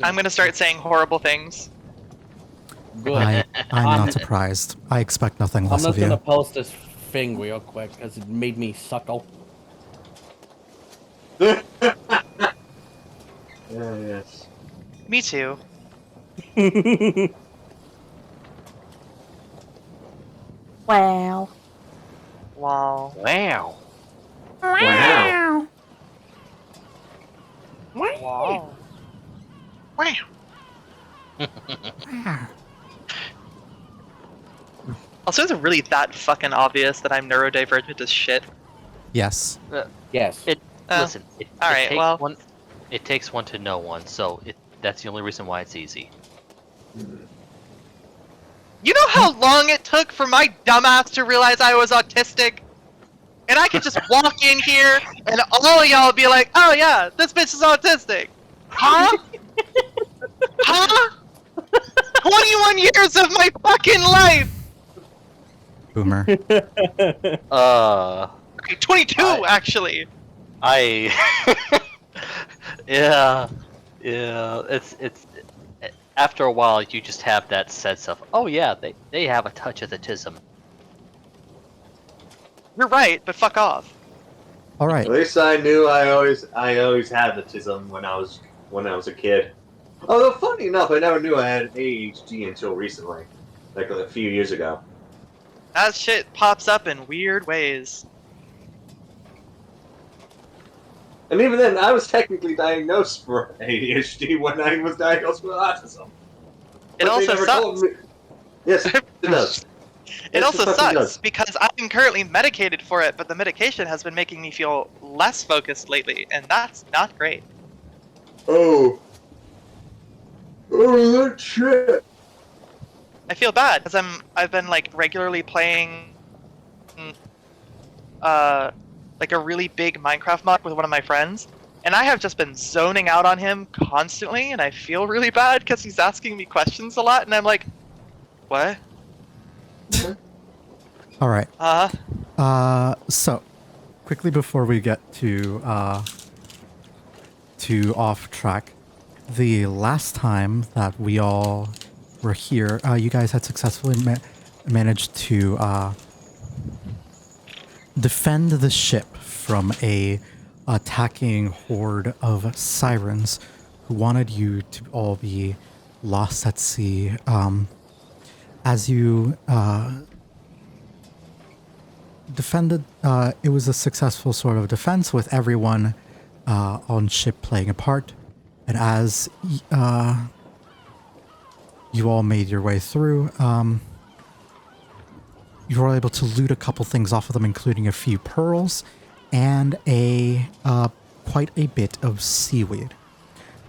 I'm gonna start saying horrible things. Good. I'm not surprised. I expect nothing I'm less just of gonna you. post this thing real quick because it made me suckle. Yes. Me too. Wow. Wow. Wow. Wow. Wow. Wow. Also, is it really that fucking obvious that I'm neurodivergent as shit? Yes. Yes. Listen, it alright, takes well. one. It takes one to know one, so that's the only reason why it's easy. You know how long it took for my dumbass to realize I was autistic? And I could just walk in here and all of y'all would be like, oh yeah, this bitch is autistic. Huh? Huh? 21 years of my fucking life! Boomer. Okay, 22 actually. Yeah, it's after a while you just have that sense of, oh yeah, they have a touch of autism. You're right, but fuck off. All right. At least I knew I always had autism when I was a kid. Although funny enough, I never knew I had ADHD until recently, like a few years ago. That shit pops up in weird ways. And even then, I was technically diagnosed for ADHD when I was diagnosed with autism. It But also they never sucks. told me. Yes, it does. It Yes, also fucking sucks does. because I'm currently medicated for it, but the medication has been making me feel less focused lately, and that's not great. Oh. Oh, that shit. I feel bad because I've been like regularly playing like a really big Minecraft mod with one of my friends, and I have just been zoning out on him constantly, and I feel really bad because he's asking me questions a lot, and I'm like, what? All right. So quickly before we get to off track, the last time that we all were here, you guys had successfully managed to defend the ship from a attacking horde of sirens who wanted you to all be lost at sea. As you defended, it was a successful sort of defense with everyone on ship playing a part. And as you all made your way through, you were able to loot a couple things off of them, including a few pearls and quite a bit of seaweed.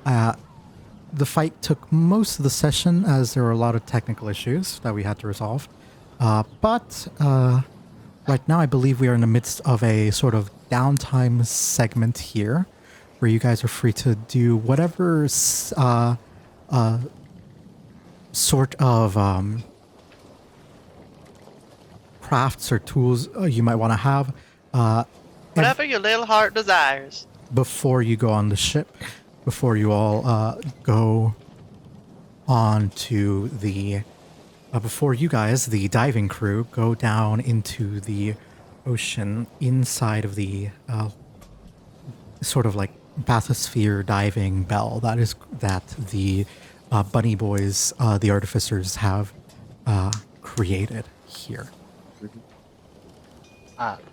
The fight took most of the session as there were a lot of technical issues that we had to resolve. But right now I believe we are in the midst of a sort of downtime segment here where you guys are free to do whatever sort of crafts or tools you might want to have Whatever your little heart desires. before you go on the ship, before you all go on to the before you guys, the diving crew, go down into the ocean inside of the sort of like bathysphere diving bell that the bunny boys, the artificers, have created here.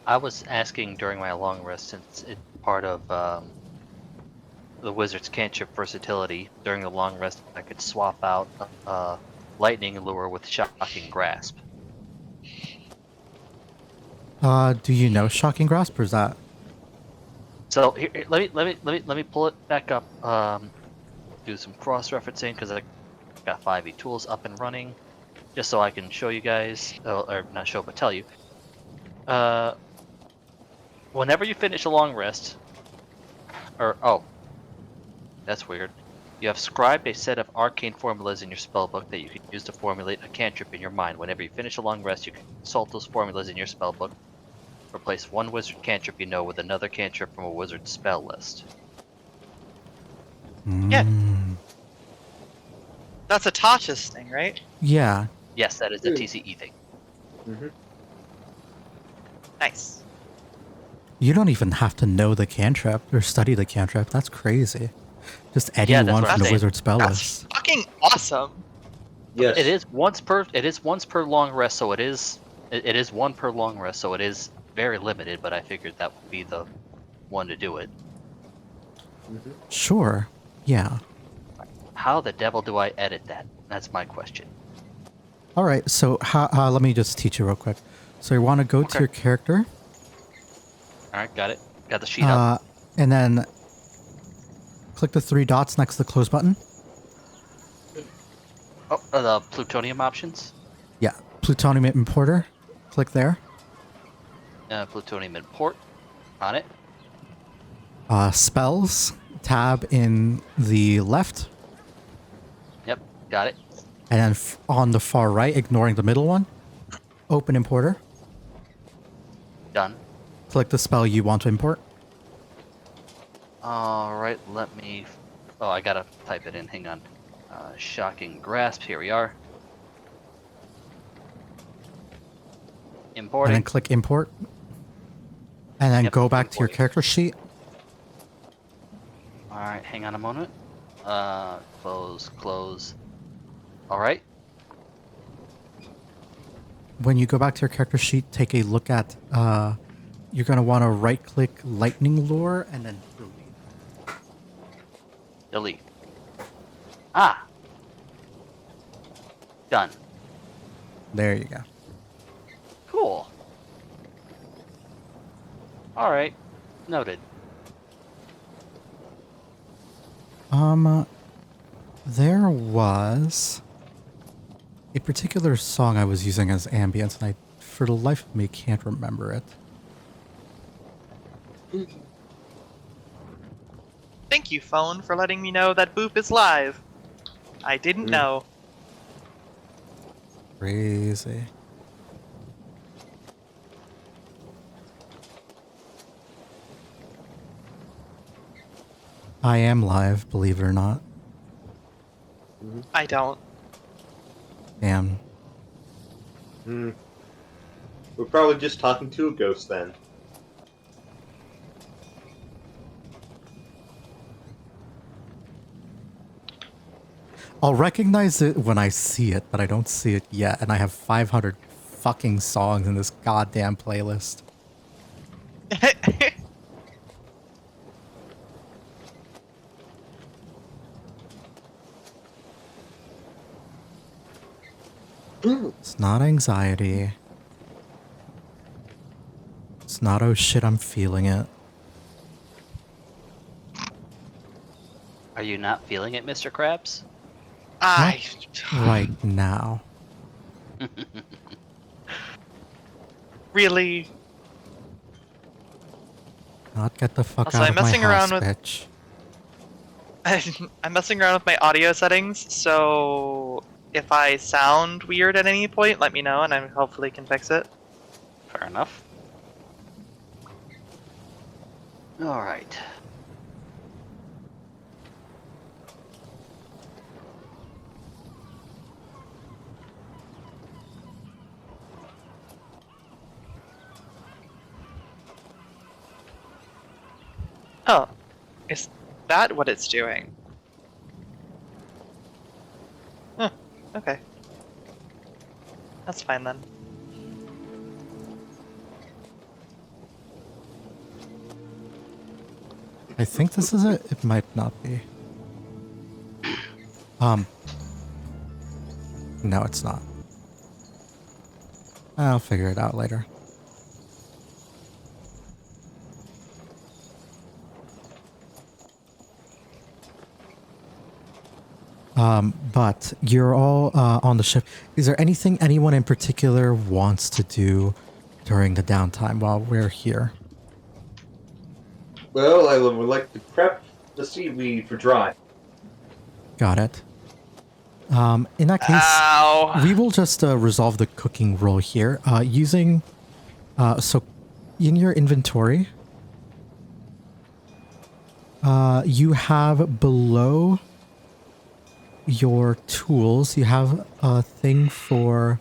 I was asking during my long rest, since it's part of the wizard's cantrip versatility. During the long rest, I could swap out lightning lure with shocking grasp. Do you know Shocking Grasp, or is that? So here, let me pull it back up. Do some cross-referencing because I got 5e tools up and running, just so I can show you guys, or not show, but tell you. Whenever you finish a long rest, that's weird. You have scribed a set of arcane formulas in your spellbook that you can use to formulate a cantrip in your mind. Whenever you finish a long rest, you can consult those formulas in your spellbook. Replace one wizard cantrip you know with another cantrip from a wizard spell list. Yeah. That's a Tasha's thing, right? Yeah. Yes, that is the Hmm. TCE thing. Mm-hmm. Nice. You don't even have to know the cantrip or study the cantrip. That's crazy. Just any Yeah, that's one what I'm from the saying. wizard spell That's list. fucking awesome. Yes. It is once per long rest, so it is one per long rest, so it is very limited. But I figured that would be the one to do it. Mm-hmm. Sure. Yeah. How the devil do I edit that? That's my question. All right. So let me just teach you real quick. So you want to go to Okay. your character, All right, got it. Got the sheet up. and then click the 3 dots next to the close button. Oh, the plutonium options. Yeah. Plutonium importer. Click there. Plutonium import. On it. Spells tab in the left, Yep, got it. and then on the far right, ignoring the middle one, open importer. Done. Click the spell you want to import. All right, let me. Oh, I gotta type it in. Hang on. Shocking grasp. Here we are. And Importing. then click import. And then Yep, go back to your importing. character sheet. All right, hang on a moment. Close, close. All right. When you go back to your character sheet, take a look at, you're going to want to right click lightning lore and then delete. Delete. Ah. Done. There you go. Cool. All right. Noted. There was a particular song I was using as ambience, and I, for the life of me, can't remember it. Thank you, phone, for letting me know that Boop is live. I didn't know. Crazy. I am live, believe it or not. I don't. Damn. Hmm. We're probably just talking to a ghost then. I'll recognize it when I see it, but I don't see it yet, and I have 500 fucking songs in this goddamn playlist. It's not anxiety. It's not, oh shit, I'm feeling it. Are you not feeling it, Mr. Krabs? I. Right now. Really? Not get the fuck Also, out I'm of my messing house, around with- bitch. I'm messing around with my audio settings, so if I sound weird at any point, let me know and I hopefully can fix it. Fair enough. All right. Oh, is that what it's doing? Huh, okay. That's fine then. I think this is it. It might not be. No, it's not. I'll figure it out later. But you're all on the ship. Is there anything anyone in particular wants to do during the downtime while we're here? Well, I would like to prep the seaweed for dry. Got it. In that case, Ow! we will just resolve the cooking role here using. So, in your inventory, you have below your tools, you have a thing for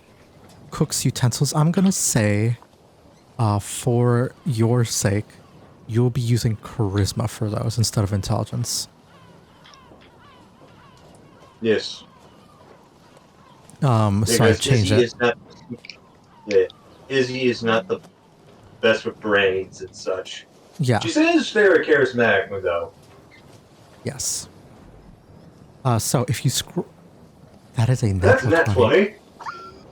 cook's utensils. I'm gonna say, for your sake, you'll be using charisma for those instead of intelligence. Yes. So I Because changed Izzy it. is not. Yeah, Izzy is not the best with brains and such. Yeah. She is very charismatic, though. Yes. So if you scroll, that is a That's natural not 20. 20.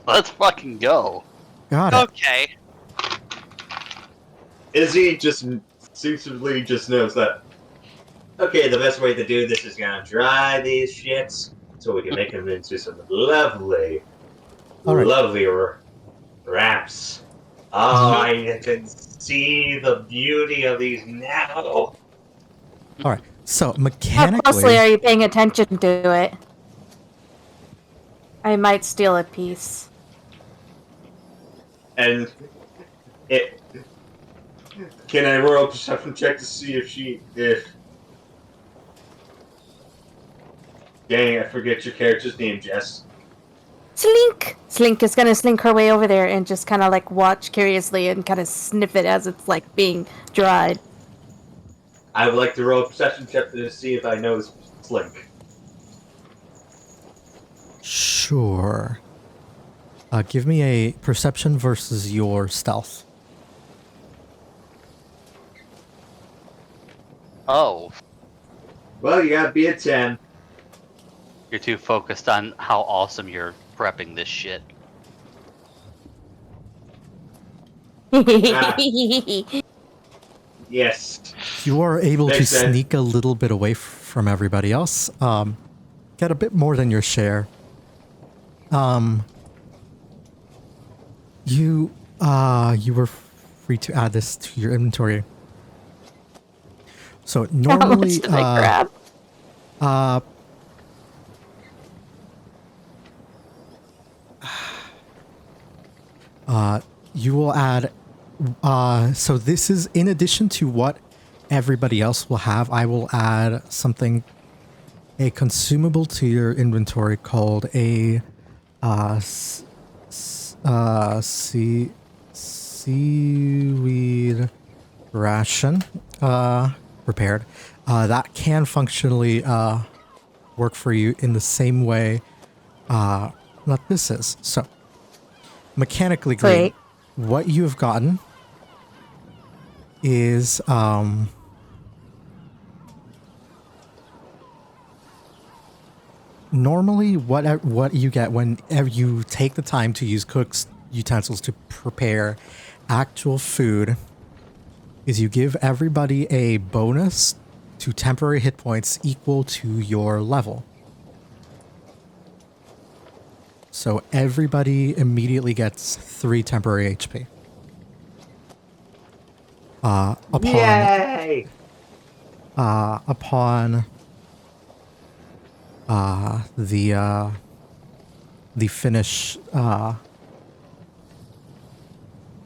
Let's fucking go. Got it. Okay. Izzy just instinctively just knows that. Okay, the best way to do this is gonna dry these shits so we can make them into some lovely, All right. lovely wraps. Oh, I can see the beauty of these now. All right. So How closely mechanically, are you paying attention to it? I might steal a piece. And it. Can I roll a perception check to see if. Dang, I forget your character's name, Jess. Slink! Slink is gonna slink her way over there and just kind of like watch curiously and kind of sniff it as it's like being dried. I would like to roll a perception check to see if I know this Slink. sure. Give me a perception versus your stealth. Oh, Well, you gotta be a 10. you're too focused on how awesome you're prepping this shit. Yes. You are able to Makes sense. sneak a little bit away from everybody else. Get a bit more than your share. You were free to add this to your inventory. So How normally, much did I grab? you will add. So this is in addition to what everybody else will have. I will add something, a consumable to your inventory called a seaweed ration prepared. That can functionally work for you in the same way that this is. So mechanically, Green, Great. what you have gotten is normally what you get whenever you take the time to use cook's utensils to prepare actual food is you give everybody a bonus to temporary hit points equal to your level. So everybody immediately gets 3 temporary HP. Yay! Upon the finish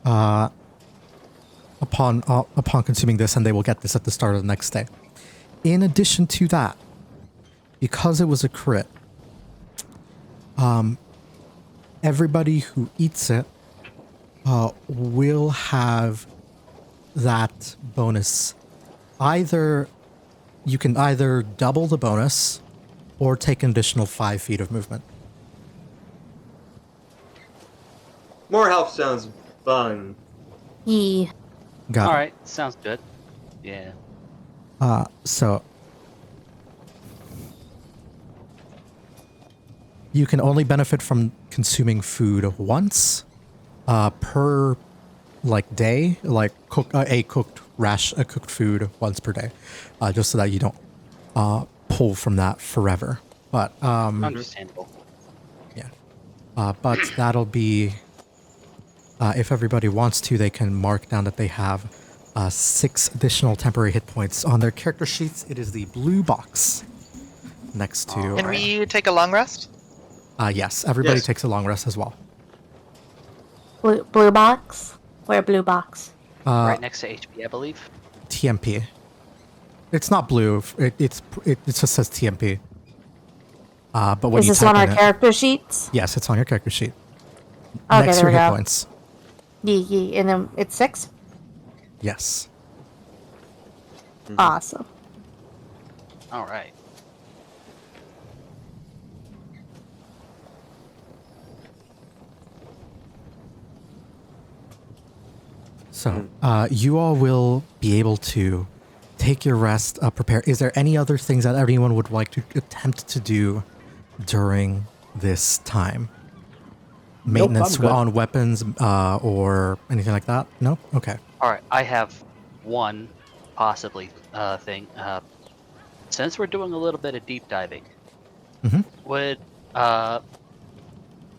upon consuming this, and they will get this at the start of the next day. In addition to that, because it was a crit, everybody who eats it will have that bonus. Either you can either double the bonus or take an additional 5 feet of movement. More health sounds fun. Yee. Got it. Alright, sounds good. Yeah. So you can only benefit from consuming food once per day, like a cooked food once per day, just so that you don't pull from that forever. But Understandable. yeah, but that'll be if everybody wants to, they can mark down that they have 6 additional temporary hit points on their character sheets. It is the blue box next to. Can we take a long rest? Yes, everybody Yes. takes a long rest as well. Blue box? Where blue box? Right next to HP, I believe. TMP. It's not blue. It just says TMP. But when Is you this type on our in it- character sheets? Yes, it's on your character sheet. Okay, Next to there your we hit go. points. Yee. And then it's 6? Yes. Awesome. All right. So, you all will be able to take your rest, prepare. Is there any other things that anyone would like to attempt to do during this time? Maintenance I'm good. on weapons or anything like that? No? Okay. All right. I have one possibly thing. Since we're doing a little bit of deep diving, Mhm.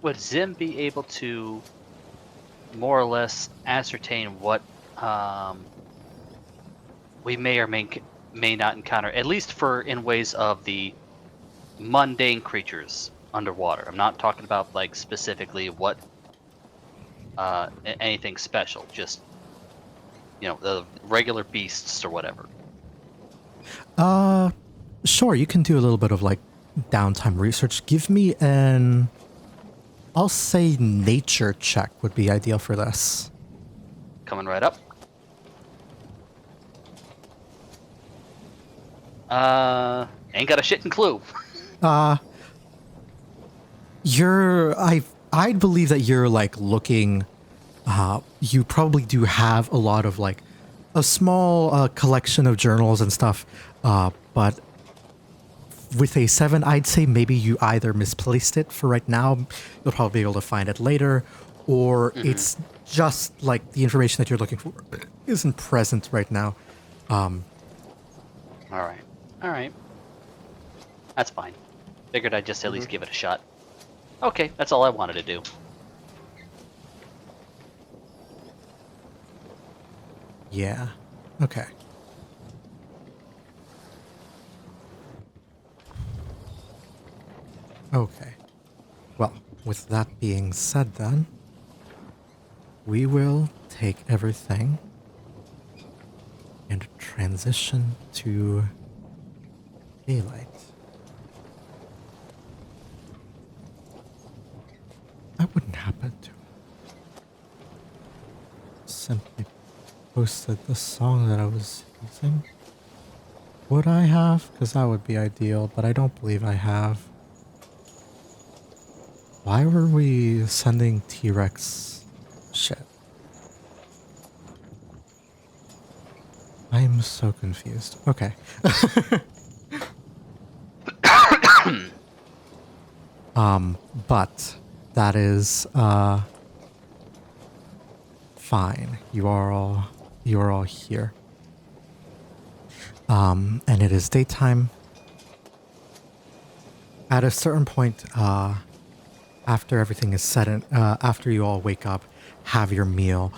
would Zim be able to more or less ascertain what we may or may not encounter, at least for in ways of the mundane creatures underwater? I'm not talking about like specifically what anything special, just the regular beasts or whatever. Sure, you can do a little bit of like downtime research. Give me I'll say nature check would be ideal for this. Coming right up. Ain't got a shitting clue. I'd believe that you're like looking, you probably do have a lot of like a small collection of journals and stuff, but with a 7, I'd say maybe you either misplaced it for right now, you'll probably be able to find it later, or it's just like the information that you're looking for isn't present right now. All right. That's fine. Figured I'd just at least give it a shot. Okay, that's all I wanted to do. Yeah. Okay. Okay. Well, with that being said then, we will take everything and transition to daylight. I wouldn't happen to simply posted the song that I was using. Would I have? Because that would be ideal, but I don't believe I have. Why were we sending T-Rex shit? I'm so confused. Okay. But that is fine. You are all here. And it is daytime. At a certain point, after everything is set and after you all wake up, have your meal,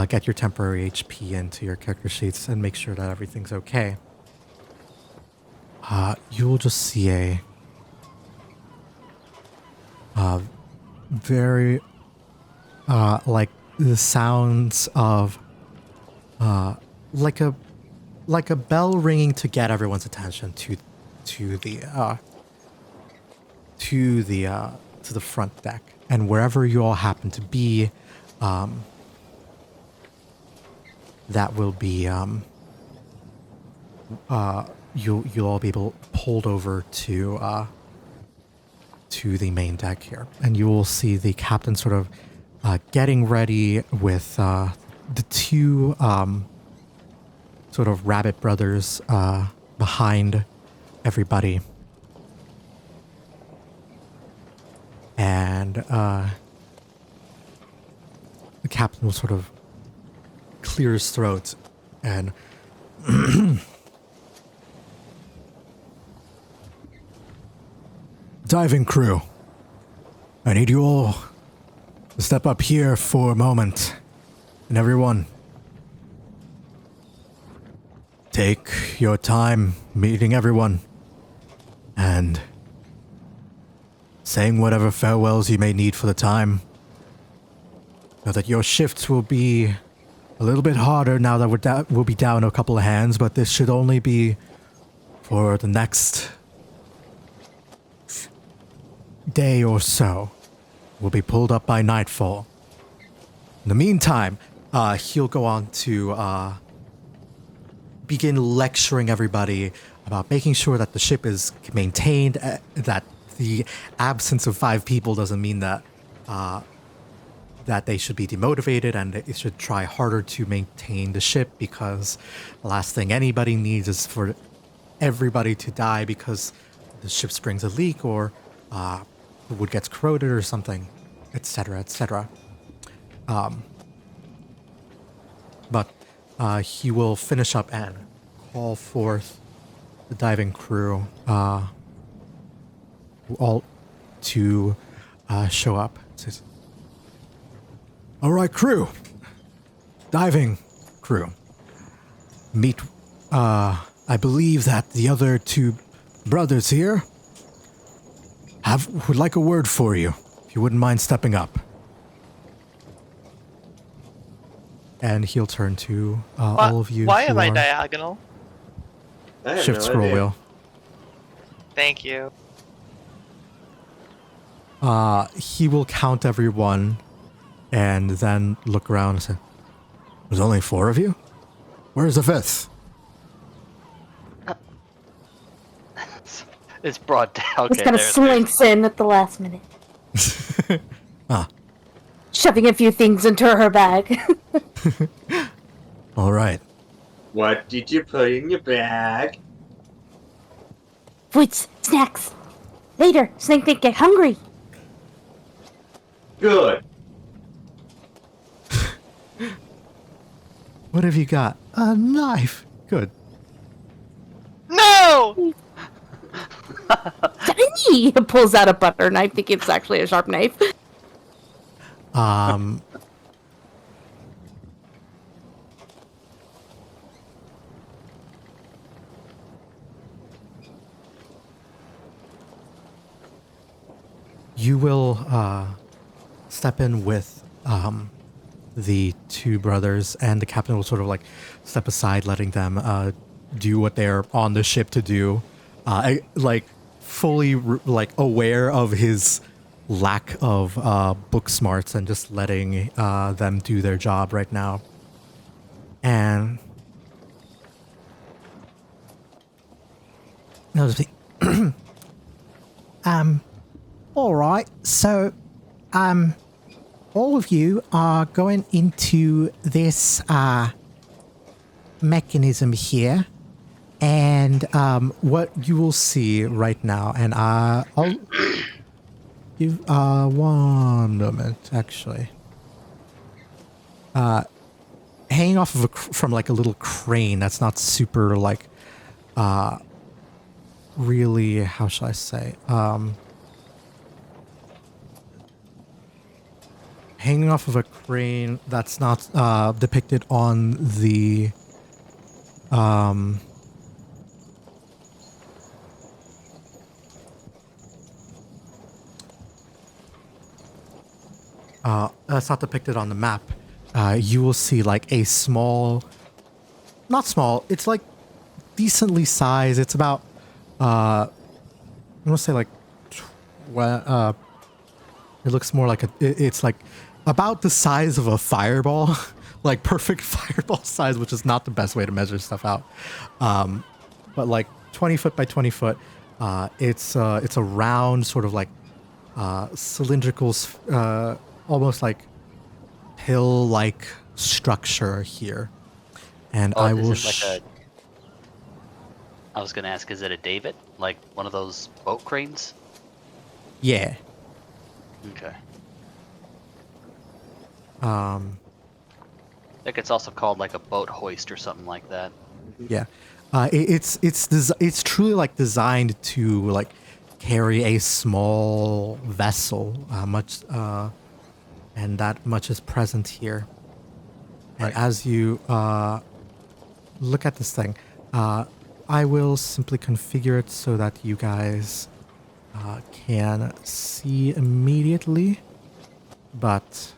get your temporary HP into your character sheets, and make sure that everything's okay. You will just see a very like the sounds of like a bell ringing to get everyone's attention to the front deck, and wherever you all happen to be, that will be you'll all be pulled over to the main deck here, and you will see the captain sort of getting ready with the two sort of rabbit brothers behind everybody. And the captain will sort of clear his throat and diving crew, I need you all to step up here for a moment. And everyone, take your time meeting everyone and saying whatever farewells you may need for the time. Know that your shifts will be a little bit harder now that we'll be down a couple of hands, but this should only be for the next day or so, will be pulled up by nightfall. In the meantime, he'll go on to begin lecturing everybody about making sure that the ship is maintained, that the absence of 5 people doesn't mean that that they should be demotivated and they should try harder to maintain the ship, because the last thing anybody needs is for everybody to die because the ship springs a leak or the wood gets corroded or something, etc., etc. But he will finish up and call forth the diving crew all to show up. Says, "All right, crew, diving crew, meet. I believe that the other 2 brothers here would like a word for you. If you wouldn't mind stepping up." And he'll turn to all of you. Why am who I are- diagonal? I have Shift no scroll idea. wheel. Thank you. He will count everyone and then look around and say, "There's only 4 of you? Where's the 5th? It's broad day. Okay, Just kind of there- slinks in at the last minute, Ah, shoving a few things into her bag. all right. What did you put in your bag? Foods, snacks. Later, Slink didn't get hungry. Good. What have you got? A knife. Good. No! He pulls out a butter knife, thinking it's actually a sharp knife. You will step in with the 2 brothers, and the captain will sort of like step aside, letting them do what they're on the ship to do. Like fully like aware of his lack of book smarts and just letting them do their job right now. And no, all right. So, all of you are going into this mechanism here, and what you will see right now, and I'll give 1 moment actually. Hanging off of from like a little crane that's not super like really, how shall I say, hanging off of a crane that's not depicted on the that's not depicted on the map. You will see like a small, not small, it's like decently sized. It's about I'm gonna say like it looks more like it's like about the size of a fireball, like perfect fireball size, which is not the best way to measure stuff out. But like 20 foot by 20 foot, it's a round sort of like cylindrical, almost like pill-like structure here. And Oh, I is will. it like I was gonna ask, is it a David? Like one of those boat cranes? Yeah. Okay. Um. I think it's also called like a boat hoist or something like that. Yeah. It's truly like designed to like carry a small vessel, and that much is present here. And as you look at this thing, I will simply configure it so that you guys can see immediately. But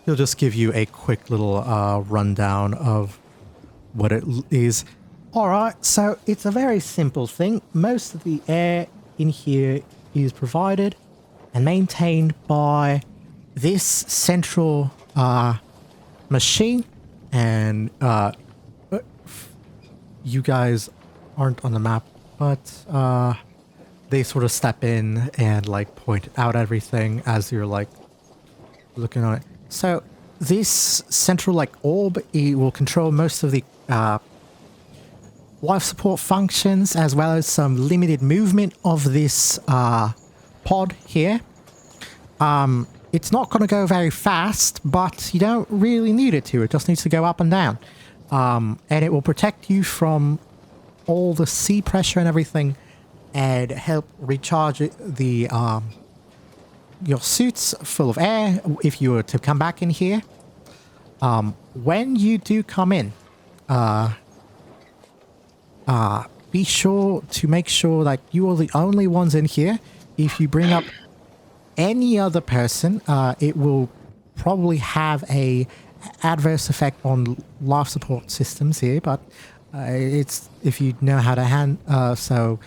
he'll just give you a quick little rundown of what it is. Alright, so it's a very simple thing. Most of the air in here is provided and maintained by this central machine, and you guys aren't on the map, but they sort of step in and like point out everything as you're like looking on it. So this central like orb, it will control most of the life support functions, as well as some limited movement of this pod here. It's not going to go very fast, but you don't really need it to. It just needs to go up and down. And it will protect you from all the sea pressure and everything, and help recharge the your suits full of air if you were to come back in here. When you do come in, be sure to make sure that you are the only ones in here. If you bring up any other person, it will probably have a adverse effect on life support systems here, but it's if you know how to so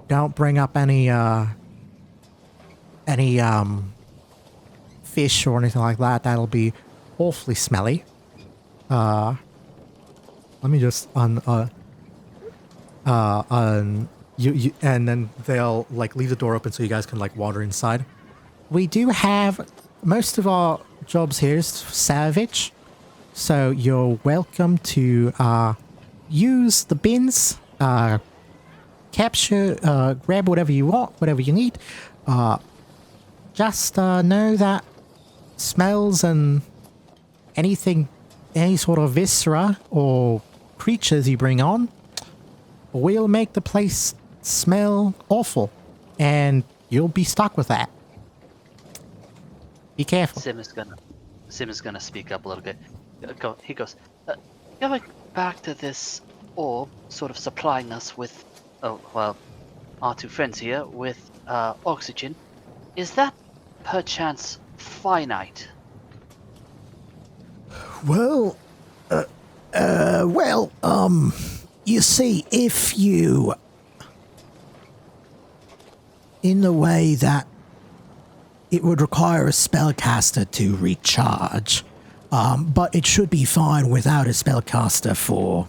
don't bring up any fish or anything like that. That'll be awfully smelly. Let me just you and then they'll like leave the door open so you guys can like wander inside. We do have most of our jobs here is salvage, so you're welcome to use the bins, capture, grab whatever you want, whatever you need. Just know that smells and anything, any sort of viscera or creatures you bring on will make the place smell awful, and you'll be stuck with that. Be careful. Sim is gonna speak up a little bit. He goes, going back to this orb, sort of supplying us with, our two friends here with oxygen. Is that perchance finite? Well, you see, if you, in the way that it would require a spellcaster to recharge, but it should be fine without a spellcaster for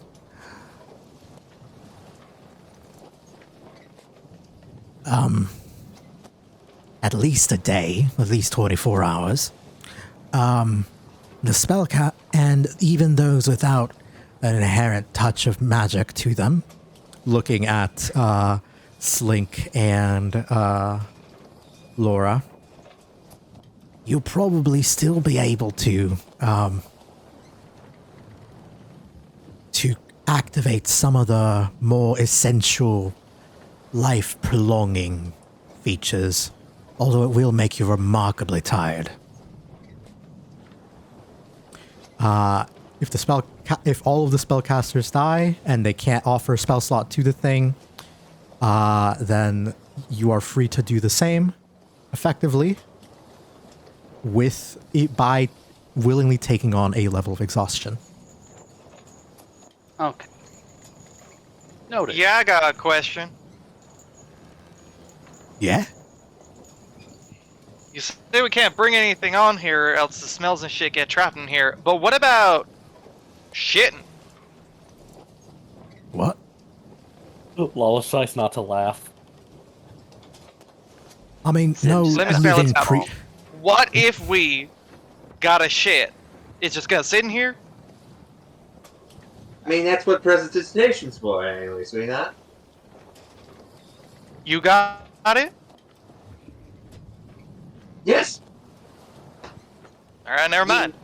at least a day, at least 24 hours. The spellcast, and even those without an inherent touch of magic to them, looking at Slink and Laura, you'll probably still be able to activate some of the more essential life-prolonging features, although it will make you remarkably tired. If all of the spellcasters die and they can't offer a spell slot to the thing, then you are free to do the same, effectively, by willingly taking on a level of exhaustion. Okay. Noted. Yeah, I got a question. Yeah? You say we can't bring anything on here, or else the smells and shit get trapped in here. But what about shitting? What? Lois tries not to laugh. I mean, no Let me spell living it out. creature. What if we got a shit? It's just gonna sit in here? I mean, that's what presentation's for, anyway, sweetheart. You got it? Yes. All right, never mind.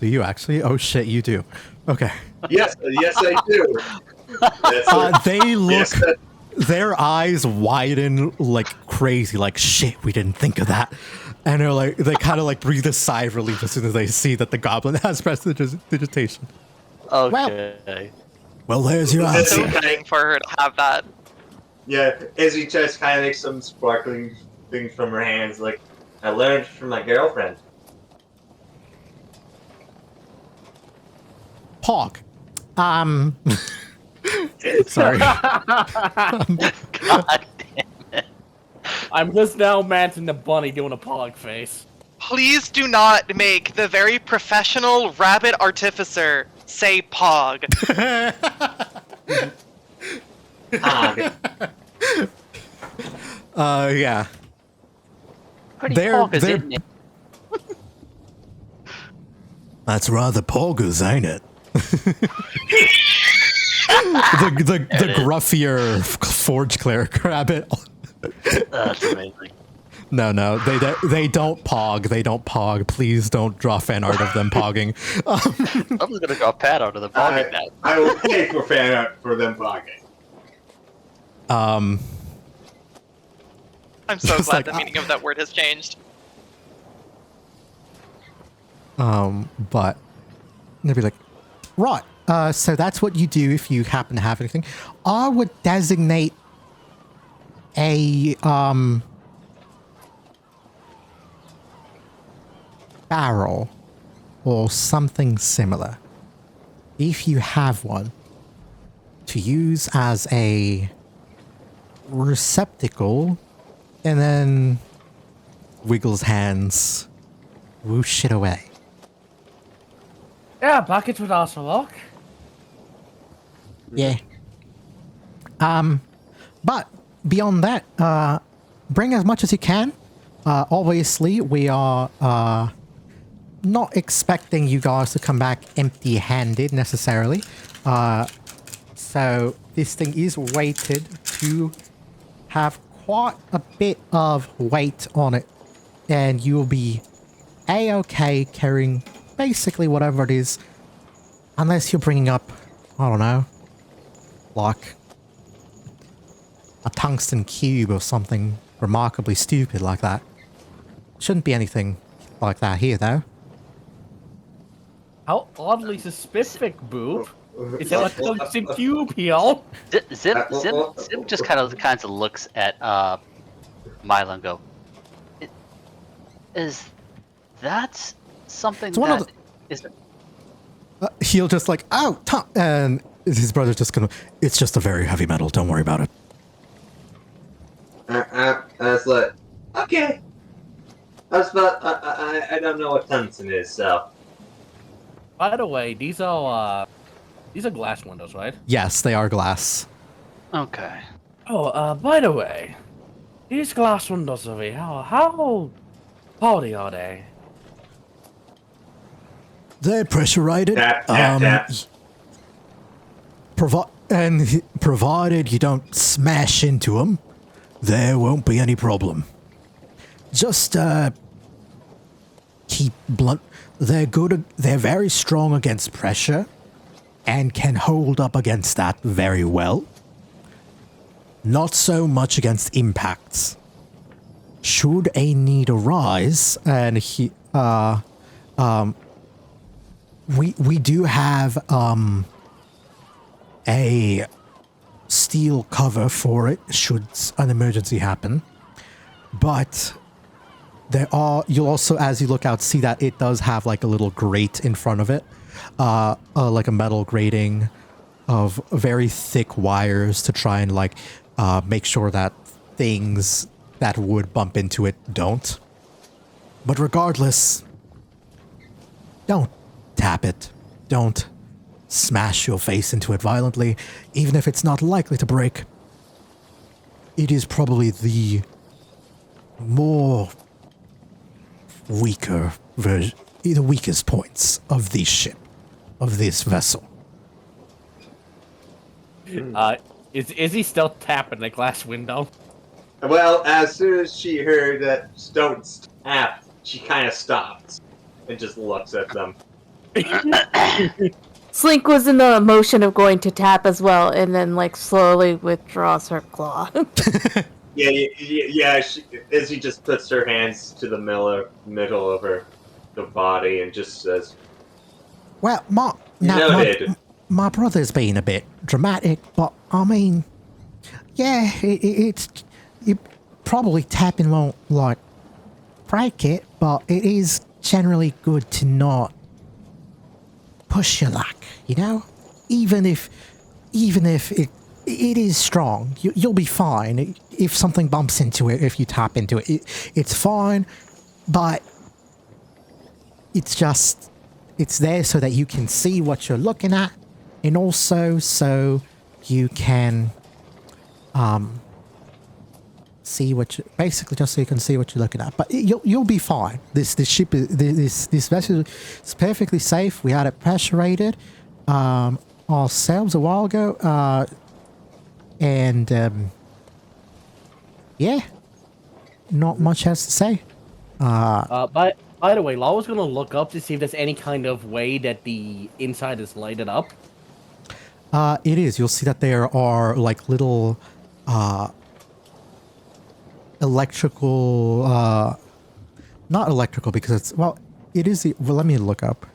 Do you actually? Oh shit, you do. Okay. Yes, yes, I do. That's They look, yes, that- their eyes widen like crazy, like shit, we didn't think of that. And they're like, they kind of like breathe a sigh of relief as soon as they see that the goblin has prestidigitation. Okay. Well, there's your That's answer. okay. Waiting for her to have that. Yeah, Izzy just kind of makes some sparkling things from her hands, like I learned from my girlfriend. Pog, Sorry. God damn it. I'm just now imagining the bunny doing a pog face. Please do not make the very professional rabbit artificer say pog. Yeah. Pretty They're- poggers, they're- isn't it? That's rather poggers, ain't it? the gruffier Forge Cleric rabbit. That's amazing. No, they don't pog. They don't pog. Please don't draw fan art of them pogging. I'm just gonna go pat out of the pogging now. I will pay for fan art for them pogging. Um, I'm so Just glad like, the meaning of that word has changed. but they'd be like, right. So that's what you do if you happen to have anything. I would designate a barrel or something similar, if you have one, to use as a receptacle, and then wiggles hands, whoosh it away. Yeah, buckets would also work. Yeah. But beyond that, bring as much as you can. Obviously, we are not expecting you guys to come back empty-handed necessarily. So this thing is weighted to have quite a bit of weight on it, and you'll be a-okay carrying basically whatever it is, unless you're bringing up, I don't know, like a tungsten cube or something remarkably stupid like that. Shouldn't be anything like that here, though. How oddly specific, Boob. Is that a tungsten cube here? Zim just kind of looks at Milo and go, is that something It's one of that is... He'll just like, oh, and his brother's just gonna, it's just a very heavy metal, don't worry about it. I was like, okay. I don't know what tungsten is, so. By the way, these are glass windows, right? Yes, they are glass. Okay. Oh, by the way, these glass windows over here, how hardy are they? They're pressure rated. Tap, tap, tap. Provided you don't smash into them, there won't be any problem. Just keep blunt. They're good. They're very strong against pressure, and can hold up against that very well. Not so much against impacts. Should a need arise, and we do have a steel cover for it should an emergency happen, but you'll also, as you look out, see that it does have like a little grate in front of it, like a metal grating of very thick wires to try and like make sure that things that would bump into it don't. But regardless, don't tap it. Don't smash your face into it violently, even if it's not likely to break. It is probably the more weaker version, the weakest points of this ship, of this vessel. Is he still tapping the glass window? Well, as soon as she heard that don't tap, she kind of stopped and just looks at them. Slink was in the motion of going to tap as well, and then like slowly withdraws her claw. Yeah. Izzy just puts her hands to the middle of the body and just says, Well, my brother's being a bit dramatic, but I mean, yeah, it's probably tapping won't like break it, but it is generally good to not push your luck, you know? even if it is strong, you'll be fine. If something bumps into it, if you tap into it, it's fine. But it's there so that you can see what you're looking at, and also so you can see what you, basically just so you can see what you're looking at. But you'll be fine. This ship this vessel is perfectly safe. We had it pressure rated ourselves a while ago, and yeah, not much else to say. By the way, Law was gonna look up to see if there's any kind of way that the inside is lighted up. It is. You'll see that there are like little electrical, not electrical because it's, well, it is. Well, let me look up.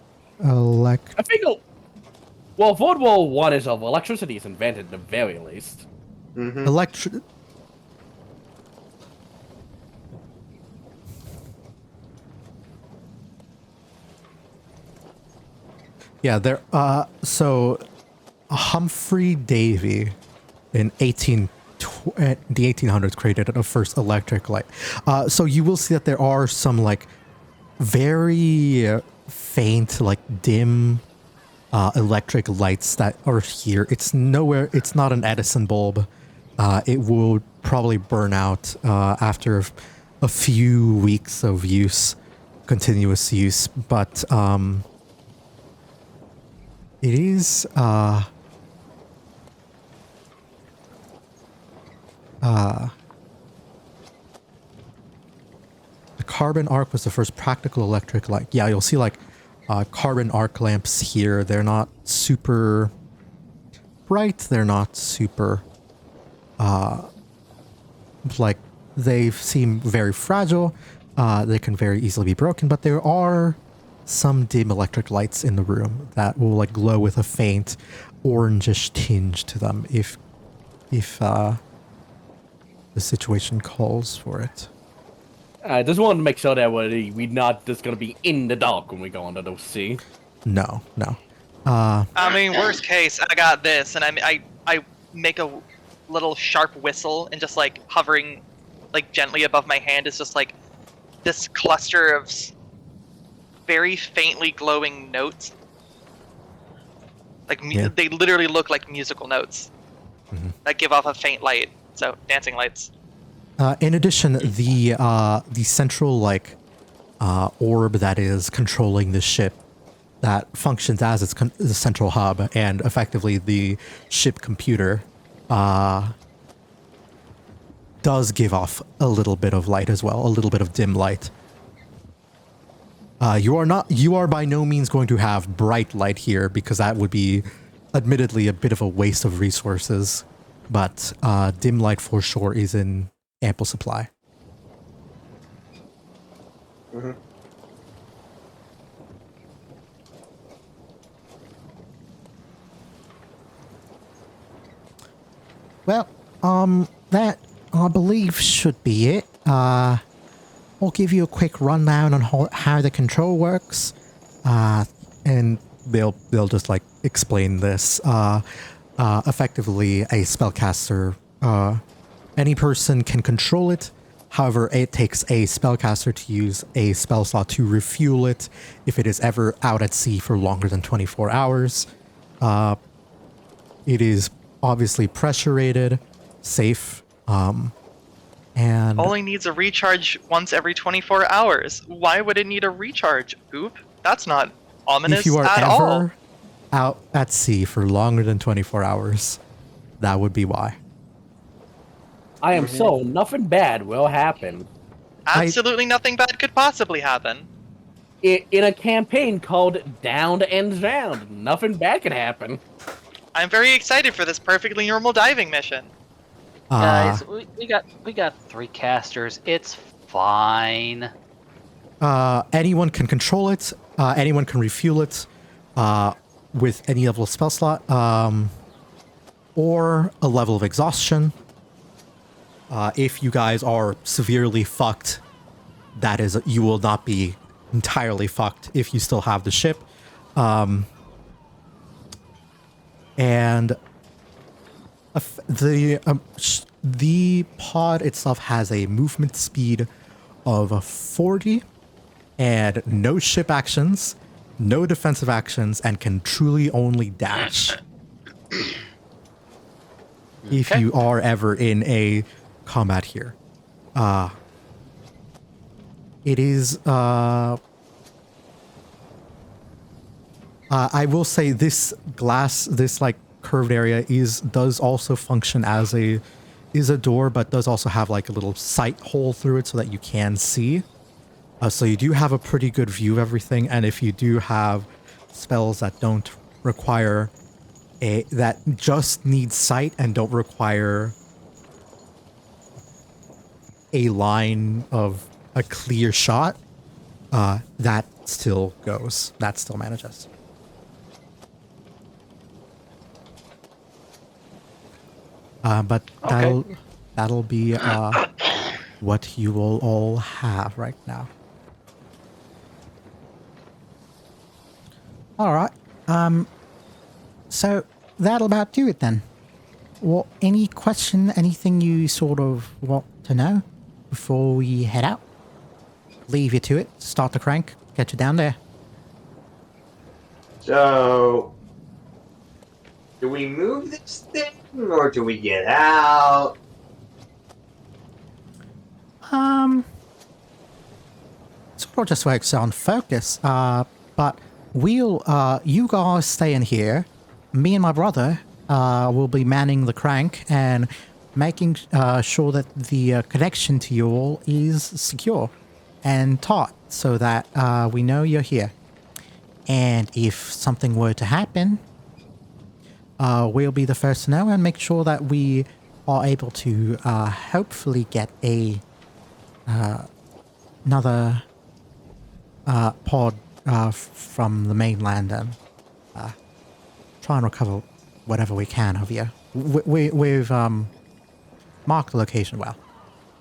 I think. Well, if World War One is over, electricity is invented at the very least. Mm-hmm. Yeah, there. So Humphrey Davy in the 1800s created the first electric light. So you will see that there are some like very faint, like dim electric lights that are here. It's nowhere. It's not an Edison bulb. It will probably burn out after a few weeks of use, continuous use. But it is the carbon arc was the first practical electric light. Yeah, you'll see like carbon arc lamps here. They're not super bright. They're not super like, they seem very fragile. They can very easily be broken, but there are some dim electric lights in the room that will like glow with a faint orangish tinge to them if the situation calls for it. I just wanted to make sure that we're not just gonna be in the dark when we go under those sea. No. I mean, worst case, I got this, and I make a little sharp whistle, and just like hovering, like gently above my hand is just like this cluster of very faintly glowing notes. Like they literally look like musical notes that give off a faint light. So dancing lights. In addition, the central like orb that is controlling the ship, that functions as the central hub and effectively the ship computer, does give off a little bit of light as well, a little bit of dim light. You are by no means going to have bright light here because that would be admittedly a bit of a waste of resources, but dim light for sure is in ample supply. Mm-hmm. Well, that I believe should be it. I'll give you a quick rundown on how the control works, and they'll just like explain this. Effectively, a spellcaster, any person can control it. However, it takes a spellcaster to use a spell slot to refuel it if it is ever out at sea for longer than 24 hours. It is obviously pressure rated, safe, and Only needs a recharge once every 24 hours. Why would it need a recharge, Oop? That's not ominous if you are at ever all. out at sea for longer than 24 hours, that would be why. I am so nothing bad will happen. Absolutely nothing bad could possibly happen. In a campaign called Down and Drowned, nothing bad can happen. I'm very excited for this perfectly normal diving mission. Guys, we got 3 casters. It's fine. Anyone can control it. Anyone can refuel it with any level of spell slot, or a level of exhaustion. If you guys are severely fucked, that is, you will not be entirely fucked if you still have the ship. and the pod itself has a movement speed of 40 and no ship actions, no defensive actions, and can truly only dash. If you are ever in a combat here. It is I will say this glass, this like curved area does also function as a door, but does also have like a little sight hole through it so that you can see. So you do have a pretty good view of everything, and if you do have spells that don't require that just need sight and don't require a line of a clear shot, that still goes. That still manages. But that'll be what you will all have right now. All right. So that'll about do it then. Well, any question, anything you sort of want to know before we head out? Leave you to it. Start the crank. Get you down there. So, do we move this thing or do we get out? Sort of just works on focus. But you guys stay in here. Me and my brother will be manning the crank and making sure that the connection to you all is secure and taut so that we know you're here. And if something were to happen, we'll be the first to know and make sure that we are able to hopefully get another pod from the mainland and try and recover whatever we can of you. We've marked the location well.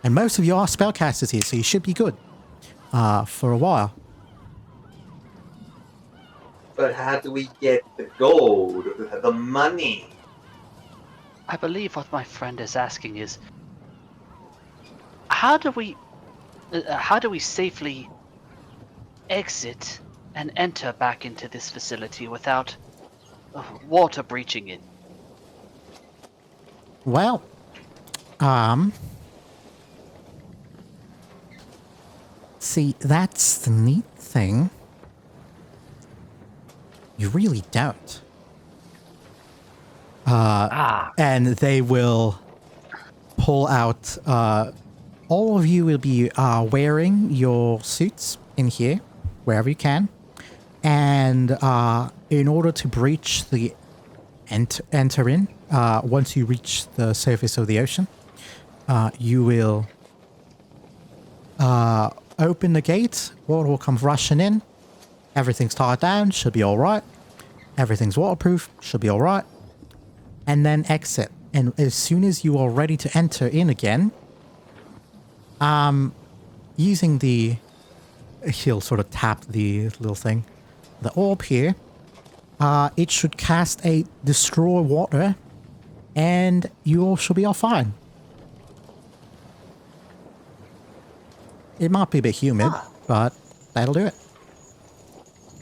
And most of you are spellcasters here, so you should be good for a while. But how do we get the gold, the money? I believe what my friend is asking is, how do we safely exit and enter back into this facility without water breaching it? Well, see, that's the neat thing. You really don't. And they will pull out, all of you will be wearing your suits in here, wherever you can. And in order to breach the enter in, once you reach the surface of the ocean, you will open the gate, water will come rushing in, everything's tied down, should be alright, everything's waterproof, should be alright, and then exit. And as soon as you are ready to enter in again, using he'll sort of tap the little thing, the orb here, it should cast a destroy water, and you all should be all fine. It might be a bit humid, but that'll do it.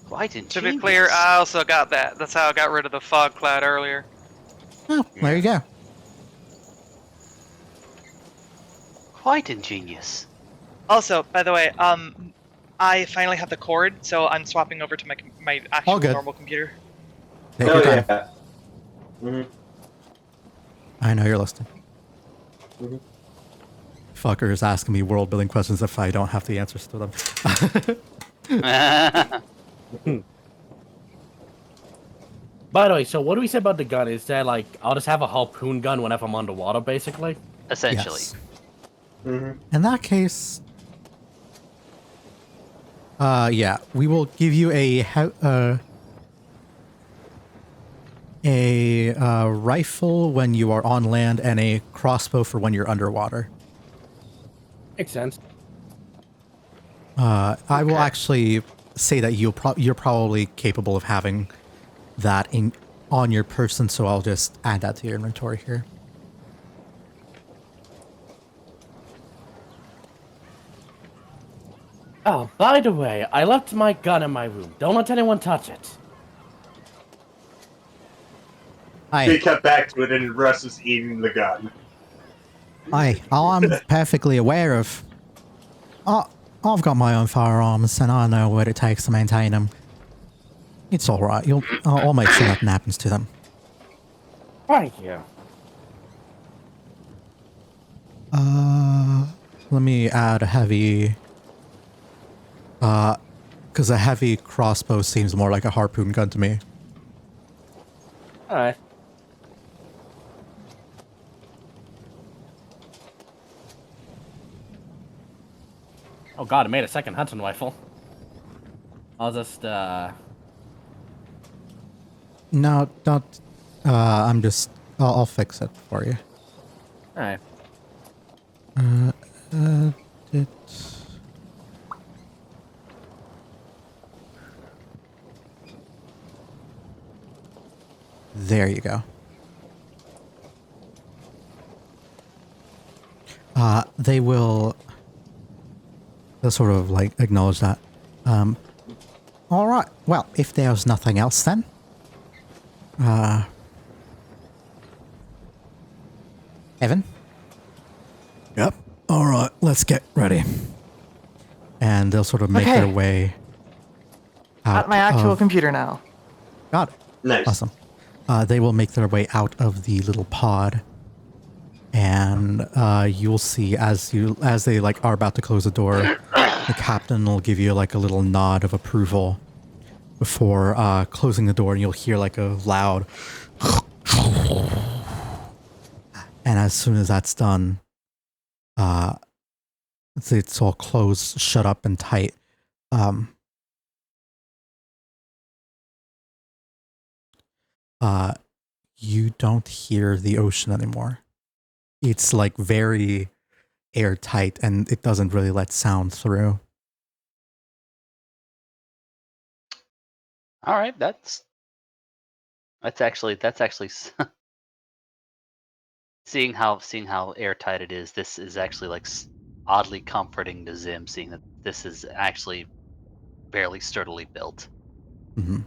Quite To ingenious. be clear, I also got that. That's how I got rid of the fog cloud earlier. Oh, there you go. Quite ingenious. Also, by the way, I finally have the cord, so I'm swapping over to my actual good. normal computer. Take Oh, your time. yeah. Mhm. I know you're listening. Mhm. Fucker is asking me world building questions if I don't have the answers to them. By the way, so what do we say about the gun? Is that like I'll just have a harpoon gun whenever I'm underwater, basically? Essentially. Yes. Mhm. In that case, yeah, we will give you a rifle when you are on land and a crossbow for when you're underwater. Makes sense. I will Okay. actually say that you're probably capable of having that on your person, so I'll just add that to your inventory here. Oh, by the way, I left my gun in my room. Don't let anyone touch it. He kept back to it, and Russ was eating the gun. I'm perfectly aware of. I've got my own firearms, and I know what it takes to maintain them. It's all right. I'll make sure nothing happens to them. Thank you. Let me add a heavy. Because a heavy crossbow seems more like a harpoon gun to me. Alright. Oh god, I made a second hunting rifle. I'll just, No, don't. I'll fix it for you. Alright. There you go. They'll sort of like acknowledge that. All right. Well, if there's nothing else then. Evan? Yep. All right, let's get ready. And they'll sort of make Okay. their way out At my actual of- computer now. Got it. Nice. Awesome. They will make their way out of the little pod, and you'll see as they like are about to close the door, the captain will give you like a little nod of approval before closing the door, and you'll hear like a loud. And as soon as that's done, it's all closed, shut up, and tight. You don't hear the ocean anymore. It's like very airtight, and it doesn't really let sound through. All right, that's actually seeing how airtight it is. This is actually like oddly comforting to Zim, seeing that this is actually fairly sturdily built. Hmm.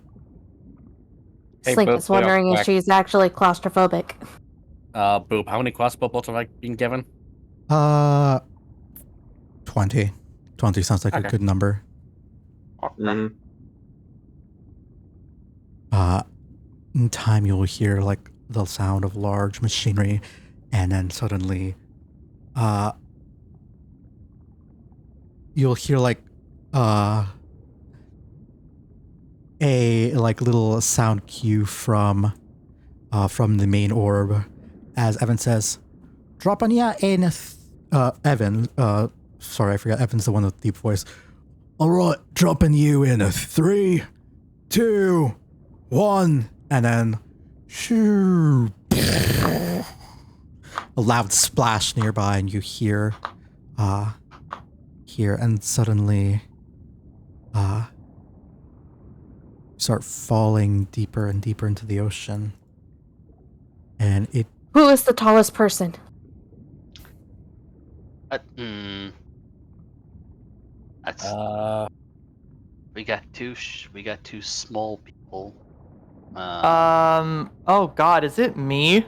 Hey, Slink Boop, is wondering wait, if she's actually claustrophobic. Boop, how many crossbow bolts have I been given? 20. 20 sounds like a Okay. good number. Mhm. In time, you'll hear like the sound of large machinery, and then suddenly, you'll hear like a like little sound cue from the main orb, as Evan says, "Dropping ya in." Evan. Sorry, I forgot. Evan's the one with the deep voice. All right, dropping you in a 3, 2, 1, and then shoo. A loud splash nearby, and you hear, and suddenly, start falling deeper and deeper into the ocean, and it. Who is the tallest person? That's we got two small people. Oh god, is it me?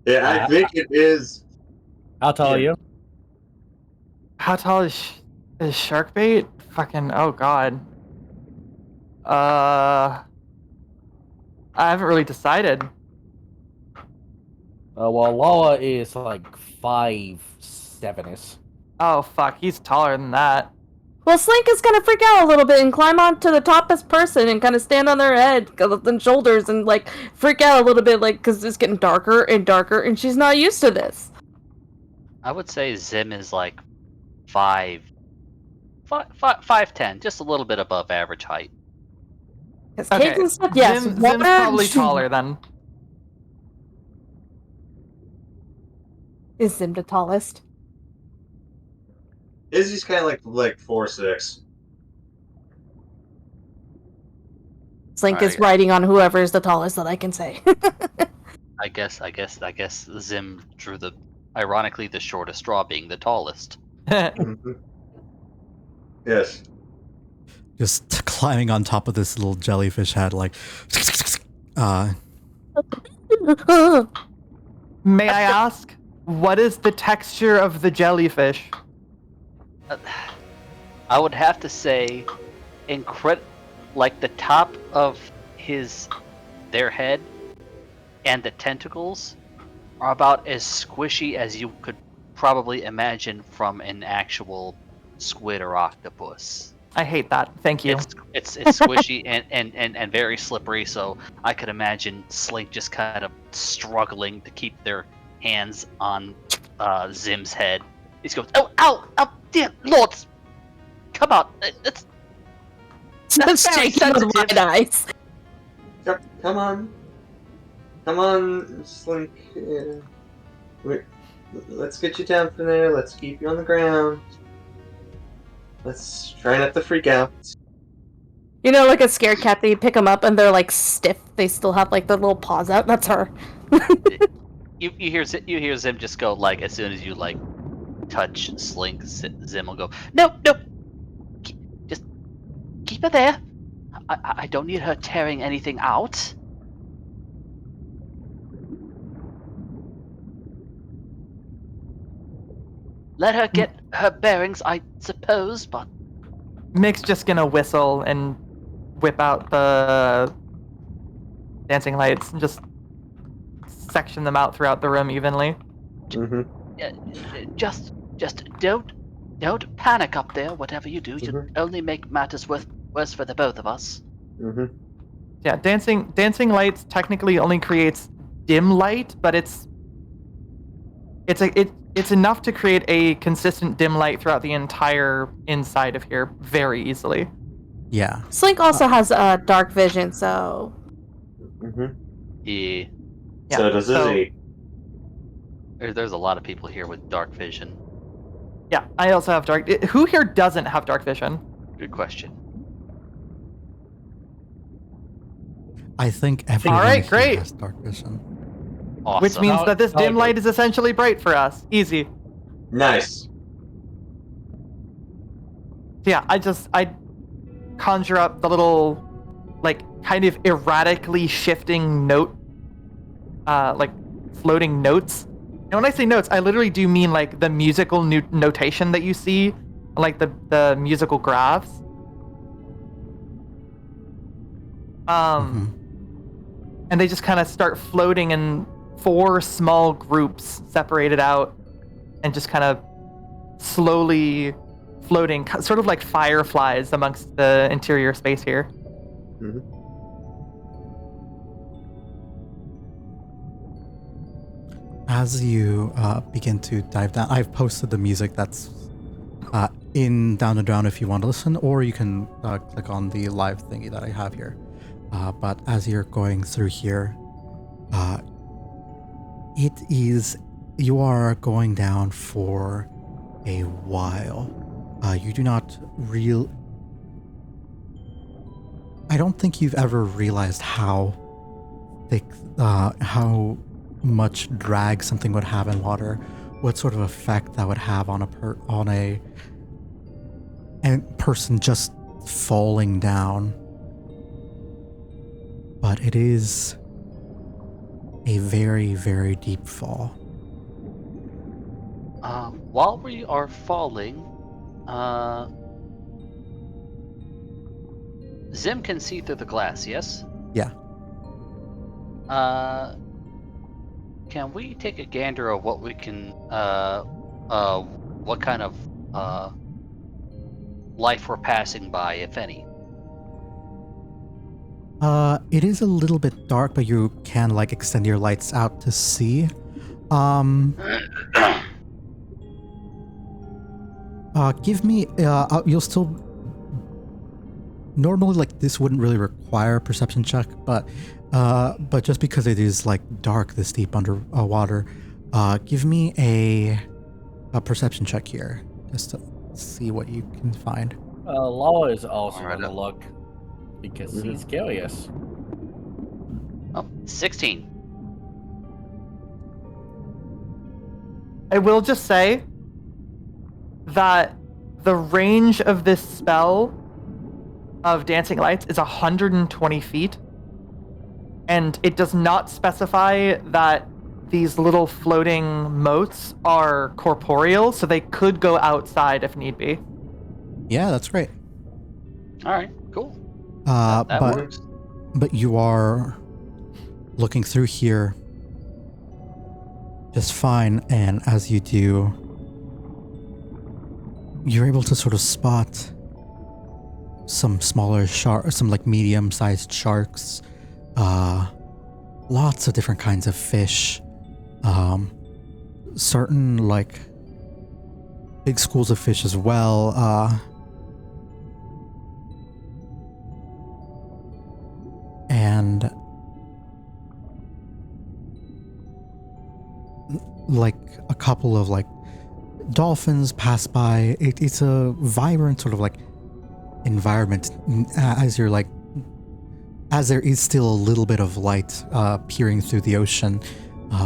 Yeah, I think it is. How tall are Yeah. you? How tall is Sharkbait? Fucking oh god. I haven't really decided. Well, Laura is like 5'7". Oh fuck, he's taller than that. Well, Slink is gonna freak out a little bit and climb onto the toppest person and kind of stand on their head and shoulders and like freak out a little bit, like because it's getting darker and darker and she's not used to this. I would say Zim is like 5'10", just a little bit above average height. Because kids and stuff, yes, Zim's water- probably taller then. Is Zim the tallest? Izzy's kind of like 4'6". Slink is Alright. riding on whoever is the tallest that I can say. I guess Zim drew ironically the shortest straw, being the tallest. Mhm. Yes. Just climbing on top of this little jellyfish head, like, May I ask, what is the texture of the jellyfish? I would have to say, like the top of their head and the tentacles are about as squishy as you could probably imagine from an actual squid or octopus. I hate that. Thank you. It's squishy and very slippery, so I could imagine Slink just kind of struggling to keep their hands on Zim's head. He goes, "Oh, dear lords, come on, it's Just very shaking with sensitive." wide eyes. Come on, Slink. Let's get you down from there. Let's keep you on the ground. Let's try not to freak out. You know, like a scared cat, they pick them up and they're like stiff. They still have like the little paws out. That's her. You hear Zim just go, like, as soon as you like touch Slink, Zim will go, no, just keep her there. I don't need her tearing anything out. Let her get her bearings, I suppose, but Mick's just gonna whistle and whip out the dancing lights and just section them out throughout the room evenly. just don't panic up there. Whatever you do, you only make matters worse for the both of us. Yeah, dancing lights technically only creates dim light, but it's enough to create a consistent dim light throughout the entire inside of here very easily. yeah. Slink also has dark vision, so Yeah, So does Izzy. there's a lot of people here with dark vision. Yeah, I also have dark. Who here doesn't have dark vision? Good question. I think everyone Alright, here great. has dark vision. Awesome. Which means No, that this no, dim no. light is essentially bright for us. Easy. Nice. Yeah, I conjure up the little, like, kind of erratically shifting note, like, floating notes. And when I say notes, I literally do mean, like, the musical notation that you see, like, the musical graphs. And they just kind of start floating in 4 small groups separated out and just kind of slowly floating, sort of like fireflies amongst the interior space here. As you begin to dive down, I've posted the music that's in Down to Drown if you want to listen, or you can click on the live thingy that I have here. But as you're going through here, you are going down for a while. You do not I don't think you've ever realized how thick, how much drag something would have in water, what sort of effect that would have on a person just falling down. But it is a very, very deep fall. While we are falling, Zim can see through the glass, yes? Yeah. Can we take a gander of what we can, what kind of, life we're passing by, if any? It is a little bit dark, but you can, like, extend your lights out to see. Give me, you'll still... Normally, like, this wouldn't really require a perception check, but just because it is, like, dark this deep under water, give me a perception check here, just to see what you can find. Law is also Alright, gonna look because Mhm. he's curious. Oh, 16. I will just say that the range of this spell of Dancing Lights is 120 feet, and it does not specify that these little floating motes are corporeal, so they could go outside if need be. Yeah, that's right. All right, cool. But That works. but you are looking through here just fine, and as you do, you're able to sort of spot some smaller sharks, some like medium-sized sharks, lots of different kinds of fish, certain like big schools of fish as well, and like a couple of like dolphins pass by. It's a vibrant sort of like environment as you're like, as there is still a little bit of light peering through the ocean,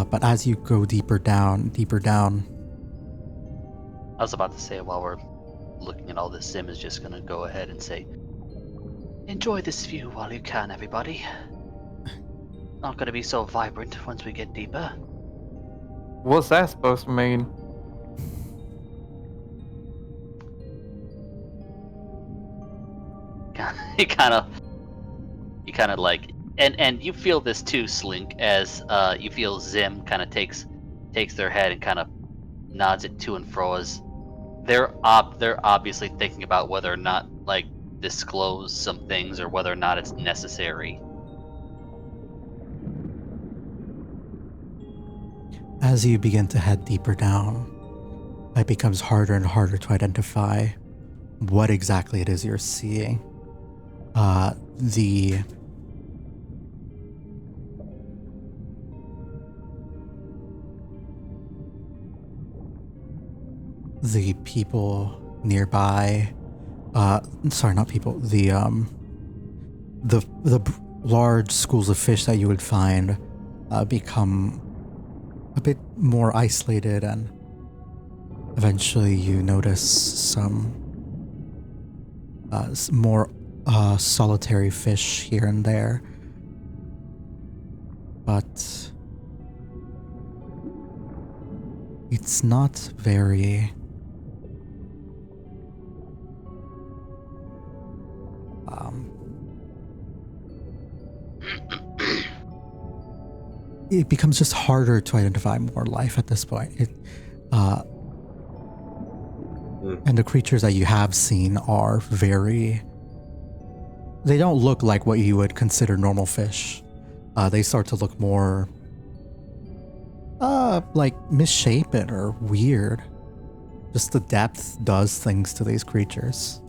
but as you go deeper down, I was about to say, while we're looking at all this, Sim is just gonna go ahead and say, enjoy this view while you can, everybody. Not gonna be so vibrant once we get deeper. What's that supposed to mean? You kind of like, and you feel this too, Slink, as you feel Zim kind of takes their head and kind of nods it to and fro, as they're obviously thinking about whether or not like disclose some things or whether or not it's necessary. as you begin to head deeper down, it becomes harder and harder to identify what exactly it is you're seeing. The people nearby, sorry, not people, the large schools of fish that you would find become a bit more isolated, and eventually you notice some more solitary fish here and there, but it's not very it becomes just harder to identify more life at this point. And the creatures that you have seen are they don't look like what you would consider normal fish. They start to look more like misshapen or weird. Just the depth does things to these creatures.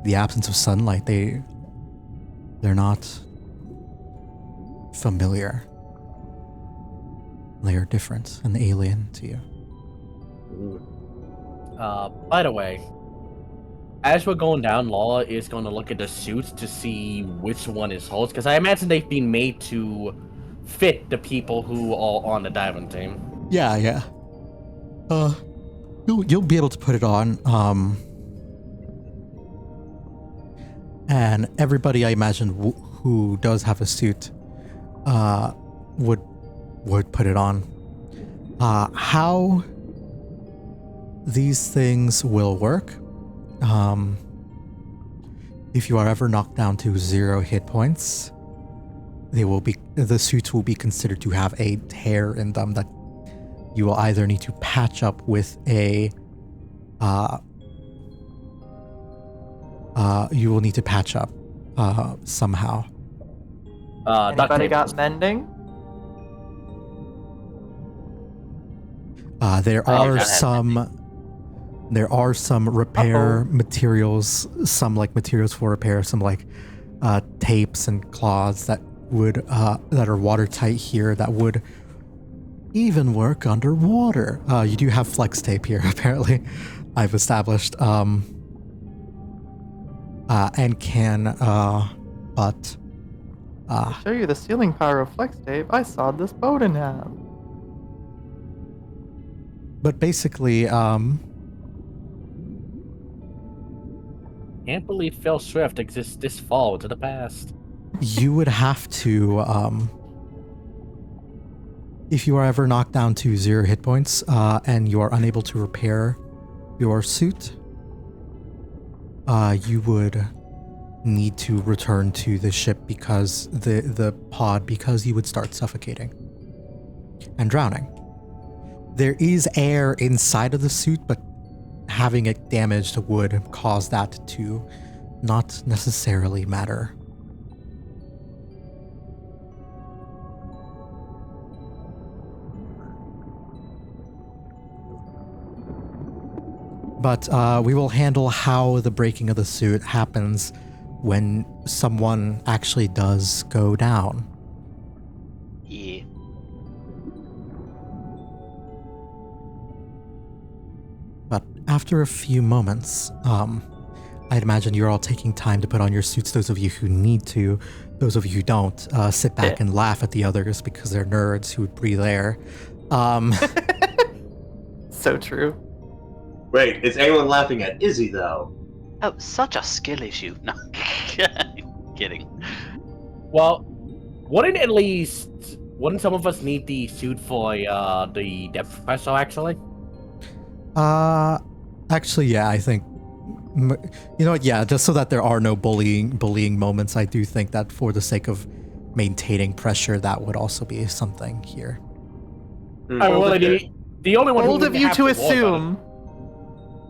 The absence of sunlight, they're not familiar. They are different and alien to you. By the way, as we're going down, Law is going to look at the suits to see which one is Hulk's, because I imagine they've been made to fit the people who are on the diving team. Yeah. You'll be able to put it on. And everybody, I imagine, who does have a suit, would put it on. How these things will work, if you are ever knocked down to 0 hit points, the suits will be considered to have a tear in them that you will either need to patch up with somehow. Anybody got mending? There are some repair materials, some like materials for repair, some like tapes and cloths that are watertight here that would even work underwater. You do have flex tape here, apparently. I've established, and can But Show you the ceiling power of flex tape. I sawed this boat in half. basically, Can't believe Phil Swift exists this fall into the past. you would have to, if you are ever knocked down to 0 hit points and you are unable to repair your suit, you would need to return to the ship because the pod, because you would start suffocating and drowning. There is air inside of the suit, but having it damaged would cause that to not necessarily matter. But we will handle how the breaking of the suit happens when someone actually does go down. Yeah. But after a few moments, I'd imagine you're all taking time to put on your suits. Those of you who need to, those of you who don't, sit back and laugh at the others because they're nerds who would breathe air. So true. Wait, is anyone laughing at Izzy though? Oh, such a skill issue. No, kidding. Well, wouldn't some of us need the suit for the depth pressure, actually? Actually, yeah, I think, you know what, yeah, just so that there are no bullying moments, I do think that for the sake of maintaining pressure, that would also be something here. Hmm. I mean, well, the only one who Bold of wouldn't you have to worry about it- assume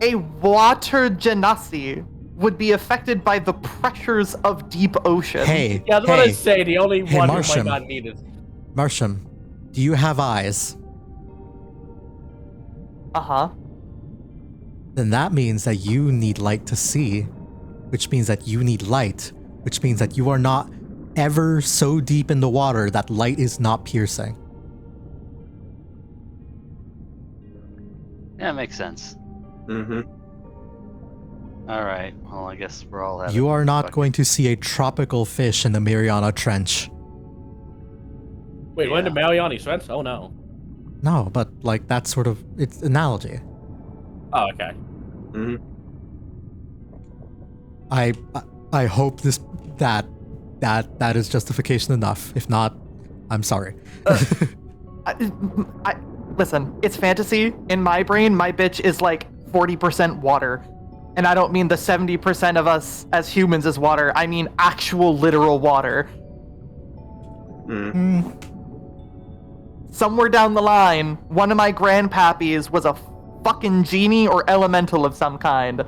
a water genasi would be affected by the pressures of deep ocean. Hey, Yeah, I was hey, gonna say the only hey, one who Marsham. might not need it. Marsham, do you have eyes? Uh-huh. Then that means that you need light to see, which means that you need light, which means that you are not ever so deep in the water that light is not piercing. Yeah, makes sense. Mm-hmm. All right. Well, I guess we're all having You are not fuck- going to see a tropical fish in the Mariana Trench. Wait, Yeah. when the Mariani Swens? Oh no. No, but like that's sort of it's analogy. Oh, okay. Mm-hmm. I hope that is justification enough. If not, I'm sorry. Listen, it's fantasy. In my brain, my bitch is like 40% water. And I don't mean the 70% of us as humans is water. I mean actual literal water. Mm. Somewhere down the line, one of my grandpappies was a fucking genie or elemental of some kind.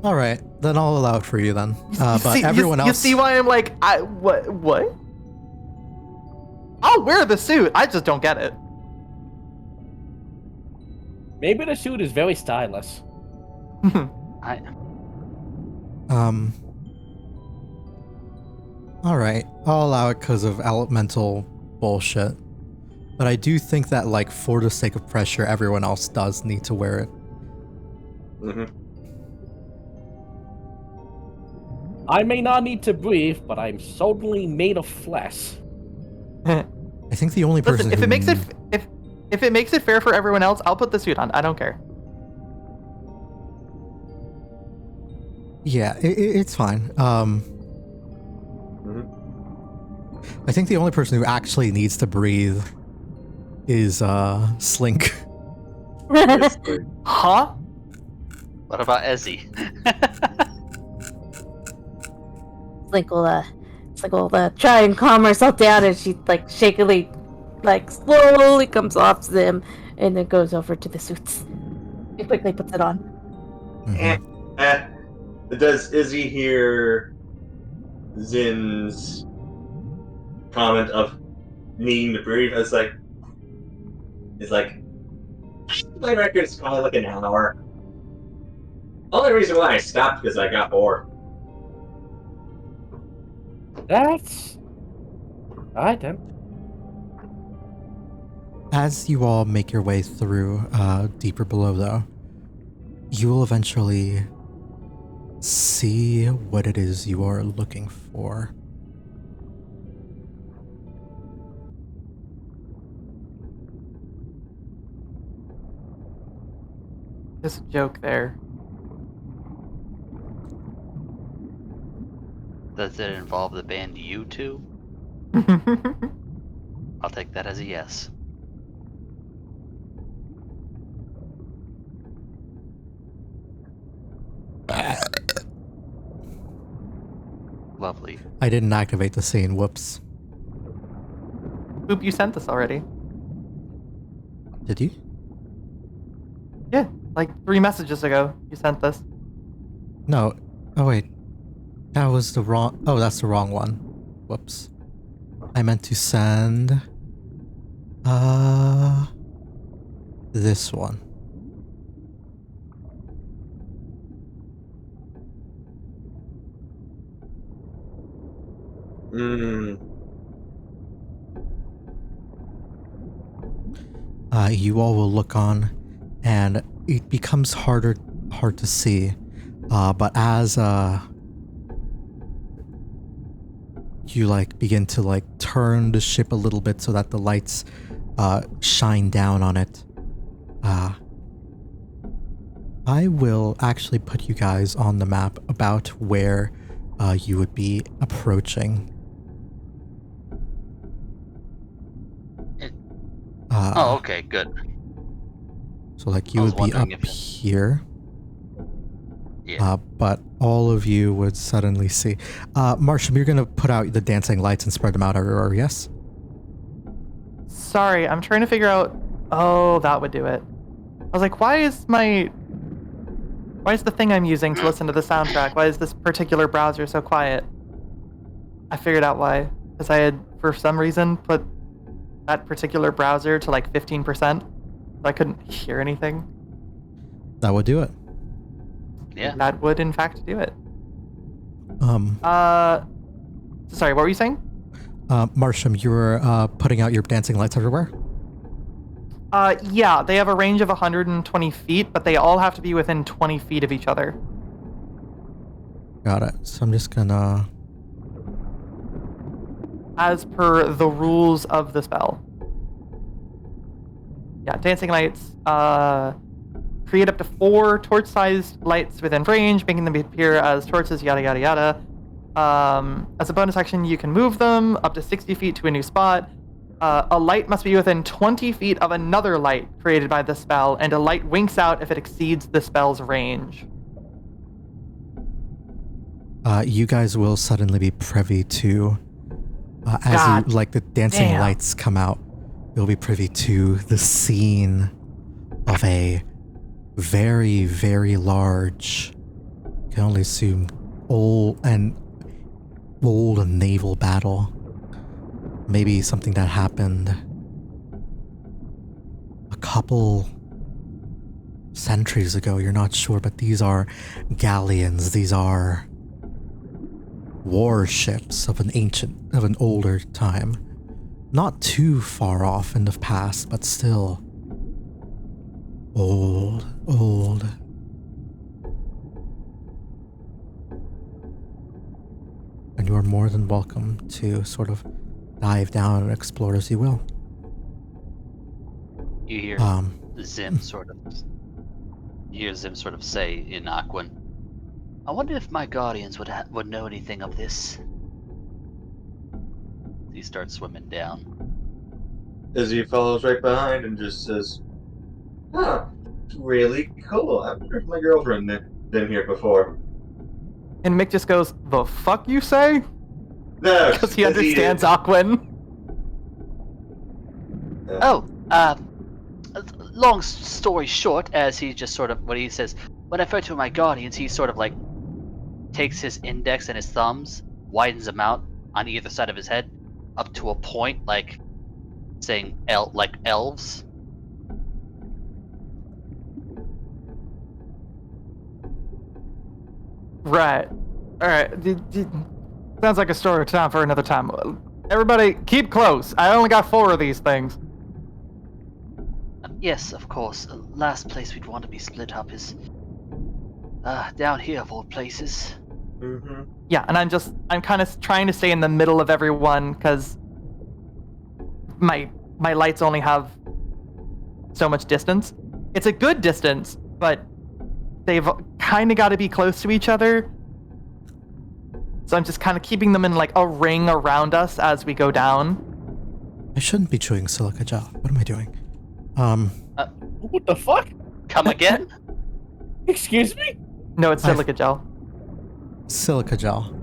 All right, then I'll allow it for you then. But everyone else, You see why I'm like, what? I'll wear the suit. I just don't get it. Maybe the suit is very stylish. I all right, I'll allow it because of elemental bullshit. But I do think that, like, for the sake of pressure, everyone else does need to wear it. Mm-hmm. I may not need to breathe, but I'm certainly made of flesh. I think the only person Listen, if who it makes it if it makes it fair for everyone else, I'll put the suit on. I don't care. yeah, it's fine. I think the only person who actually needs to breathe is Slink. Huh? What about Ezzy? Slink will try and calm herself down, and she like shakily, like slowly comes off them, and then goes over to the suits. And quickly puts it on. Mhm. Does Izzy hear Zin's comment of needing to breathe? It's like my record's probably like an hour. Only reason why I stopped because I got bored. That's... Alright then. As you all make your way through deeper below, though, you will eventually see what it is you are looking for. Just a joke there. Does it involve the band U2? I'll take that as a yes. Lovely. I didn't activate the scene. Whoops. Oop, you sent this already. Did you? Yeah, like 3 messages ago, you sent this. No. Oh wait. That was the wrong. Oh, that's the wrong one. Whoops. I meant to send. This one. You all will look on, and it becomes hard to see. But as you like begin to like turn the ship a little bit so that the lights shine down on it, I will actually put you guys on the map about where you would be approaching. Oh, okay, good. So like you I was would be up wondering if- here. Yeah. But all of you would suddenly see. Marshall, you're gonna put out the dancing lights and spread them out everywhere, yes? Sorry, I'm trying to figure out. Oh, that would do it. I was like, why is the thing I'm using to listen to the soundtrack? Why is this particular browser so quiet? I figured out why. Because I had, for some reason, put that particular browser to like 15%. So I couldn't hear anything. That would do it. Yeah. That would, in fact, do it. Sorry, what were you saying? Marsham, you were putting out your dancing lights everywhere? Yeah, they have a range of 120 feet, but they all have to be within 20 feet of each other. Got it. So I'm just gonna... As per the rules of the spell. Yeah, dancing lights, create up to 4 torch-sized lights within range, making them appear as torches, yada yada yada. As a bonus action, you can move them up to 60 feet to a new spot. A light must be within 20 feet of another light created by the spell, and a light winks out if it exceeds the spell's range. You guys will suddenly be privy to... as you, like the dancing damn. lights come out, you'll be privy to the scene of a very, very large, you can only assume old naval battle. Maybe something that happened a couple centuries ago, you're not sure, but these are galleons, these are warships of an older time. Not too far off in the past, but still old. And you're more than welcome to sort of dive down and explore as you will. You hear Zim sort of say in Aquan, I wonder if my guardians would know anything of this. He starts swimming down. Izzy follows right behind and just says, "Huh, really cool. I wonder if my girlfriend been here before." And Mick just goes, "The fuck you say?" No, Because he understands Aquan. Long story short, as he just sort of, when he says, when I refer to my guardians, he sort of like takes his index and his thumbs, widens them out on either side of his head, up to a point, like saying like elves. Right. Alright. Sounds like a story time for another time. Everybody, keep close. I only got 4 of these things. Yes, of course. Last place we'd want to be split up is down here of all places. Mm-hmm. Yeah, and I'm kind of trying to stay in the middle of everyone because my lights only have so much distance. It's a good distance, but they've kind of got to be close to each other. So I'm just kind of keeping them in like a ring around us as we go down. I shouldn't be chewing silica gel. What am I doing? What the fuck? Come again? Excuse me? No, it's I've- silica gel. Silica gel.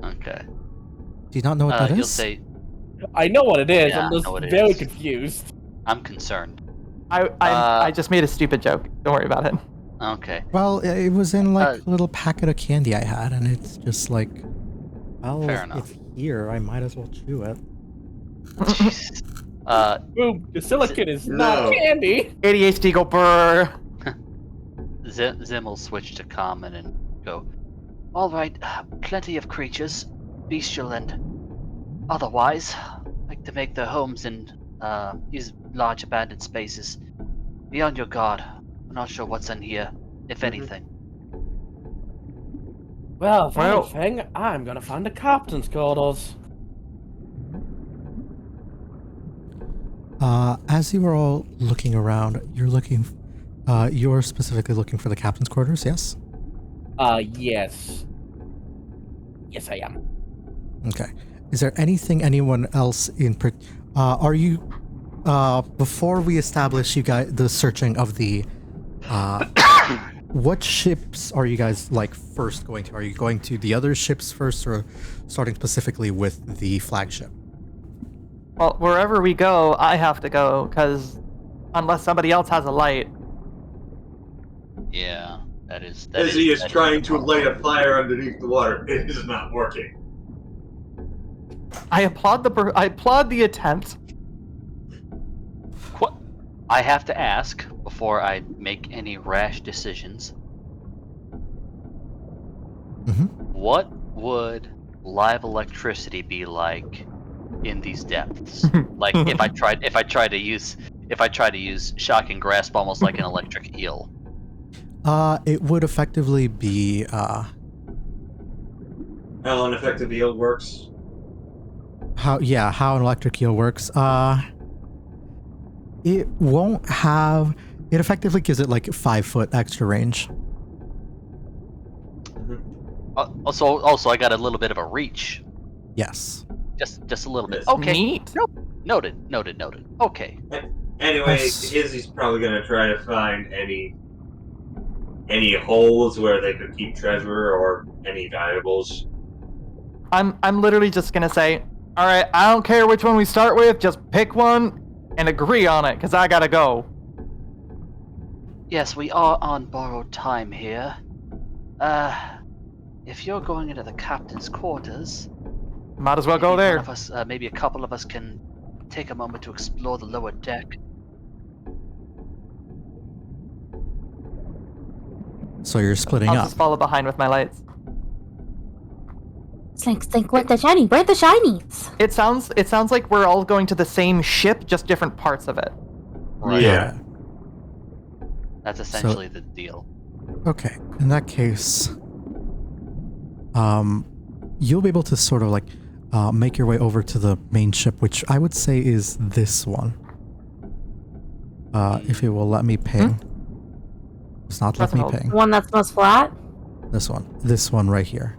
Okay. Do you not know what that You'll is? say, I know what it is. Yeah, I'm I just know what it very is. confused. I'm concerned. I just made a stupid joke. Don't worry about it. Okay. Well, it was in like a little packet of candy I had, and it's just like, well, Fair enough. it's here. I might as well chew it. Jeez. Boom, the silicon is not No. candy. ADHD go brr. Zim will switch to common and go, all right, plenty of creatures, bestial and otherwise, like to make their homes in these large abandoned spaces. Be on your guard. I'm not sure what's in here, if anything. Well, if Well- anything, I'm gonna find the captain's quarters. As you are all looking around, you're specifically looking for the captain's quarters, yes? Yes. Yes, I am. Okay. Is there anyone else are you, before we establish you guys, the searching of the, what ships are you guys, like, first going to? Are you going to the other ships first, or starting specifically with the flagship? Well, wherever we go, I have to go because unless somebody else has a light, Yeah, that is. Izzy is that trying the to problem. light a fire underneath the water. It is not working. I applaud the attempt. I have to ask before I make any rash decisions. Mhm. What would live electricity be like in these depths? Like if I tried to use shocking grasp almost like an electric eel. It would effectively be, How an effective eel works. how an electric eel works. It won't have, it effectively gives it like 5 foot extra range. Also, I got a little bit of a reach, Yes. just a little bit. Yes. Okay, Neat. noted. Okay, Anyway, Yes. Izzy's probably gonna try to find any holes where they could keep treasure or any valuables. I'm literally just gonna say, all right, I don't care which one we start with, just pick one and agree on it, cause I gotta go. Yes, we are on borrowed time here. If you're going into the captain's quarters, Might as well go maybe there. one of us, maybe a couple of us can take a moment to explore the lower deck. So you're splitting I'll up. just follow behind with my lights. Slink, where's the shiny? Where's the shinies? It sounds like we're all going to the same ship, just different parts of it. right. Yeah. That's essentially the deal. Okay. In that case, you'll be able to sort of like make your way over to the main ship, which I would say is this one. If it will let me ping. It's not let Press and me hold. ping. One that's most flat? This one right here.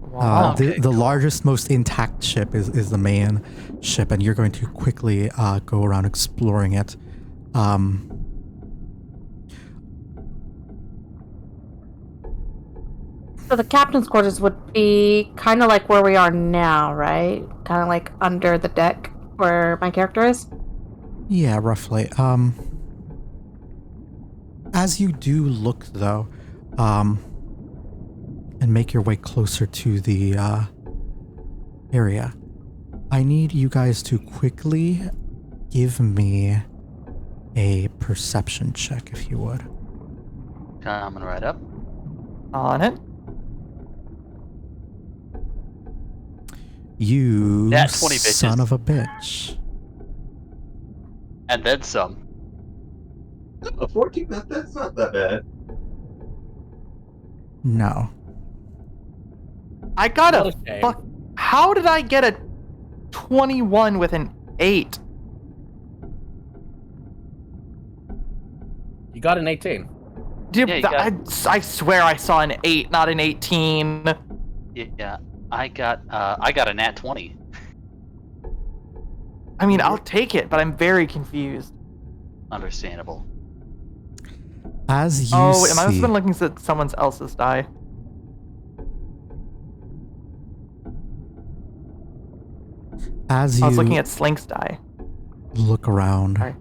Wow. Okay, The cool. largest, most intact ship is the main ship, and you're going to quickly go around exploring it. So the captain's quarters would be kind of like where we are now, right? Kind of like under the deck where my character is. Yeah, roughly. As you do look, though, and make your way closer to the area, I need you guys to quickly give me a perception check, if you would. Coming right up. On it. You Nat 20 bitches. son of a bitch. And then some. A 14, that's not that bad. No. I got a Okay. fuck. How did I get a 21 with an 8? You got an 18. Dude, Yeah, you I swear I saw an 8, not an 18. Yeah, I got a nat 20. I mean, I'll take it, but I'm very confused. Understandable. As you Oh, see, am I been looking at someone else's die? as I was looking you at Slink's die. look around Sorry.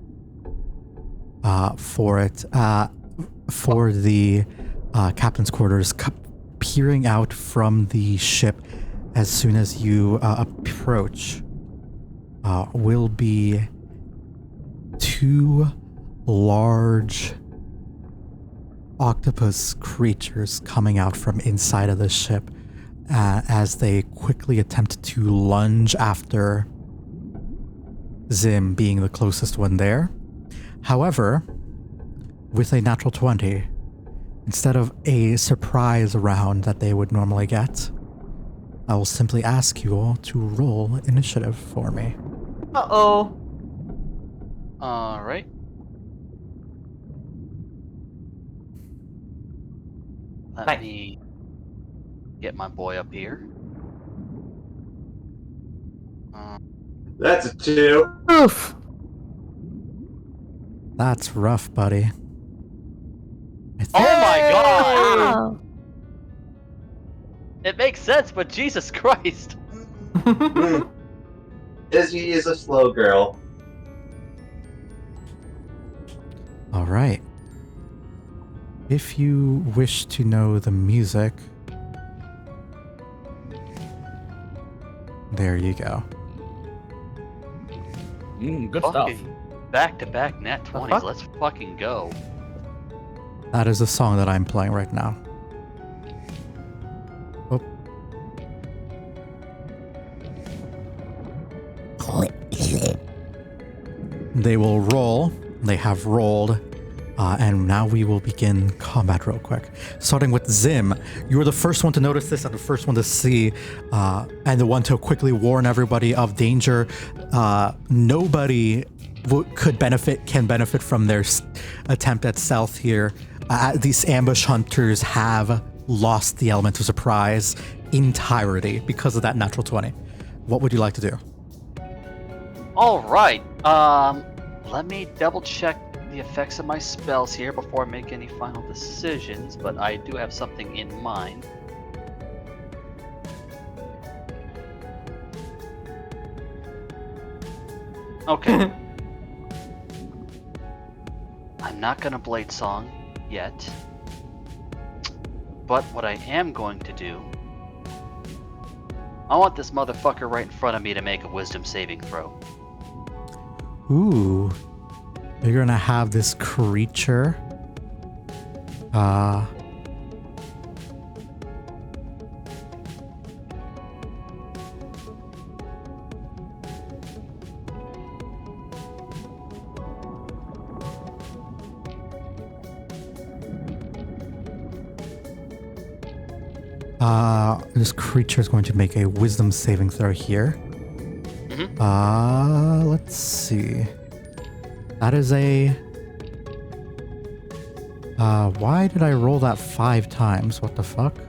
for it, for the captain's quarters, peering out from the ship as soon as you approach, will be two large octopus creatures coming out from inside of the ship as they quickly attempt to lunge after Zim being the closest one there. However, with a natural 20, instead of a surprise round that they would normally get, I will simply ask you all to roll initiative for me. Uh-oh. All right. Let Nice. me get my boy up here. That's a 2. Oof. That's rough, buddy. Oh my god! Oh. It makes sense, but Jesus Christ! Izzy is a slow girl. All right. If you wish to know the music, there you go. Good stuff. Back-to-back nat 20s. fuck? Let's fucking go. That is the song that I'm playing right now. Oh. They will roll. They have rolled. And now we will begin combat real quick. Starting with Zim. You were the first one to notice this and the first one to see, and the one to quickly warn everybody of danger. Nobody can benefit from their attempt at stealth here. These ambush hunters have lost the element of surprise entirety because of that natural 20. What would you like to do? All right. Let me double check the effects of my spells here before I make any final decisions, but I do have something in mind. Okay. I'm not gonna Blade Song yet, but what I am going to do, I want this motherfucker right in front of me to make a wisdom saving throw. Ooh. You're gonna have this creature. This creature is going to make a wisdom saving throw here. Let's see. That is a... why did I roll that 5 times? What the fuck?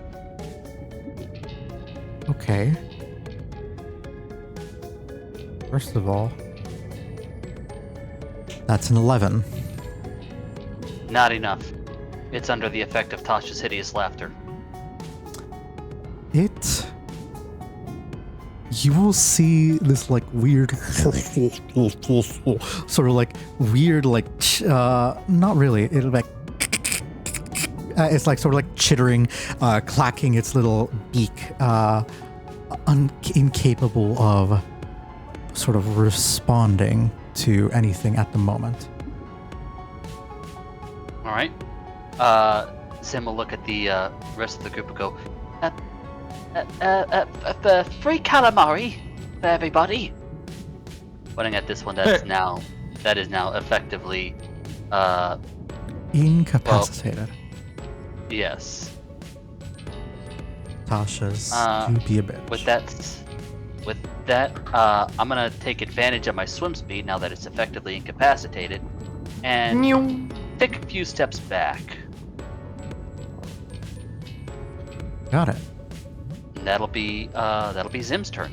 Okay. First of all, that's an 11. Not enough. It's under the effect of Tasha's hideous laughter. You will see this like weird sort of like weird like not really, it'll like it's like sort of like chittering, clacking its little beak, incapable of sort of responding to anything at the moment. All right. Sim will look at the rest of the group and go, free calamari for everybody. Pointing at this one that is now effectively Incapacitated. yes. Tasha's, Uh, do be a bitch. With that, I'm gonna take advantage of my swim speed now that it's effectively incapacitated, and Meow. take a few steps back. Got it. And that'll be Zim's turn.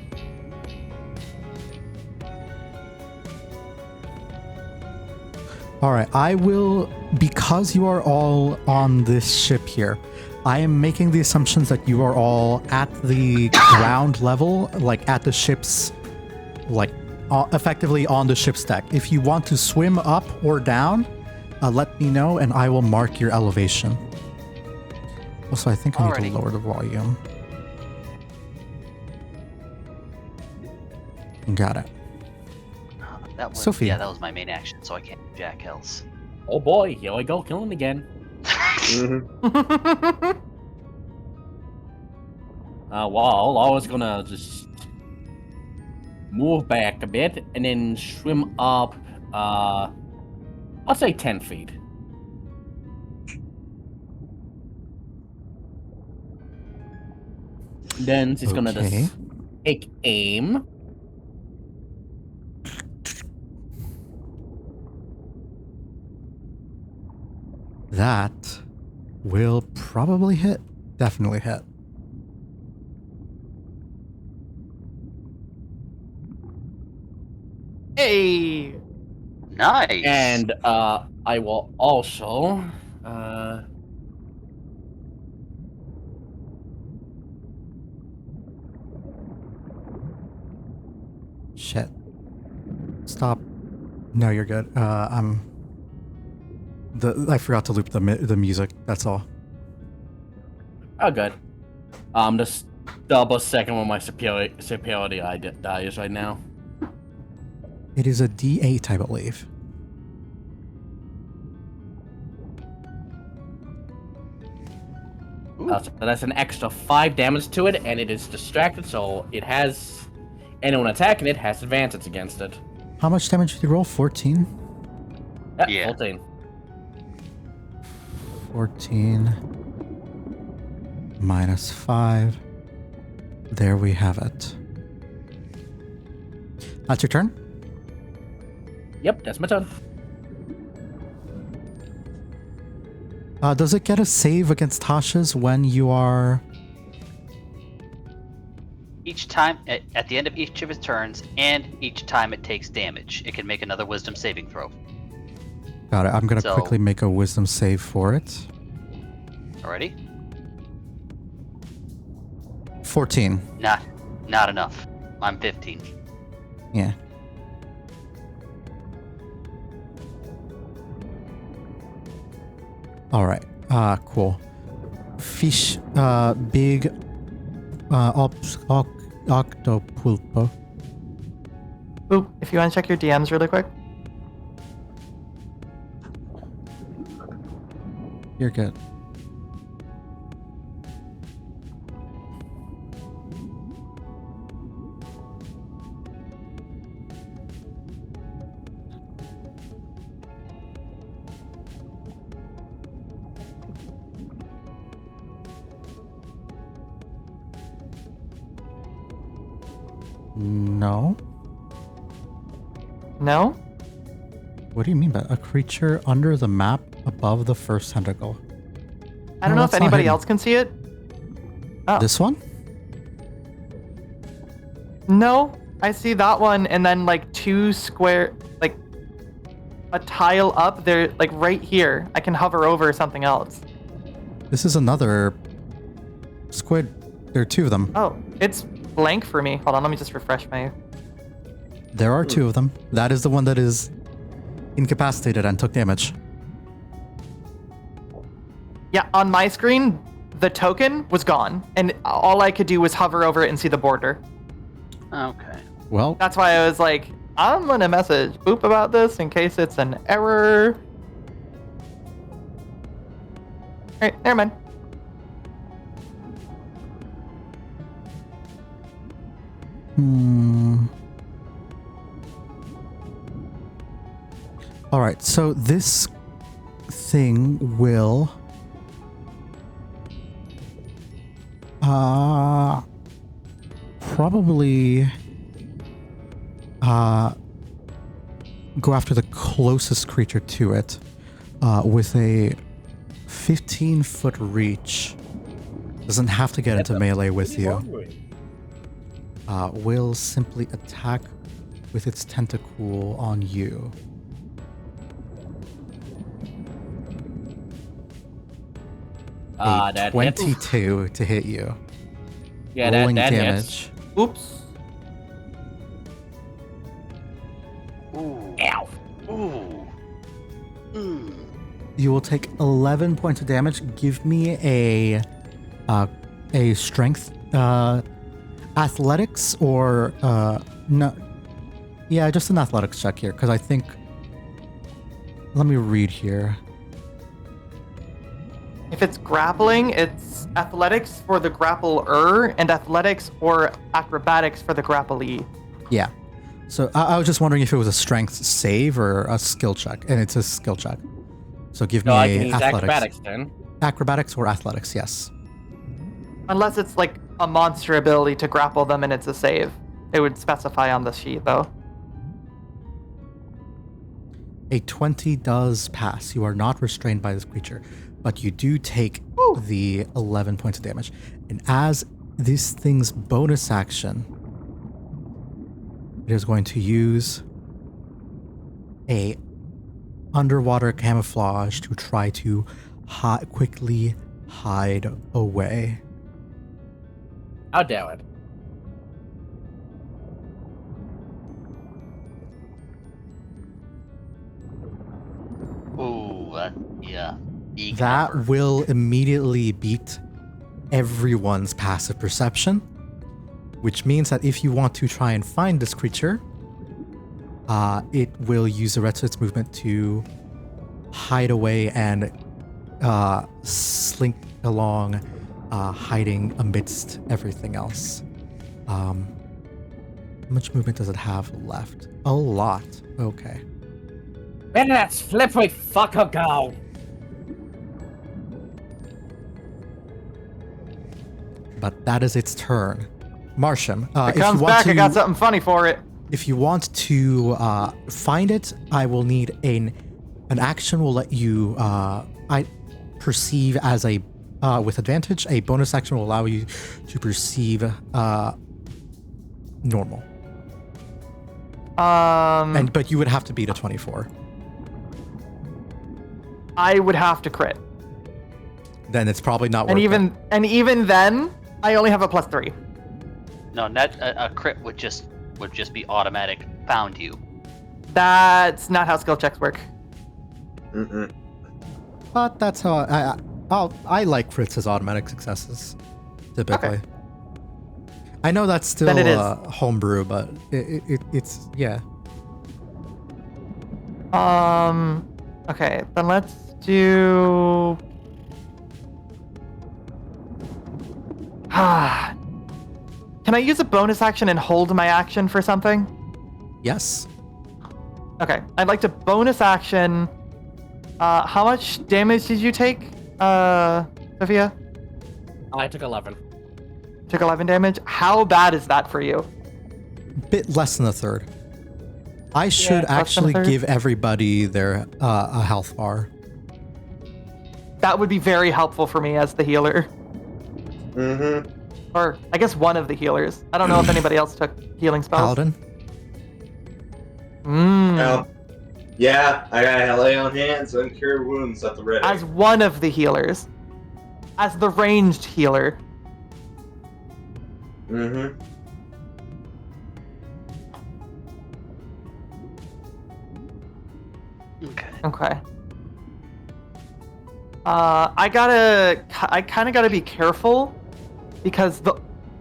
All right, I will, because you are all on this ship here, I am making the assumptions that you are all at the ground level, like at the ship's, like effectively on the ship's deck. If you want to swim up or down, let me know and I will mark your elevation. Also, I think I need Alrighty. to lower the volume. Got it. That was, Sophie. Yeah, that was my main action, so I can't do jack else. Oh boy, here we go, killing again. Well, I was gonna just move back a bit and then swim up, I'll say 10 feet. Then she's gonna Okay. just take aim. That will probably hit. Definitely hit. Hey. Nice. And I will also Shit. Stop. No, you're good. I forgot to loop the music. That's all. oh good. Just double second what my superiority die is right now. It is a D8, I believe. So that's an extra 5 damage to it, and it is distracted, so it has anyone attacking it has advantage against it. How much damage did you roll? 14? Yeah. 14. 14 minus 5. There we have it. That's your turn? Yep, that's my turn. Does it get a save against Tasha's when you are... Each time, at the end of each of its turns, and each time it takes damage, it can make another wisdom saving throw. Got it. I'm going to So- quickly make a wisdom save for it. Alrighty? 14. Not enough. I'm 15. Yeah. All right. Cool. Fish, big, octopulpo. Oop, if you want to check your DMs really quick. You're good. No. No? What do you mean by a creature under the map above the first tentacle? I don't No, know if that's not anybody hidden. else can see it. Oh. This one? No, I see that one, and then like 2 square, like a tile up there, like right here. I can hover over something else. This is another squid. There are 2 of them. Oh, it's blank for me. Hold on, let me just refresh my. There are 2 of them. That is the one that is incapacitated and took damage. Yeah, on my screen, the token was gone, and all I could do was hover over it and see the border. Okay. Well, That's why I was like, I'm gonna message Boop about this in case it's an error. Alright, never mind. all right. So this thing will Probably go after the closest creature to it with a 15-foot reach. Doesn't have to get into melee with you. Will simply attack with its tentacle on you. A That 22 to hit you. Yeah, Rolling that damage. Oops. Ooh. Ow. Ooh. You will take 11 points of damage. Give me a strength, athletics, or no, yeah, just an athletics check here, because I think. Let me read here. If it's grappling, it's athletics for the grappler and athletics or acrobatics for the grapplee. Yeah. So I was just wondering if it was a strength save or a skill check, and it's a skill check. So give me No, I a can use athletics. acrobatics then. Acrobatics or athletics, yes. Unless it's like a monster ability to grapple them and it's a save. It would specify on the sheet though. A 20 does pass. You are not restrained by this creature, but you do take the 11 points of damage. And as this thing's bonus action, it is going to use a underwater camouflage to try to quickly hide away. How dare it? Ooh. Yeah. Eek That number. will immediately beat everyone's passive perception, which means that if you want to try and find this creature, it will use the rest of its movement to hide away and slink along, hiding amidst everything else. How much movement does it have left? A lot. Okay. Where did that slippery fucker go? But that is its turn. Marsham, If it comes back, I got something funny for it. If you want to find it, I will need an action. Will let you I perceive as a with advantage. A bonus action will allow you to perceive normal. But you would have to beat a 24. I would have to crit. Then it's probably not worth And it. even then, I only have a +3. No, a crit would just be automatic. Found you. That's not how skill checks work. Mm-mm. But that's how I like crits as automatic successes, typically. Okay. I know that's still Then it is. homebrew, but it's yeah. Okay, then let's do. Can I use a bonus action and hold my action for something? Yes. Okay, I'd like to bonus action. How much damage did you take, Sophia? I took 11. Took 11 damage. How bad is that for you? Bit less than a third. I should less than a actually third? give everybody their a health bar. That would be very helpful for me as the healer. Mm-hmm. Or, I guess one of the healers. I don't know if anybody else took healing spells. Paladin. Well, yeah, I got lay on hands and cure wounds at the ready. As one of the healers. As the ranged healer. Mm-hmm. Okay. Okay. I kind of gotta be careful because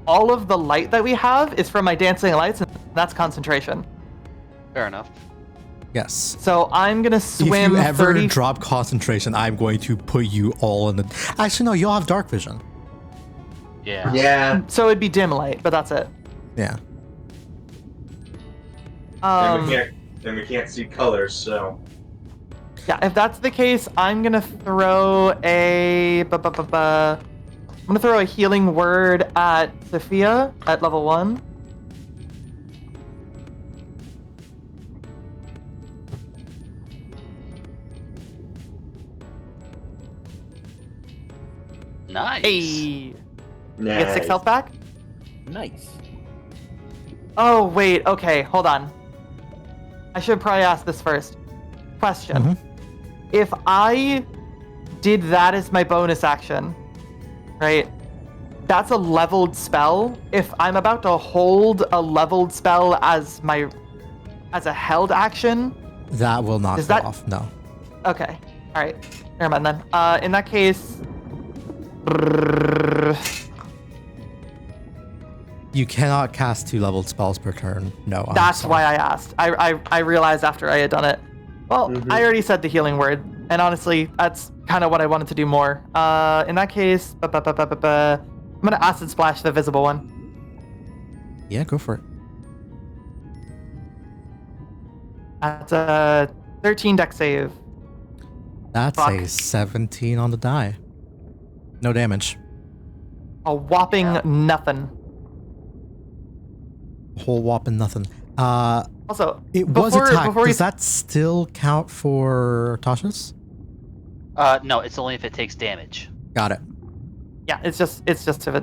all of the light that we have is from my dancing lights, and that's concentration. Fair enough. Yes. So I'm gonna swim if you ever 30. drop concentration, I'm going to put you all in the. Actually, no, you'll have dark vision. Yeah. Yeah. So it'd be dim light, but that's it. Yeah. And we can't see colors, so. Yeah, if that's the case, I'm gonna throw a I'm gonna throw a healing word at Sophia at level 1. Nice. Hey! You get 6 Nice. health back? Nice. Oh, wait, okay, hold on. I should probably ask this first. Question. Mhm. If I did that as my bonus action, right? That's a leveled spell. If I'm about to hold a leveled spell as a held action, That will not Is go that- off. No. okay. All right. Never mind then. In that case, You cannot cast 2 leveled spells per turn. No. I'm that's sorry. why I asked. I realized after I had done it. Well, Mhm. I already said the healing word, and honestly, that's kind of what I wanted to do more. In that case, I'm gonna acid splash the visible one. Yeah, go for it. That's a 13 deck save. That's Fuck. a 17 on the die. No damage. A whopping nothing. Whole whopping nothing. Also, It was attacked. before Does you, that still count for Tasha's? No, it's only if it takes damage. Got it. yeah, it's just if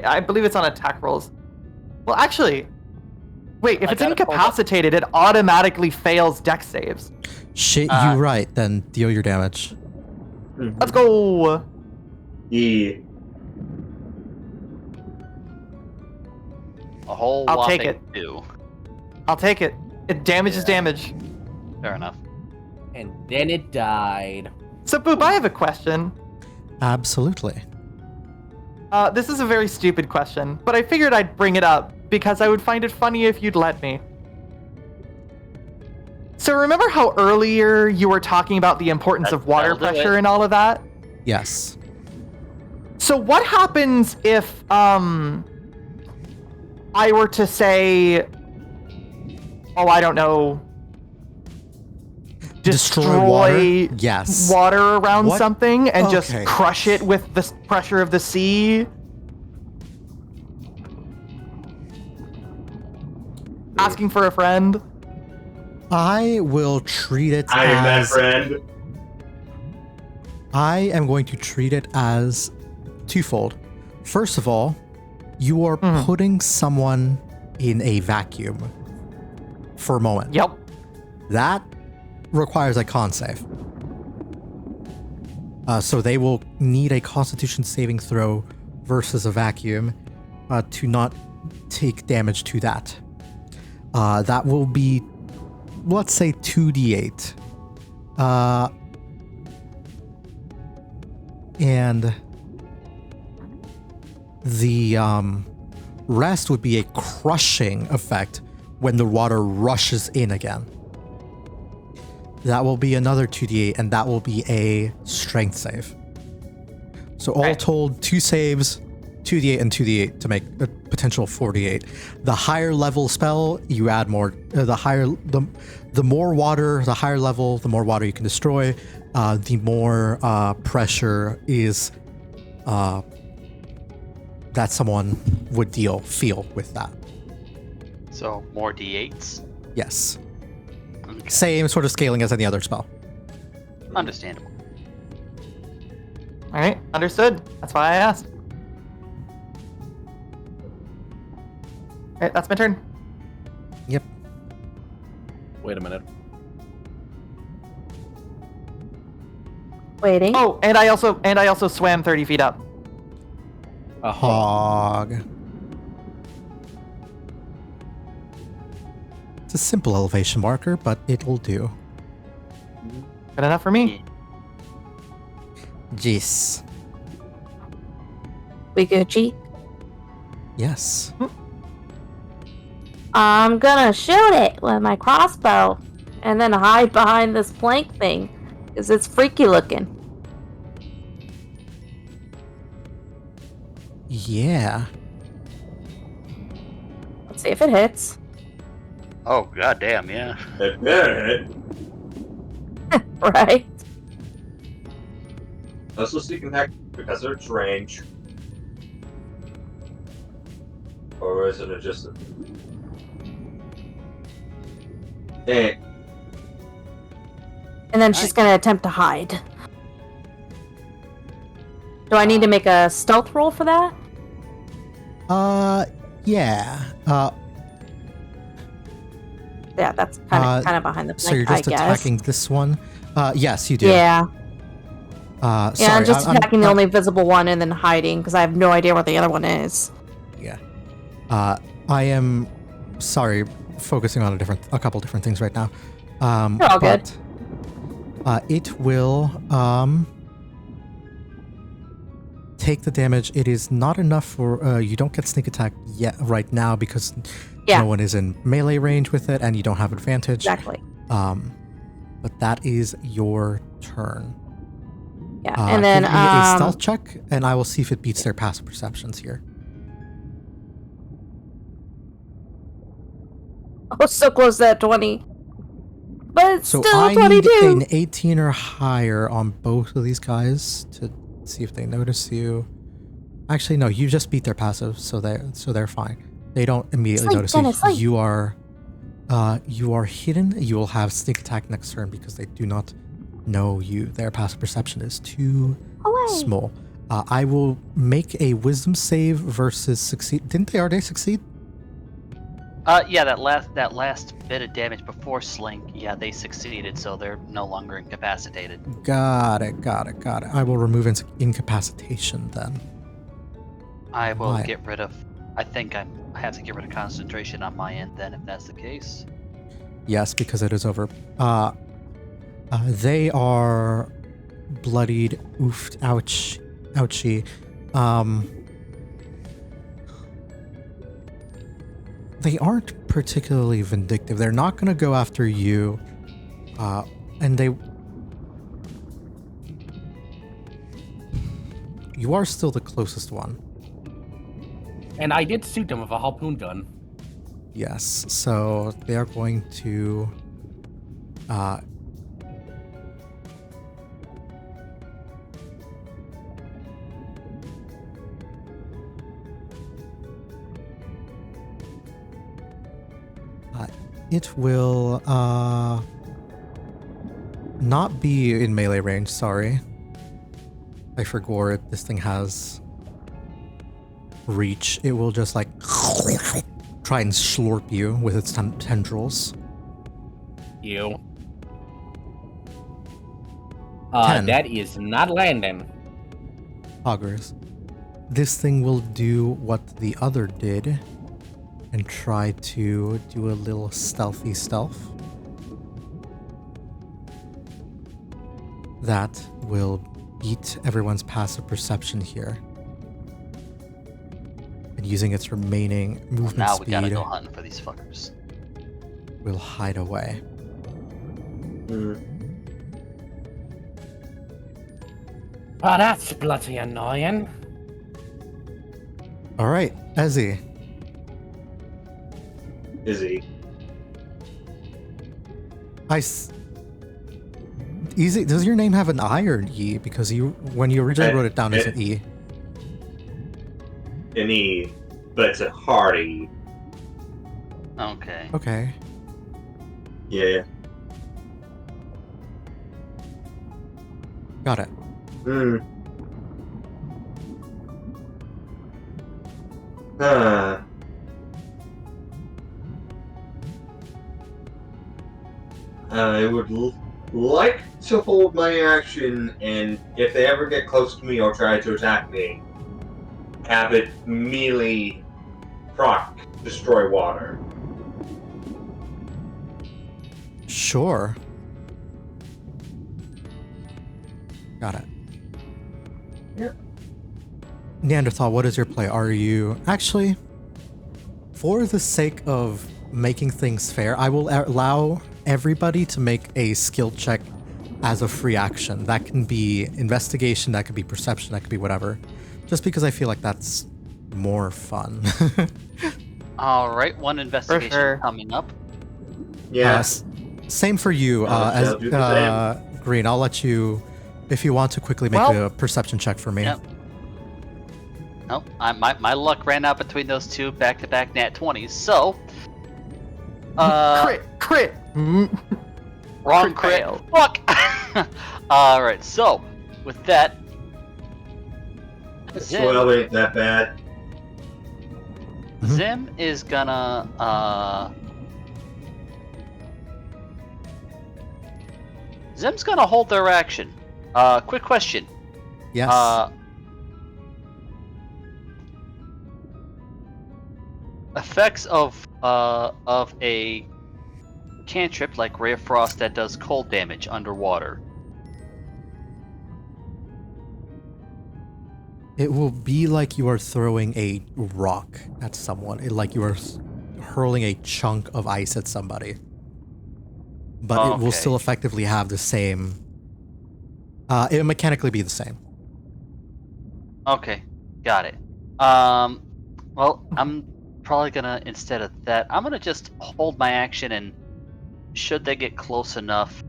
I believe it's on attack rolls. Well, actually, wait, if I it's got it pulled up. incapacitated, it automatically fails deck saves. Shit, Uh, you right. Then deal your damage. Let's go. Yeah. A whole I'll take whopping 2. I'll take it. Damage is damage. Fair enough. And then it died. So, Boop, I have a question. Absolutely. This is a very stupid question, but I figured I'd bring it up because I would find it funny if you'd let me. So remember how earlier you were talking about the importance of water That'll do pressure it. and all of that? Yes. So what happens if I were to say, oh, I don't know, Destroy water? Yes. water around What? something and just Okay. crush it with the pressure of the sea? Asking for a friend? I will treat it I am that as friend. I am going to treat it as twofold. First of all, you are putting someone in a vacuum for a moment. Yep. That requires a con save. So they will need a Constitution saving throw versus a vacuum to not take damage to that. That will be, let's say, 2d8. And the rest would be a crushing effect when the water rushes in again. That will be another 2d8, and that will be a strength save. So all Okay. told, 2 saves, 2d8 and 2d8 to make a potential 48. The higher level spell, you add more. The more water, the higher level, the more water you can destroy. The more pressure is that someone would feel with that. So more d8s. Yes. Okay. Same sort of scaling as any other spell. Understandable. All right, understood. That's why I asked. All right, that's my turn. Yep. Wait a minute. Waiting. Oh, and I also swam 30 feet up. A Hog. It's a simple elevation marker, but it'll do. Good enough for me. Jeez. We Gucci. Yes. I'm gonna shoot it with my crossbow and then hide behind this plank thing because it's freaky looking. Yeah. Let's see if it hits. Oh goddamn, yeah. It better hit. Right? Also, so you can hack because of its range. Or is it just a... Eh, And then she's gonna attempt to hide. Do I need to make a stealth roll for that? Yeah. Yeah, that's kind of behind the So flank, you're just I guess. attacking this one? Yes, you do. Yeah. Sorry, Yeah, I'm just attacking the not- only visible one and then hiding because I have no idea where the other one is. Yeah. I am sorry, focusing on a couple different things right now. You're all good. It will take the damage. It is not enough for you don't get sneak attack yet right now because Yeah. no one is in melee range with it and you don't have advantage. Exactly. But that is your turn. Yeah, and then give me a stealth check, and I will see if it beats their passive perceptions here. oh, so close to that 20. But it's So still I 22. need an 18 or higher on both of these guys to see if they notice you. Actually, no, you just beat their passive, so they're fine. They don't immediately Sleep, notice Dennis, sleep. you. You are hidden. You will have sneak attack next turn because they do not know you. Their passive perception is too Away. small. I will make a wisdom save versus succeed. Didn't they already succeed? Yeah, that last bit of damage before Slink, yeah, they succeeded, so they're no longer incapacitated. Got it. I will remove incapacitation then. I will Why? get rid of. I think I have to get rid of concentration on my end then, if that's the case. Yes, because it is over. They are bloodied, oofed, ouchie. They aren't particularly vindictive. They're not going to go after you. And you are still the closest one. And I did shoot them with a harpoon gun. Yes, so they are going to it will not be in melee range, sorry. I forgot this thing has reach. It will just like try and slurp you with its tendrils. You. 10. That is not landing. Poggers. This thing will do what the other did and try to do a little stealthy stealth. That will beat everyone's passive perception here. And using its remaining movement Now we gotta speed, go hunting for these fuckers. will hide away. Oh, that's bloody annoying. All right, Ezzy. Izzy. Easy. Does your name have an I or an E? Because when you originally wrote it down as an E. An E, but it's a hard E. Okay. Okay. Yeah. Got it. I would like to hold my action, and if they ever get close to me or try to attack me, have it melee proc destroy water. Sure. Got it. Yeah. Neanderthal, what is your play? Are you actually, for the sake of making things fair, I will allow everybody to make a skill check as a free action. That can be investigation, that could be perception, that could be whatever. Just because I feel like that's more fun. Alright, one investigation sure. coming up. Yeah. Same for you, I'll do the Green. I'll let you, if you want to quickly make Well- a perception check for me. Yep. No, my luck ran out between those two back-to-back nat 20s. So, Crit. wrong Crit crit. fail. Fuck. All right. So, with that, Soil ain't that bad. Zim is gonna Zim's gonna hold their action. Quick question. Yes. Effects of a cantrip like Ray of Frost that does cold damage underwater. It will be like you are throwing a rock at someone, like you are hurling a chunk of ice at somebody. But it will Okay. still effectively have the same. It will mechanically be the same. Okay, got it. Well, I'm probably gonna, instead of that, I'm gonna just hold my action, and should they get close enough,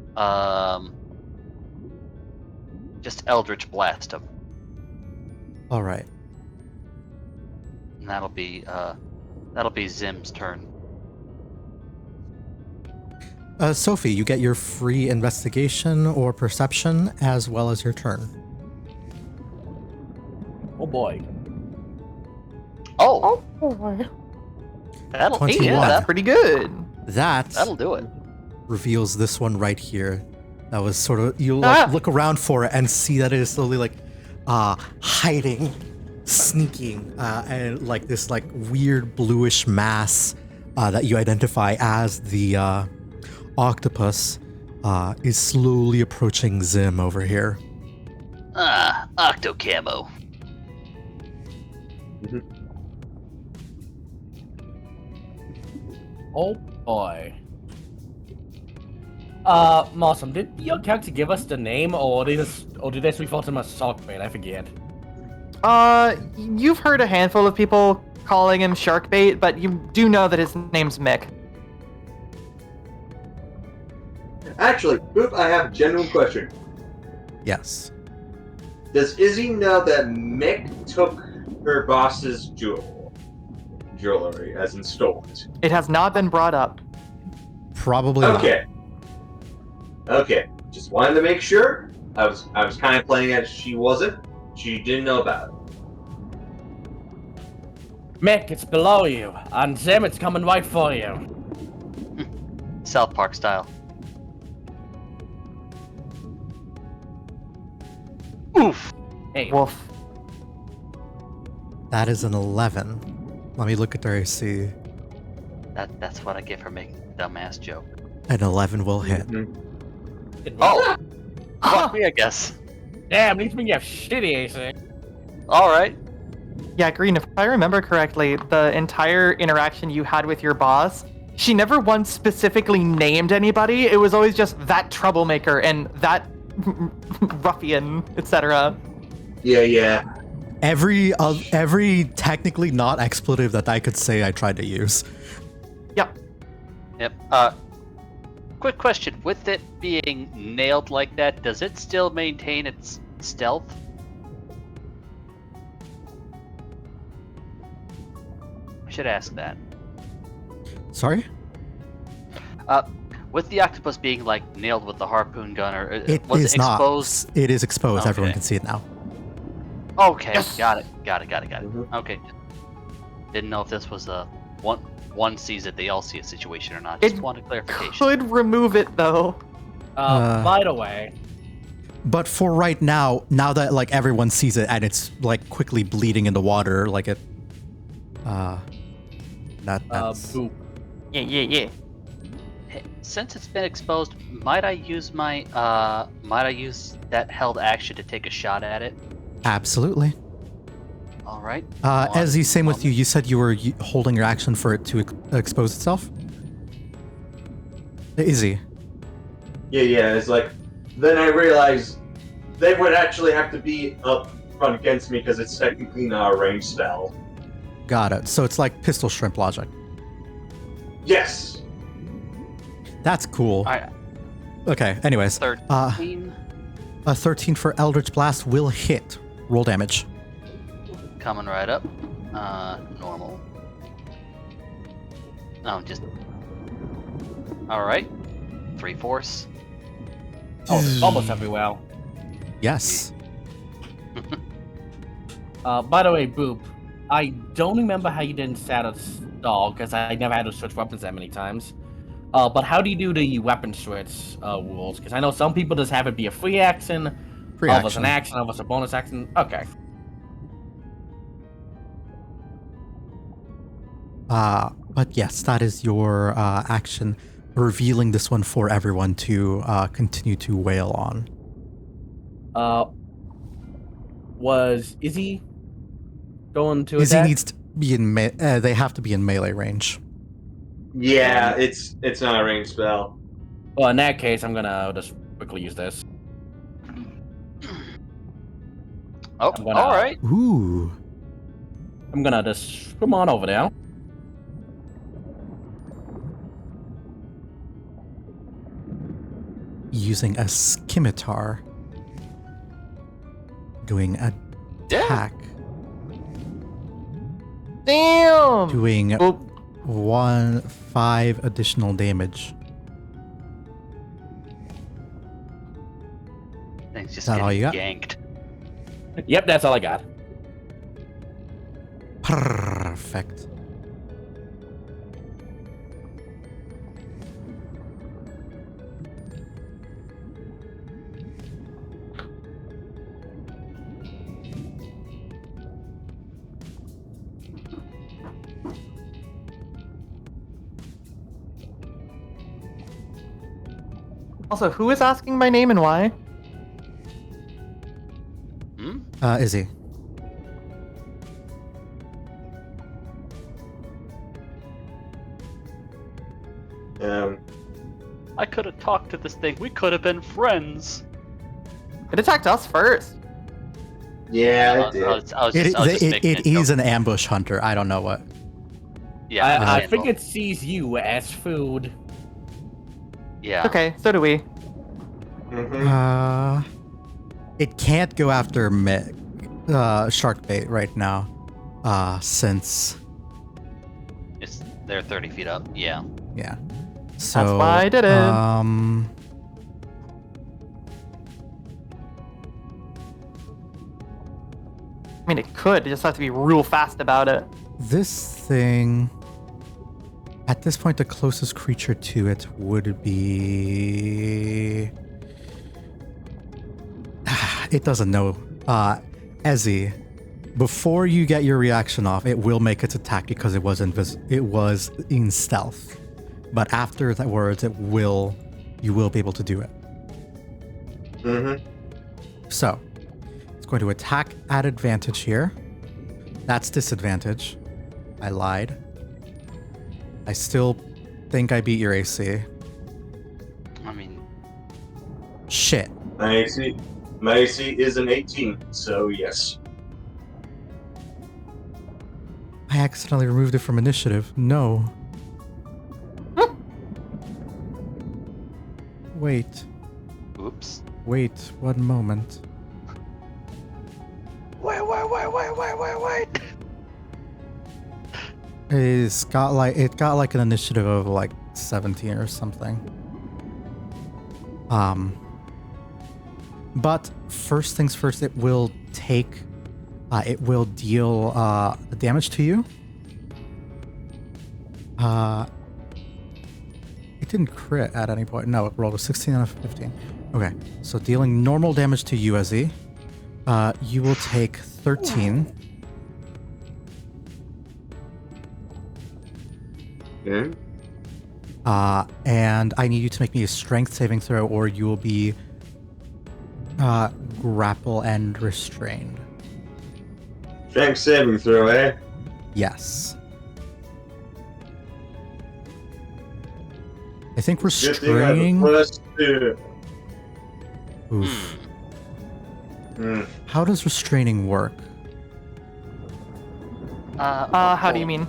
just Eldritch Blast them. All right. And that'll be Zim's turn. Sophie, you get your free investigation or perception as well as your turn. Oh boy. Oh, Oh boy. that'll 21. yeah, That's pretty good. that'll do it. Reveals this one right here. That was sort of, you Ah! look around for it and see that it is slowly like hiding, sneaking, and like this like weird bluish mass that you identify as the octopus is slowly approaching Zim over here. Octo Camo. Oh boy. Awesome. Did your character give us the name, or did they refer to him as Sockbait? I forget. You've heard a handful of people calling him Sharkbait, but you do know that his name's Mick. Actually, Boop, I have a genuine question. Yes. Does Izzy know that Mick took her boss's jewelry, as in stole it? It has not been brought up. Probably not. Okay. Okay. Just wanted to make sure. I was kind of playing as she wasn't. She didn't know about it. Mick, it's below you. And Zim, it's coming right for you. South Park style. Oof. Hey, Wolf. That is an 11. Let me look at their AC. That's what I get for making a dumbass joke. An 11 will hit. Oh, fuck me, I guess. damn, these mean you have shitty AC. All right. Yeah, Green, if I remember correctly, the entire interaction you had with your boss, she never once specifically named anybody. It was always just that troublemaker and that ruffian, etc. Yeah. Every technically not expletive that I could say I tried to use. Yep. Yep. Quick question: with it being nailed like that, does it still maintain its stealth? I should ask that. Sorry? With the octopus being like nailed with the harpoon gun, or It was is it exposed? not. It is exposed. Everyone Okay. can see it now. Okay, Yes. got it. Mhm. Okay. Didn't know if this was a one sees it, they all see a situation or not. Just It wanted clarification. Could remove it though. By the way, But for right now that like everyone sees it and it's like quickly bleeding in the water, like it. That's boop. Yeah. Hey, since it's been exposed, might I use that held action to take a shot at it? absolutely. All right. Ezzy, same with you. You said you were holding your action for it to expose itself. Izzy. Yeah. It's like, then I realized they would actually have to be up front against me because it's technically not a ranged spell. Got it. So it's like pistol shrimp logic. Yes. That's cool. All right. Okay. Anyways, 13. a 13 for Eldritch Blast will hit. Roll damage. coming right up. Normal. Oh, just. Alright. 3 force. Oh, it's almost everywhere. Yes. By the way, Boop, I don't remember how you didn't set a stall because I never had to switch weapons that many times. But how do you do the weapon switch rules? Because I know some people just have it be a free action, Free all of us action. an action, all of us a bonus action. Okay. But yes, that is your action, revealing this one for everyone to continue to wail on. Was Izzy going to Izzy attack? needs to be in they have to be in melee range. Yeah, it's not a ranged spell. Well, in that case, I'm gonna just quickly use this. Oh, I'm gonna- alright. Ooh. I'm gonna just come on over there. Using a scimitar. Doing a attack. Damn. Doing Oh, 5 additional damage. Thing's just that all getting you got? yanked. Yep, that's all I got. Perfect. also, who is asking my name and why? Hmm? Izzy. I could have talked to this thing. We could have been friends. It attacked us first. Yeah, it did. I was just It making a is joke. an ambush hunter. I don't know what. Yeah, I understandable. think it sees you as food. Yeah. Okay, so do we. Mhm. It can't go after shark bait right now, since They're 30 feet up. Yeah. yeah. So why I did it. I mean, it could. You just have to be real fast about it. This thing, at this point, the closest creature to it would be. It doesn't know. Ezzy, before you get your reaction off, it will make its attack because it was in stealth. But after that words, you will be able to do it. Mm-hmm. So, it's going to attack at advantage here. That's disadvantage. I lied. I still think I beat your AC. I mean, Shit. My AC is an 18, so yes. I accidentally removed it from initiative. No. Wait. oops. Wait 1 moment. Wait. It got like an initiative of like 17 or something. But first things first, it will deal damage to you. It didn't crit at any point. No, it rolled a 16 and a 15. Okay, so dealing normal damage to you, Ezzy. You will take 13. Yeah. And I need you to make me a strength saving throw, or you will be grapple and restrained. Strength saving throw, eh? Yes. I think Good thing I have a restraining. +2. Oof. Mm. How does restraining work? How do you mean?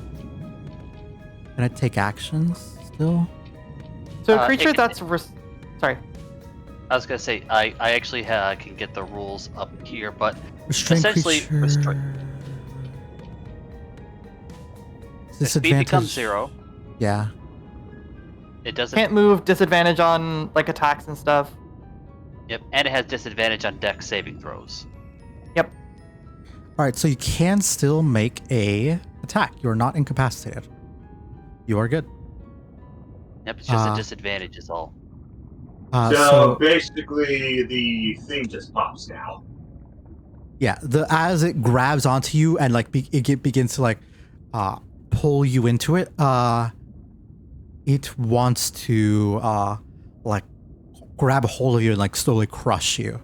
Can I take actions still? So a creature it- that's sorry. I was gonna say I actually can get the rules up here, but Restrained Essentially, creature. The speed becomes 0. Yeah. It doesn't. Can't move, disadvantage on like attacks and stuff. Yep, and it has disadvantage on dex saving throws. Yep. All right, so you can still make a attack. You are not incapacitated. You are good. Yep, it's just a disadvantage is all. So basically, the thing just pops now. Yeah, as it grabs onto you and like it begins to like pull you into it, it wants to like grab a hold of you and like slowly crush you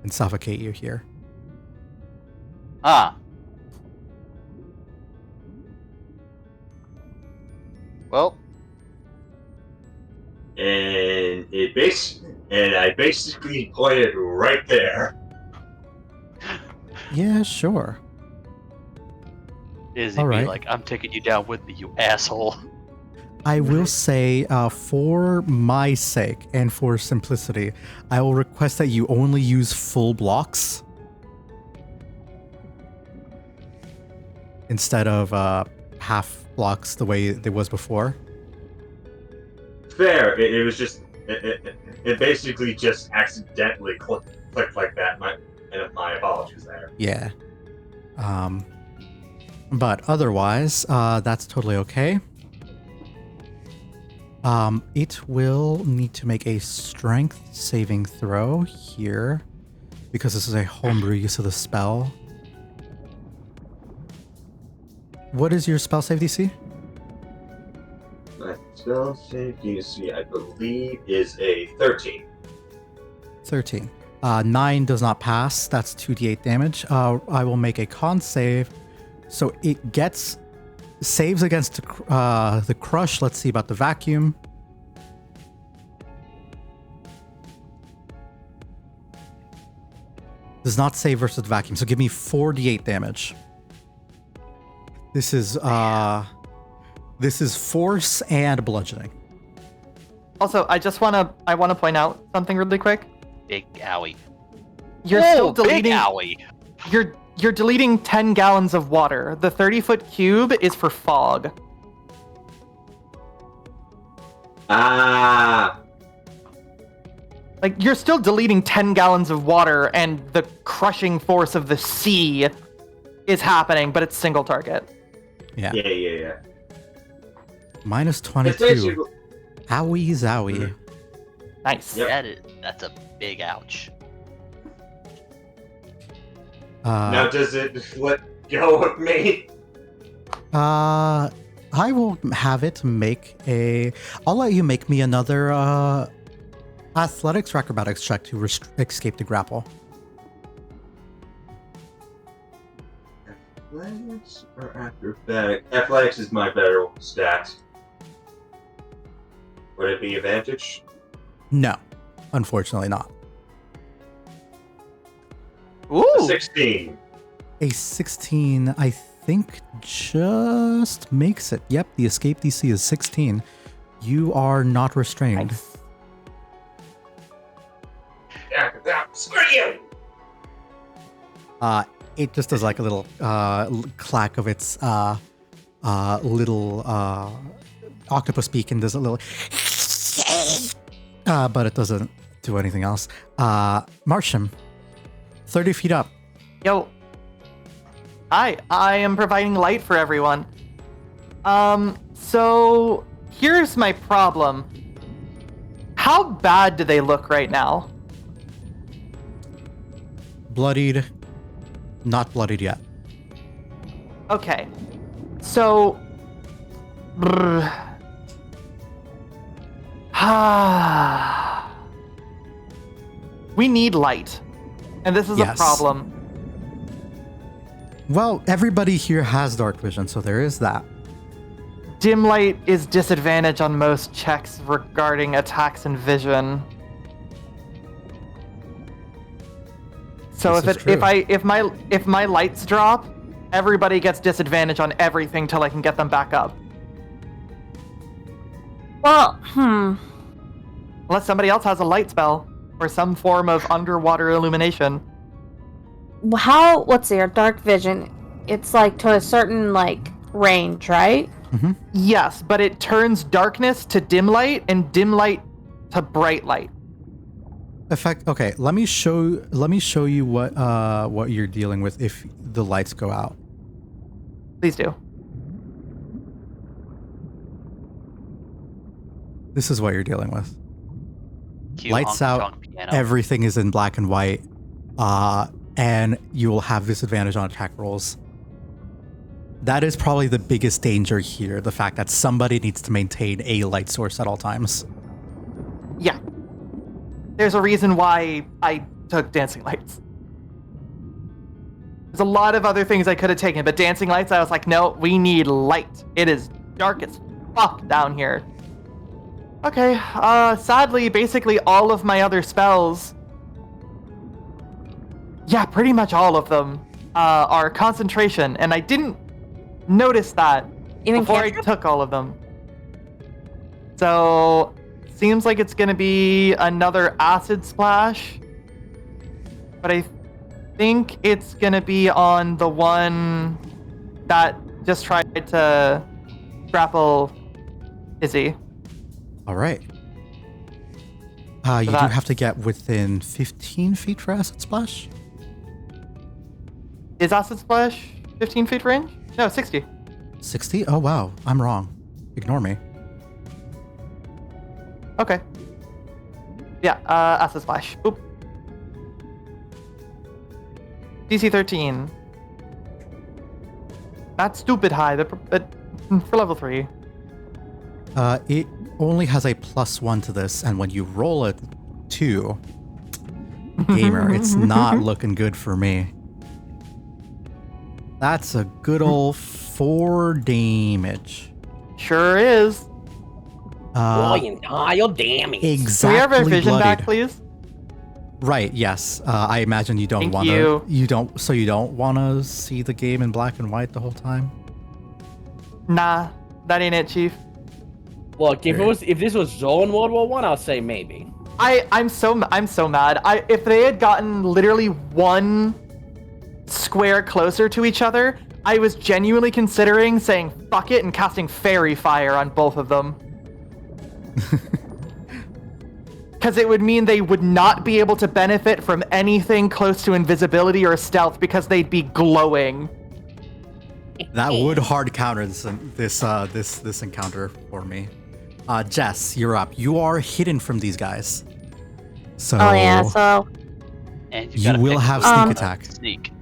and suffocate you here. Ah. Well. And I basically pointed right there. Yeah, sure. Izzy All be right. like, I'm taking you down with me, you asshole. I will say, for my sake and for simplicity, I will request that you only use full blocks instead of half blocks the way it was before. Fair. It was just it basically just accidentally clicked like that. My apologies there. Yeah. But otherwise, that's totally okay. It will need to make a strength saving throw here because this is a homebrew use of the spell. What is your spell save DC? My spell save DC, I believe, is a 13. 13. 9 does not pass. That's 2d8 damage. I will make a con save. So it saves against the crush. Let's see about the vacuum. Does not save versus vacuum. So give me 4d8 damage. This is force and bludgeoning. Also, I want to point out something really quick. Big owie. You're Whoa, still big deleting. owie. You're deleting 10 gallons of water. The 30-foot cube is for fog. Ah. Like, you're still deleting 10 gallons of water, and the crushing force of the sea is happening, but it's single target. Yeah. Yeah. Minus It's 22. basically, Owie zowie. Nice. Yep. That's a big ouch. now does it let go of me? I will have it make I'll let you make me another athletics or acrobatics check to escape the grapple. Athletics or acrobatics? Athletics is my better stat. Would it be advantage? No, unfortunately not. Ooh. 16. A 16, I think, just makes it. Yep, the escape DC is 16. You are not restrained. Nice. Yeah, screw you! It just does like a little clack of its little octopus beak and does a little but it doesn't do anything else. Marsham, 30 feet up. Yo. Hi, I am providing light for everyone. So here's my problem. How bad do they look right now? Bloodied, not bloodied yet. Okay. So we need light. And this is Yes. a problem. Well, everybody here has dark vision, so there is that. Dim light is disadvantage on most checks regarding attacks and vision. So This is true. if my lights drop, everybody gets disadvantage on everything till I can get them back up. Well, Unless somebody else has a light spell or some form of underwater illumination. let's see, our dark vision, it's like to a certain, like, range, right? Yes, but it turns darkness to dim light and dim light to bright light. Okay, let me show you what you're dealing with if the lights go out. Please do. This is what you're dealing with. Cue Lights honky out, tonk piano. everything is in black and white, and you will have disadvantage on attack rolls. That is probably the biggest danger here, the fact that somebody needs to maintain a light source at all times. Yeah. There's a reason why I took dancing lights. There's a lot of other things I could have taken, but dancing lights, I was like, no, we need light. It is dark as fuck down here. Okay, sadly, basically all of my other spells, yeah, pretty much all of them, are concentration, and I didn't notice that Even before I cantrip? took all of them. So, seems like it's gonna be another acid splash, but I think it's gonna be on the one that just tried to grapple Izzy. All right. You do that- have to get within 15 feet for Acid Splash. Is acid splash 15 feet range? No, 60. 60? Oh, wow. I'm wrong. Ignore me. Okay. Yeah, acid splash. Boop. DC 13. That's stupid high, but for level 3. It only has a +1 to this, and when you roll a 2, gamer, it's not looking good for me. That's a good old 4 damage. Sure is. You're damage. Exactly. Can we have our vision bloodied. back, please? Right. Yes. I imagine you don't Thank want to. you. You don't. So you don't want to see the game in black and white the whole time. Nah, that ain't it, Chief. Look, if this was Zone World War One, I'll say maybe. I'm so mad. If they had gotten literally one square closer to each other, I was genuinely considering saying fuck it and casting Fairy Fire on both of them. Because it would mean they would not be able to benefit from anything close to invisibility or stealth because they'd be glowing. That would hard counter this encounter for me. Jess, you're up. You are hidden from these guys. So Oh yeah, so And you gotta will pick have one. sneak attack. Sneak.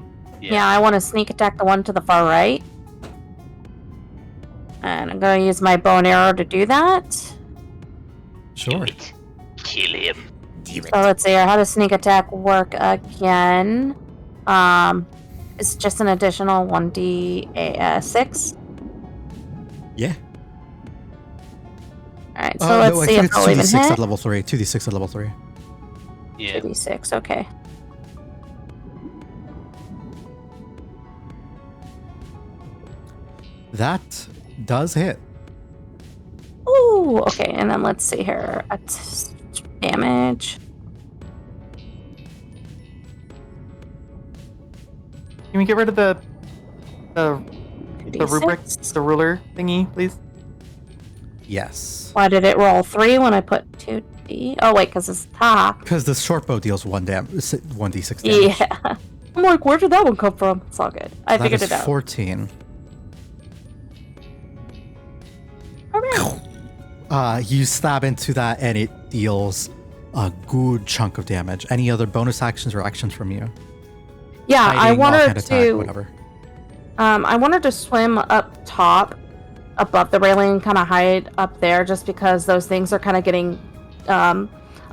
yeah, I want to sneak attack the one to the far right. And I'm gonna use my bow and arrow to do that. Sure. Kill him. So let's see here, how does sneak attack work again? It's just an additional 1d6. Yeah. Alright, so No, let's I see think if it's I'll even 2d6 hit. at level 3. 2d6 at level 3. Yeah. 2d6, okay. That does hit. Ooh, okay, and then let's see here. Damage. Can we get rid of the rubric, 2d6. the ruler thingy, please? Yes. Why did it roll 3 when I put 2d? Oh wait, because it's top. Because the short bow deals 1d6 damage. Yeah. I'm like, where did that one come from? It's all good. I That figured is it out. 14. Alright. You stab into that and it deals a good chunk of damage. Any other bonus actions or actions from you? Yeah, I Hiding, wanted offhand attack, to. whatever. I wanted to swim up top, above the railing, and kind of hide up there, just because those things are kind of getting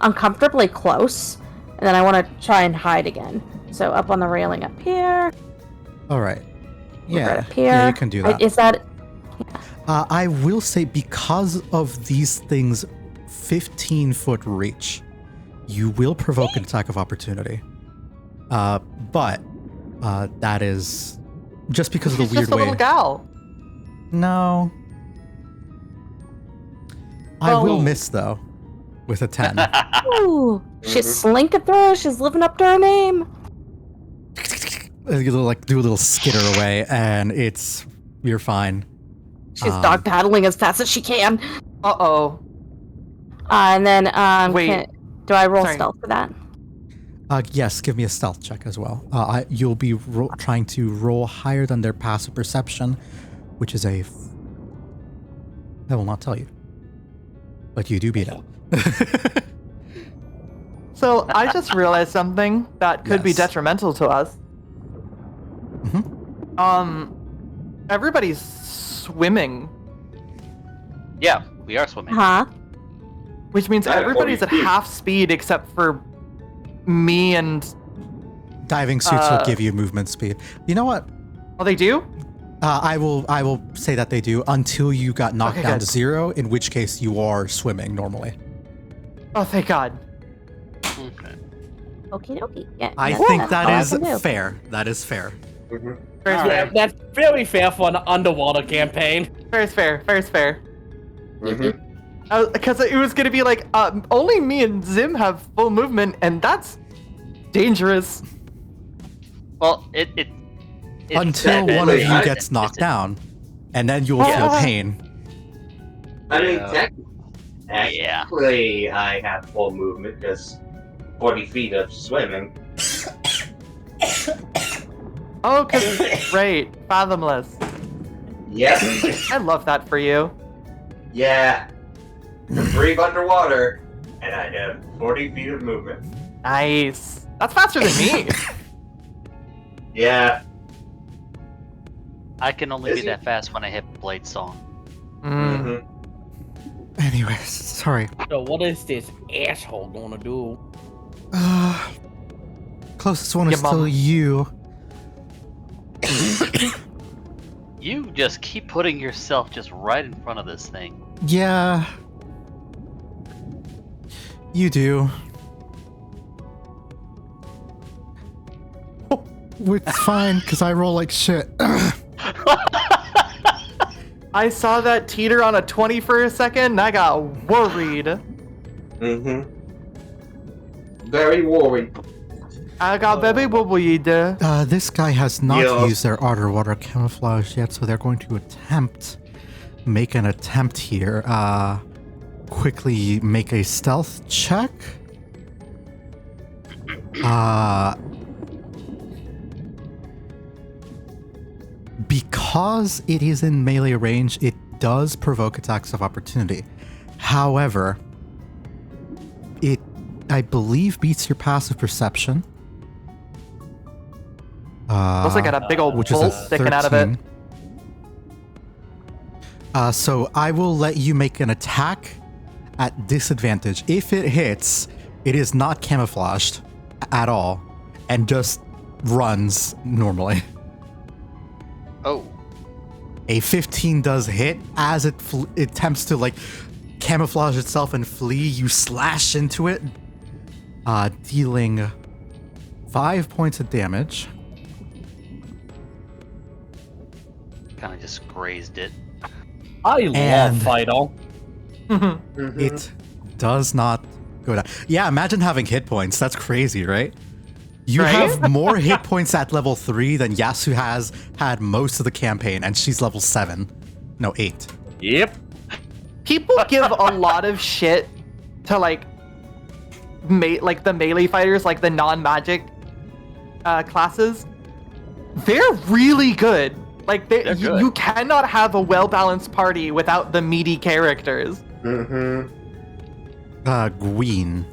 uncomfortably close, and then I want to try and hide again. So up on the railing up here. All right. Yeah. Right up here. Yeah, you can do that. Is that? I will say because of these things' 15-foot reach, you will provoke an attack of opportunity. But that is just because of the She's weird just a way. little gal. No. I will Oh. miss though, with a 10. Ooh, she's slinking through. She's living up to her name. You like do a little skitter away, and you're fine. She's dog paddling as fast as she can. Uh-oh. And then, Wait. do I roll Sorry. stealth for that? Yes, give me a stealth check as well. You'll be trying to roll higher than their passive perception, which is I will not tell you. But you do beat it. So I just realized something that could be Yes. detrimental to us. Mhm. Everybody's swimming, Yeah, we are swimming. Huh? which means I have everybody's 40 at feet. half speed except for me and. Diving suits will give you movement speed. You know what? Oh, they do? I will say that they do until you got knocked Okay, down good. to 0, in which case you are swimming normally. Oh, thank God. Okay. Okie dokie. Yeah, I that's- think that's that all I is can do. fair. That is fair. Mhm. Fair is All fair. right. That's very fair for an underwater campaign. Fair is fair. Fair is fair. Mhm. Because it was gonna be like, only me and Zim have full movement, and that's dangerous. Well, it Until that- one of wait, you I- gets knocked down, and then you'll feel Ah. pain. I mean, Yeah. Yeah. technically, I have full movement because 40 feet of swimming. Oh, right. Fathomless. Yep. I love that for you. Yeah. I breathe underwater, and I have 40 feet of movement. Nice. That's faster than me. Yeah. I can only Is be he- that fast when I hit Blade Song. Mm. Mhm. Anyways, sorry. So what is this asshole gonna do? Closest one is Your mom. still you. You just keep putting yourself just right in front of this thing. Yeah. You do. It's fine, because I roll like shit. I saw that teeter on a 20 for a second, and I got worried. Mhm. Very worried. I got baby worried. This guy has not Yeah. used their underwater camouflage yet, so they're going to make an attempt here. Quickly make a stealth check. Because it is in melee range, it does provoke attacks of opportunity. However, it, I believe, beats your passive perception. Looks like I got a big old which is a bolt sticking out of it. 13. So I will let you make an attack at disadvantage. If it hits, it is not camouflaged at all and just runs normally. Oh. A 15 does hit. As it attempts to like camouflage itself and flee, you slash into it, dealing 5 points of damage. Kind of just grazed it. I And- love Fido. Mhm. It does not go down. Yeah, imagine having hit points. That's crazy, right? You Right? have more hit points at level 3 than Yasu has had most of the campaign, and she's level 7. No, 8. Yep. People give a lot of shit to like the melee fighters, like the non-magic classes. They're really good. Like They're good. you cannot have a well-balanced party without the meaty characters. Mhm. Gween.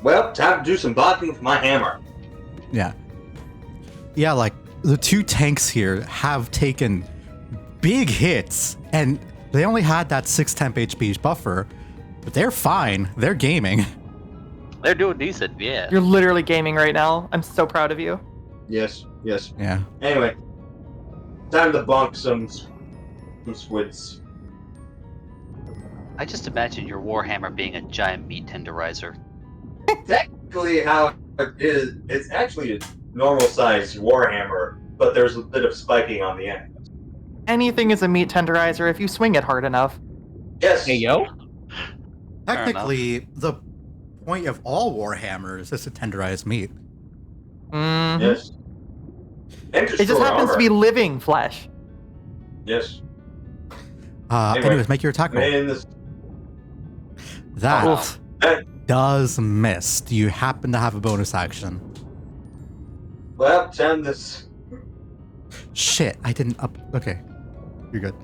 Well, time to do some blocking with my hammer. Yeah. Yeah, like, the two tanks here have taken big hits, and they only had that 6 temp HP buffer, but they're fine. They're gaming. They're doing decent, yeah. You're literally gaming right now. I'm so proud of you. Yes, yes. Yeah. Anyway, time to bonk some squids. I just imagine your Warhammer being a giant meat tenderizer. Technically, how it is, it's actually a normal-sized warhammer, but there's a bit of spiking on the end. Anything is a meat tenderizer if you swing it hard enough. Yes. Hey yo. Technically, the point of all Warhammers is to tenderize meat. Mhm. Yes. And It just happens to be living flesh. Yes. Anyway, Anyways, make your attack roll. Man, this. That Oof. does miss. Do you happen to have a bonus action? Well, send this. Shit, I didn't up. Okay, you're good.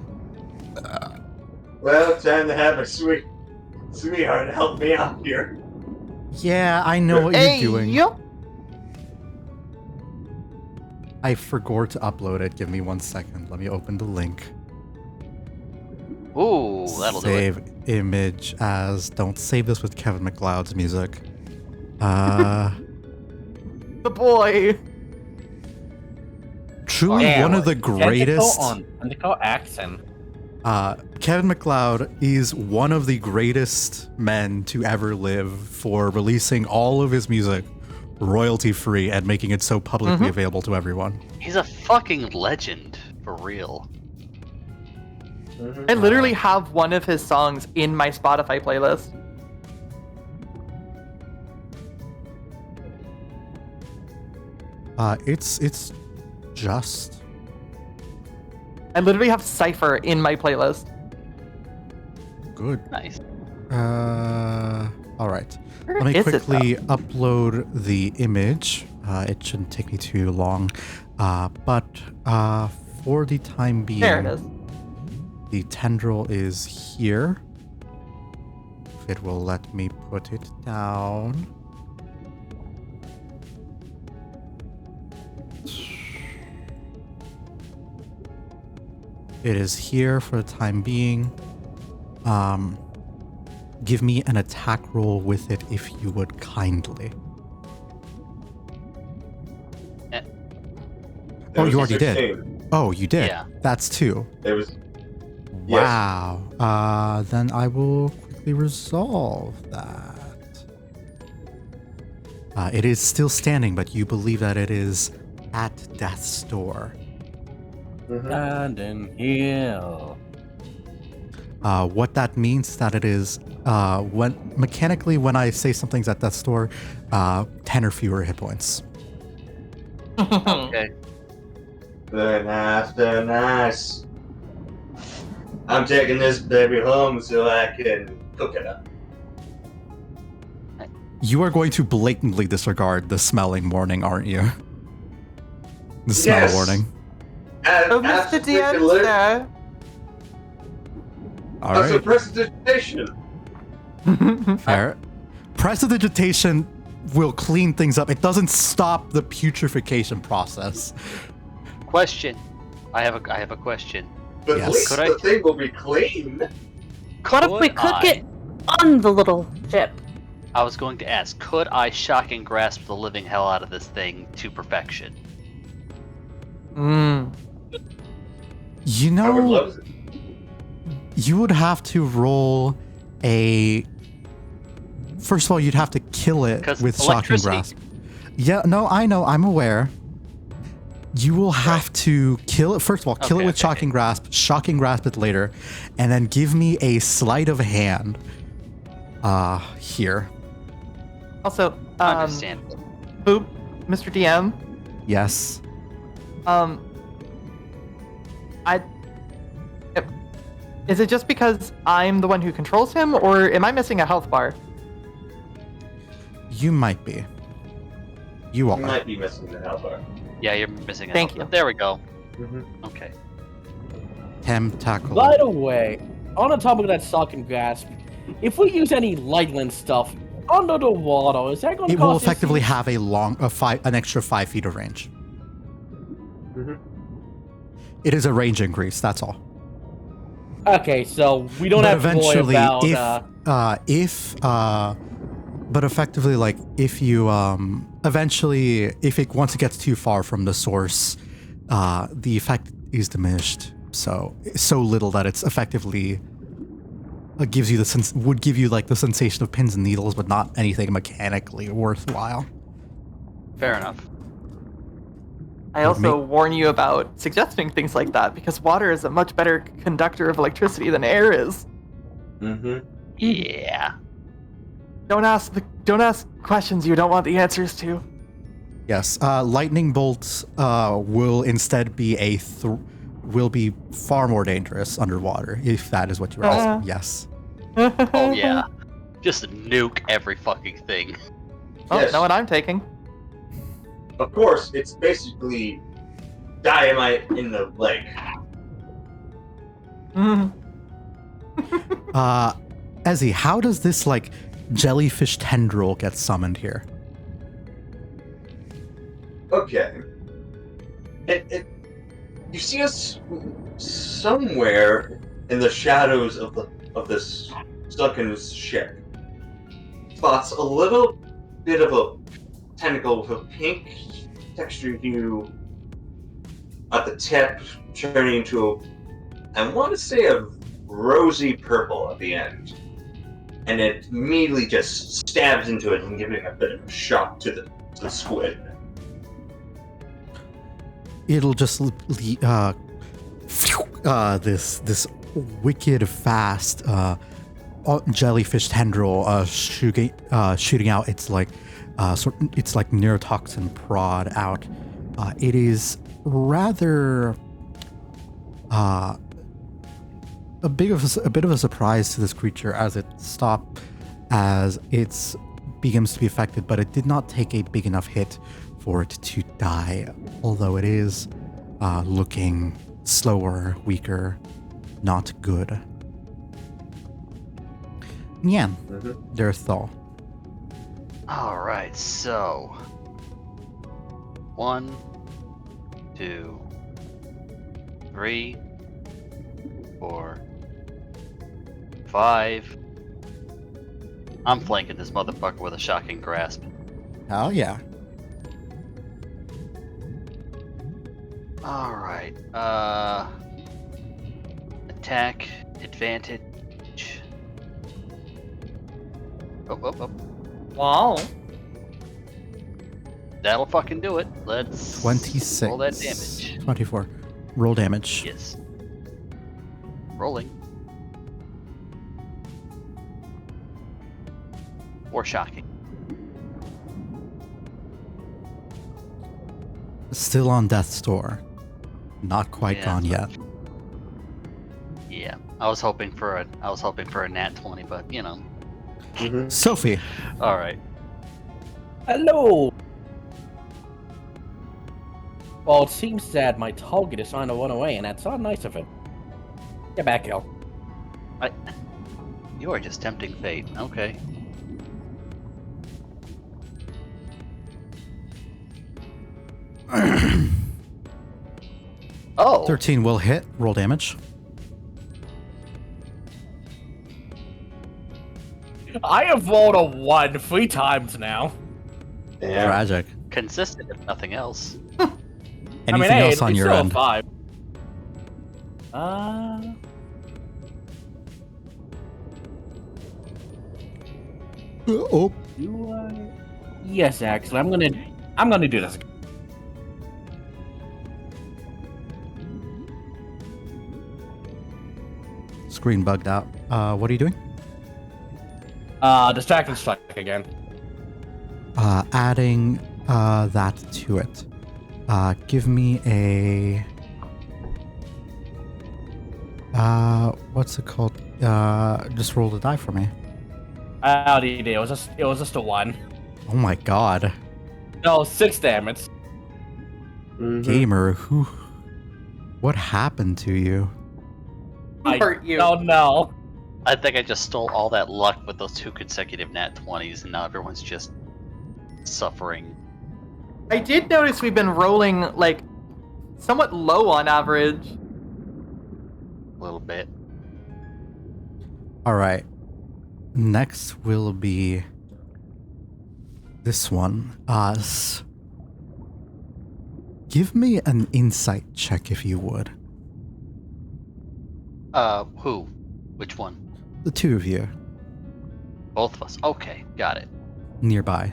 Well, time to have a sweetheart help me out here. Yeah, I know what Hey, you're doing. yo. I forgot to upload it. Give me 1 second. Let me open the link. Ooh, that'll do it. Save image as. Don't save this with Kevin MacLeod's music. The boy. Truly Yeah, one of the Tentacle greatest. on tentacle accent. Kevin MacLeod is one of the greatest men to ever live for releasing all of his music royalty free and making it so publicly available to everyone. He's a fucking legend, for real. I literally have one of his songs in my Spotify playlist. It's just I literally have Cypher in my playlist. good. Nice. All right. Where Let me is it, quickly upload the image. It shouldn't take me too long. But for the time being, There it is. the tendril is here. If it will let me put it down. It is here for the time being. Give me an attack roll with it if you would kindly. Oh, you already did. 16. Oh, you did. Yeah. That's 2. It was. Yes. Wow. Then I will quickly resolve that. It is still standing, but you believe that it is at death's door. And in here. What that means is that it is when I say something's at death's door, 10 or fewer hit points. Okay. Very nice, very nice. I'm taking this baby home so I can cook it up. You are going to blatantly disregard the smelling warning, aren't you? The smell Yes. warning. Oh, Mr. Absolutely. DM, sir. All That's a right. prestidigitation. Fair. Prestidigitation will clean things up. It doesn't stop the putrefaction process. Question. I have a question. But Yes. at least Could I- the thing will be clean. What if we Could cook I- it on the little ship? I was going to ask, could I shock and grasp the living hell out of this thing to perfection? You I would know, love it. you would have to roll a. First of all, you'd have to kill it 'Cause with shocking electricity- grasp. Yeah, no, I know, I'm aware. You will have to kill it. First of all, kill Okay, it with okay. shocking grasp it later, and then give me a sleight of hand. Here. Also, Understandable. Boop, Mr. DM. Yes. Is it just because I'm the one who controls him, or am I missing a health bar? You might be. You You are. might be missing the hell bar. Yeah, you're missing a Thank helper. you. There we go. Mm-hmm. Okay. Tentacle. By the way, on the topic of that sock and grasp, if we use any lightland stuff under the water, is that going to It will cost us effectively some- have an extra 5 feet of range. Mm-hmm. It is a range increase. That's all. Okay, so we don't But have to worry eventually, about. but effectively, like if you eventually, if it once it gets too far from the source, the effect is diminished. So little that it's effectively gives you would give you like the sensation of pins and needles, but not anything mechanically worthwhile. Fair enough. I also warn you about suggesting things like that because water is a much better conductor of electricity than air is. Mm-hmm. Yeah. Don't ask questions you don't want the answers to. Yes. Lightning bolts will instead be will be far more dangerous underwater if that is what you're asking. Yes. Oh yeah. Just nuke every fucking thing. Oh, Yes. know what I'm taking. Of course, it's basically dynamite in the lake. Mhm. Ezzy, how does this like jellyfish tendril get summoned here? Okay. You see us somewhere in the shadows of this sunken ship. Spots a little bit of a tentacle with a pink texture hue at the tip, turning into I want to say a rosy purple at the end. And it immediately just stabs into it and giving a bit of a shock to the squid. It'll just this wicked fast jellyfish tendril shooting out its like it's like neurotoxin prod out. It is rather a bit of a surprise to this creature as it stopped as it begins to be affected, but it did not take a big enough hit for it to die, although it is looking slower, weaker, not good. Nyan, there's Thal. Alright, so 1, 2, 3, 4, 5. I'm flanking this motherfucker with a shocking grasp. Oh yeah. Alright, attack, advantage. Oh. Wow. That'll fucking do it. Let's 26. roll that damage. 24. Roll damage. Yes. Rolling. 4 shocking. Still on death's door. Not quite Yeah, gone yet. Yeah, I was hoping for a nat 20, but you know. Sophie. All right. Hello. Well, it seems that my target is trying to run away, and that's not nice of it. Get back, Gil. You are just tempting fate. Okay. Oh. 13 will hit. Roll damage. I have rolled a 1 3 times now. Yeah. Tragic. Consistent, if nothing else. Anything hey, else on it's your still a end? 5. Oh. Do I? Yes, actually, I'm gonna do this. Screen bugged out. What are you doing? Distracting strike again. Adding that to it. Give me a what's it called? Just roll the die for me. I already did. It was just a 1. Oh my god. No, 6 damage. Gamer, what happened to you? I hurt you? don't know. I think I just stole all that luck with those 2 consecutive nat 20s, and now everyone's just suffering. I did notice we've been rolling, like, somewhat low on average. A little bit. Alright. Next will be this one. Give me an insight check if you would. Who? Which one? The two of you. Both of us. Okay, got it. Nearby.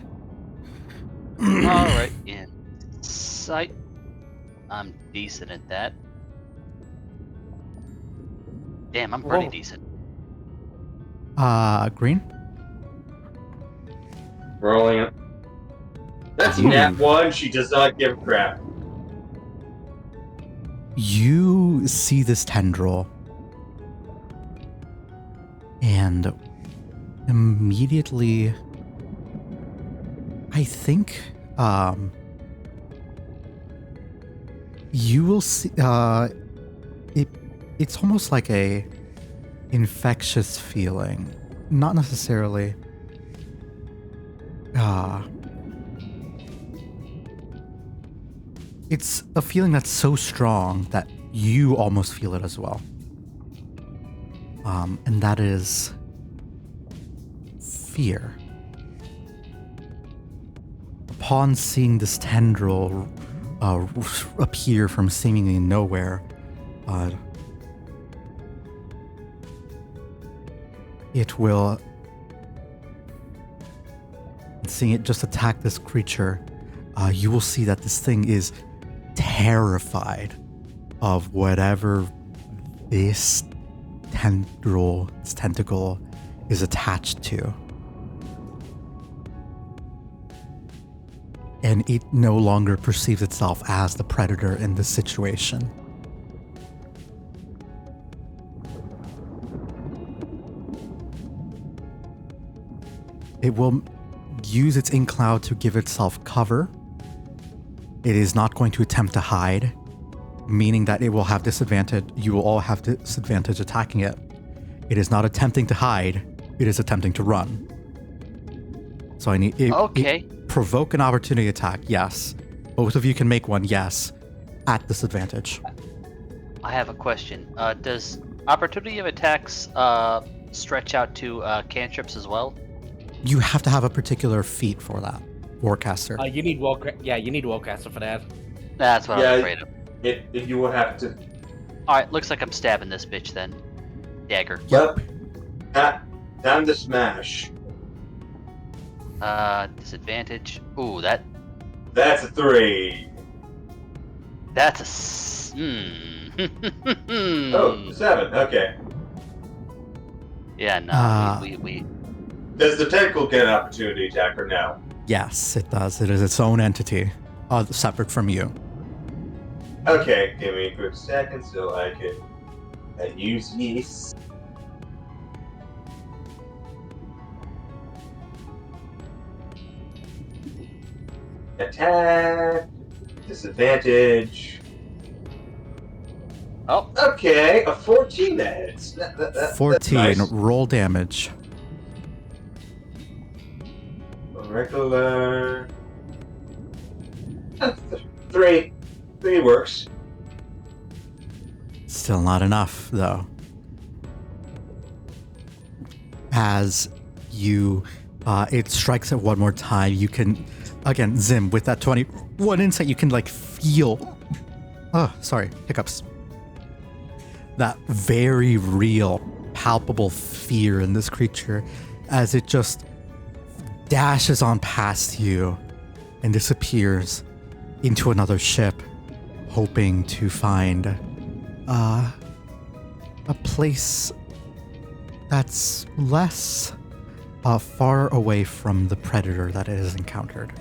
Alright, insight. I'm decent at that. Damn, I'm pretty Whoa. decent. Green? Rolling it. That's a nat 1. She does not give a crap. You see this tendril, and immediately, I think, you will see. It's almost like a infectious feeling, not necessarily. It's a feeling that's so strong that you almost feel it as well. And that is fear. Upon seeing this tendril appear from seemingly nowhere, it will, seeing it just attack this creature, you will see that this thing is terrified of whatever this tentacle is attached to. And it no longer perceives itself as the predator in this situation. It will use its ink cloud to give itself cover. It is not going to attempt to hide, meaning that it will have disadvantage. You will all have disadvantage attacking it. It is not attempting to hide. It is attempting to run. So I need provoke an opportunity attack. Yes. Both of you can make one. Yes. At disadvantage. I have a question. Does opportunity of attacks stretch out to cantrips as well? You have to have a particular feat for that. Warcaster. You need you need Wellcaster for that. That's what I was afraid of. You will have to. Alright, looks like I'm stabbing this bitch then. Dagger. Yep. Time to smash. Disadvantage. Ooh, That's a 3. that's a Oh, 7. Okay. Yeah, no, we Does the tentacle get an opportunity attack or no? Yes, it does. It is its own entity, separate from you. Okay, give me a quick second so I can use these. Attack. Disadvantage. Oh. Okay, a 14 that hits. That's 14. nice. Roll damage. Regular. 3. 3 works. Still not enough, though. As you, it strikes it one more time. You can, again, Zim, with that 21 insight, you can feel. Oh, sorry, hiccups. That very real, palpable fear in this creature, as it just dashes on past you and disappears into another ship, hoping to find a place that's less far away from the predator that it has encountered.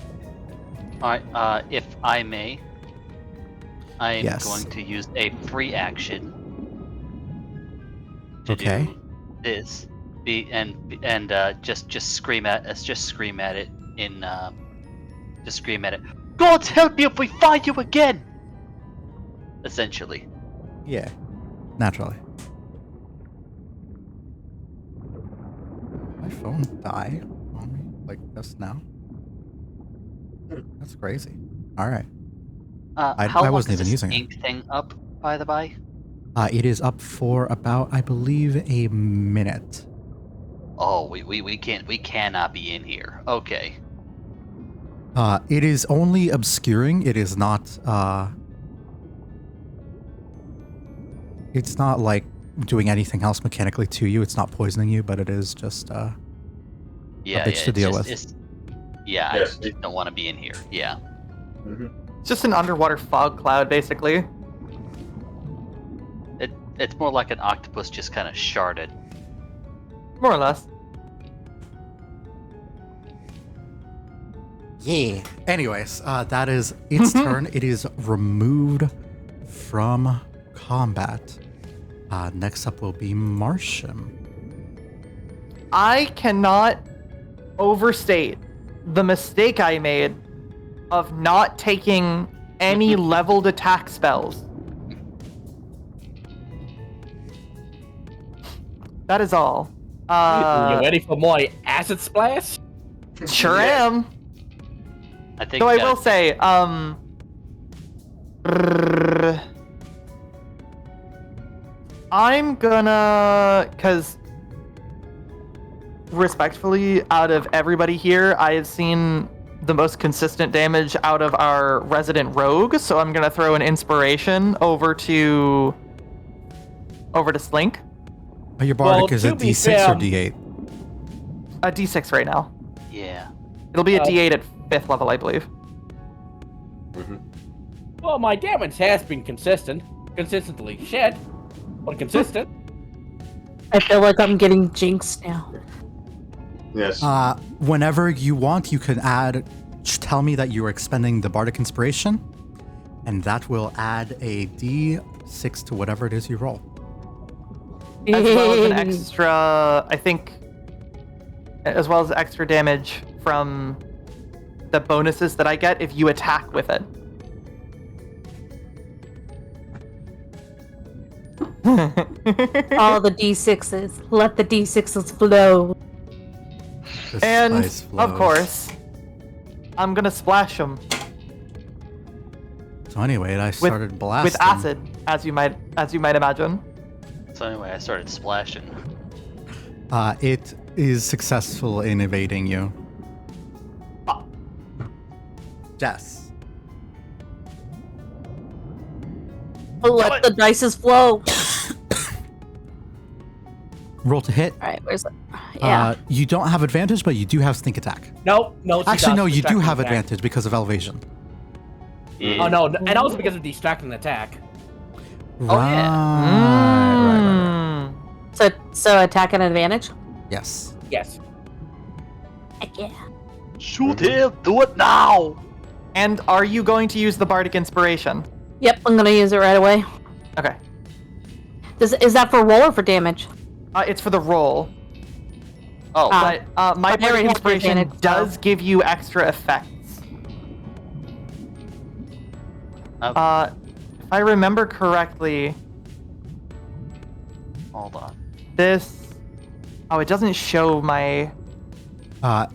Alright, if I may, I'm Yes. going to use a free action to Okay. do this. Just scream at it in just scream at it. God help you if we find you again! Essentially. Yeah, naturally. My phone died on me, just now. That's crazy. Alright. I How long wasn't is even this using it. ink thing up, by the by? It is up for about, I believe, a minute. Oh, we cannot be in here. Okay. It is only obscuring. It is not, it's not doing anything else mechanically to you. It's not poisoning you, but it is just, Yeah, bitch to deal with. Yeah, Yes. I just don't want to be in here. Yeah. It's just an underwater fog cloud, basically. It's more like an octopus just kind of sharded. More or less. Yeah. Anyways, that is its turn. It is removed from combat. Next up will be Marsham. I cannot overstate the mistake I made of not taking any leveled attack spells. That is all. You ready for more acid splash? Sure am. I think. So I will say, I'm gonna, cause respectfully, out of everybody here, I have seen the most consistent damage out of our resident rogue, so I'm gonna throw an inspiration over to Slink. Your bardic Well, is a to be D6 fair, or D8? A D6 right now. Yeah. It'll be a D8 at 5th level, I believe. Well, my damage has been consistent. Consistently shit, but consistent. I feel like I'm getting jinxed now. Yes. Whenever you want, you can tell me that you are expending the bardic inspiration, and that will add a D6 to whatever it is you roll. As well as an extra, I think, as well as extra damage from the bonuses that I get if you attack with it. All the D6s. Let the D6s flow. The And, spice of flows. course, I'm gonna splash them So anyway, I started blasting. with acid, as you might imagine. So anyway, I started splashing. It is successful in evading you. Jess. Let the dices flow. Roll to hit. Alright, where's it? Yeah. You don't have advantage, but you do have sneak attack. No. She Actually, does. no, you do Distracting have attack. advantage because of elevation. Oh no, and also because of distracting attack. Right. So attack and advantage? Yes. Yes. Heck yeah. Shoot him! Do it now! And are you going to use the bardic inspiration? Yep, I'm gonna use it right away. Okay. Is that for roll or for damage? It's for the roll. Oh, But my I already bardic have the inspiration advantage, does so- give you extra effects. If I remember correctly, hold on. this... Oh, it doesn't show my...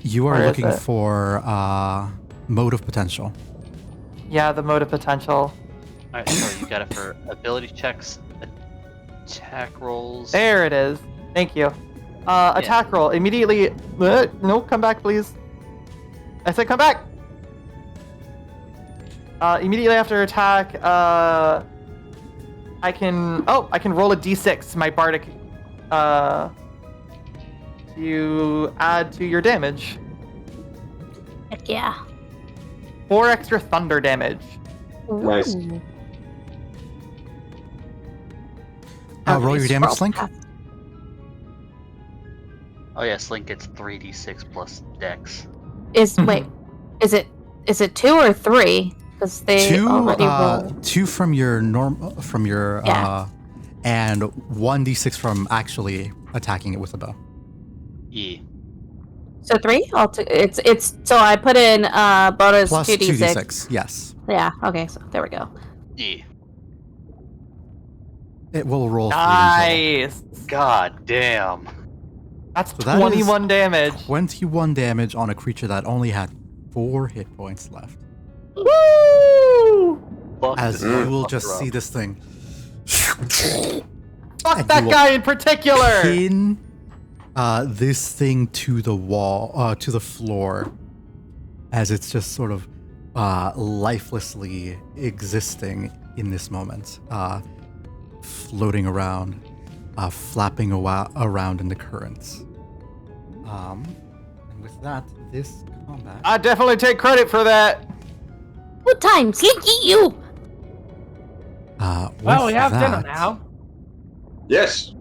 You are Where is looking it? for mode of potential. Yeah, the mode of potential. Alright, so you got it for ability checks, attack rolls. There it is. Thank you. Attack roll. Immediately... no, come back, please. I said come back! Immediately after attack, I can roll a d6, my bardic, to add to your damage. Heck yeah. 4 extra thunder damage. Nice. Ooh. Roll your damage, Scroll Slink. path. Oh yeah, Slink gets 3d6 plus dex. Wait, is it 2 or 3? Because they Two, already rolled. 2 from your Yeah. and 1d6 from actually attacking it with a bow. Yeah. So 3? It's so I put in bonus Plus 2d6. 2d6. Yes, Yeah. Okay. So there we go. Yeah. it will roll 3 in total. Nice. God damn. That's So that is 21 damage. 21 damage on a creature that only had 4 hit points left. Woo! Fuck As this you will just motherfucker see up. this thing Fuck And that you will guy in particular! pin this thing to the wall, to the floor, as it's just sort of lifelessly existing in this moment, floating around, flapping around in the currents. And with that, this combat. I definitely take credit for that. Good time, Slinky, you. Well, we have dinner that, now. Yes.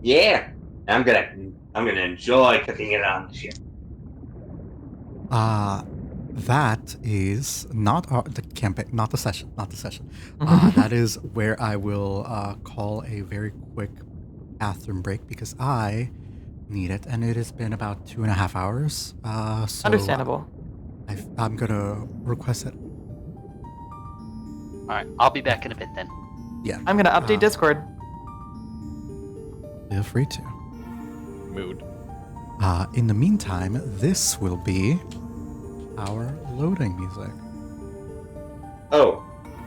Yeah. I'm gonna enjoy cooking it on the ship. that is not the campaign, not the session. That is where I will call a very quick bathroom break because I need it, and it has been about 2.5 hours. So Understandable. I'm gonna request it. All right, I'll be back in a bit then. Yeah, I'm gonna update Discord. feel free to. Mood. In the meantime, this will be our loading music. Oh,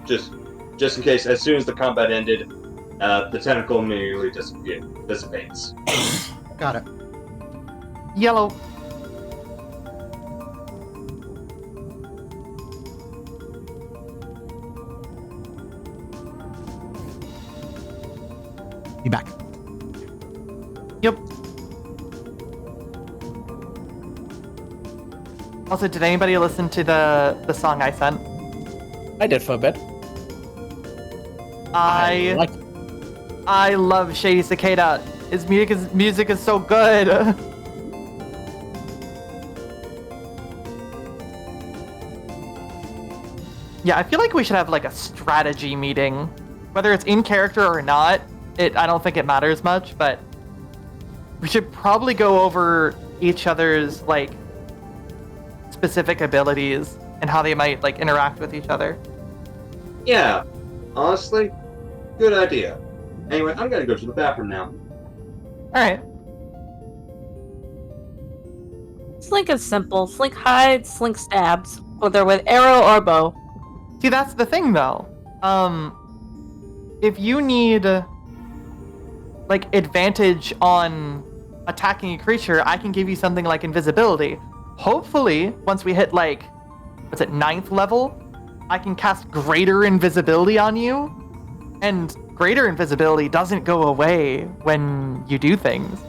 just in case, as soon as the combat ended, the tentacle immediately dissipates. Got it. Yellow. Be back. Yep. Also, did anybody listen to the song I sent? I did for a bit. I love Shady Cicada. His music is so good. Yeah, I feel like we should have like a strategy meeting, whether it's in character or not. I don't think it matters much, but we should probably go over each other's like specific abilities and how they might like interact with each other. Yeah, honestly, good idea. Anyway, I'm gonna go to the bathroom now. All right. Slink is simple. Slink hides, Slink stabs, whether with arrow or bow. See, that's the thing, though. If you need like advantage on attacking a creature, I can give you something like invisibility. Hopefully, once we hit like, what's it, 9th level, I can cast greater invisibility on you, and greater invisibility doesn't go away when you do things.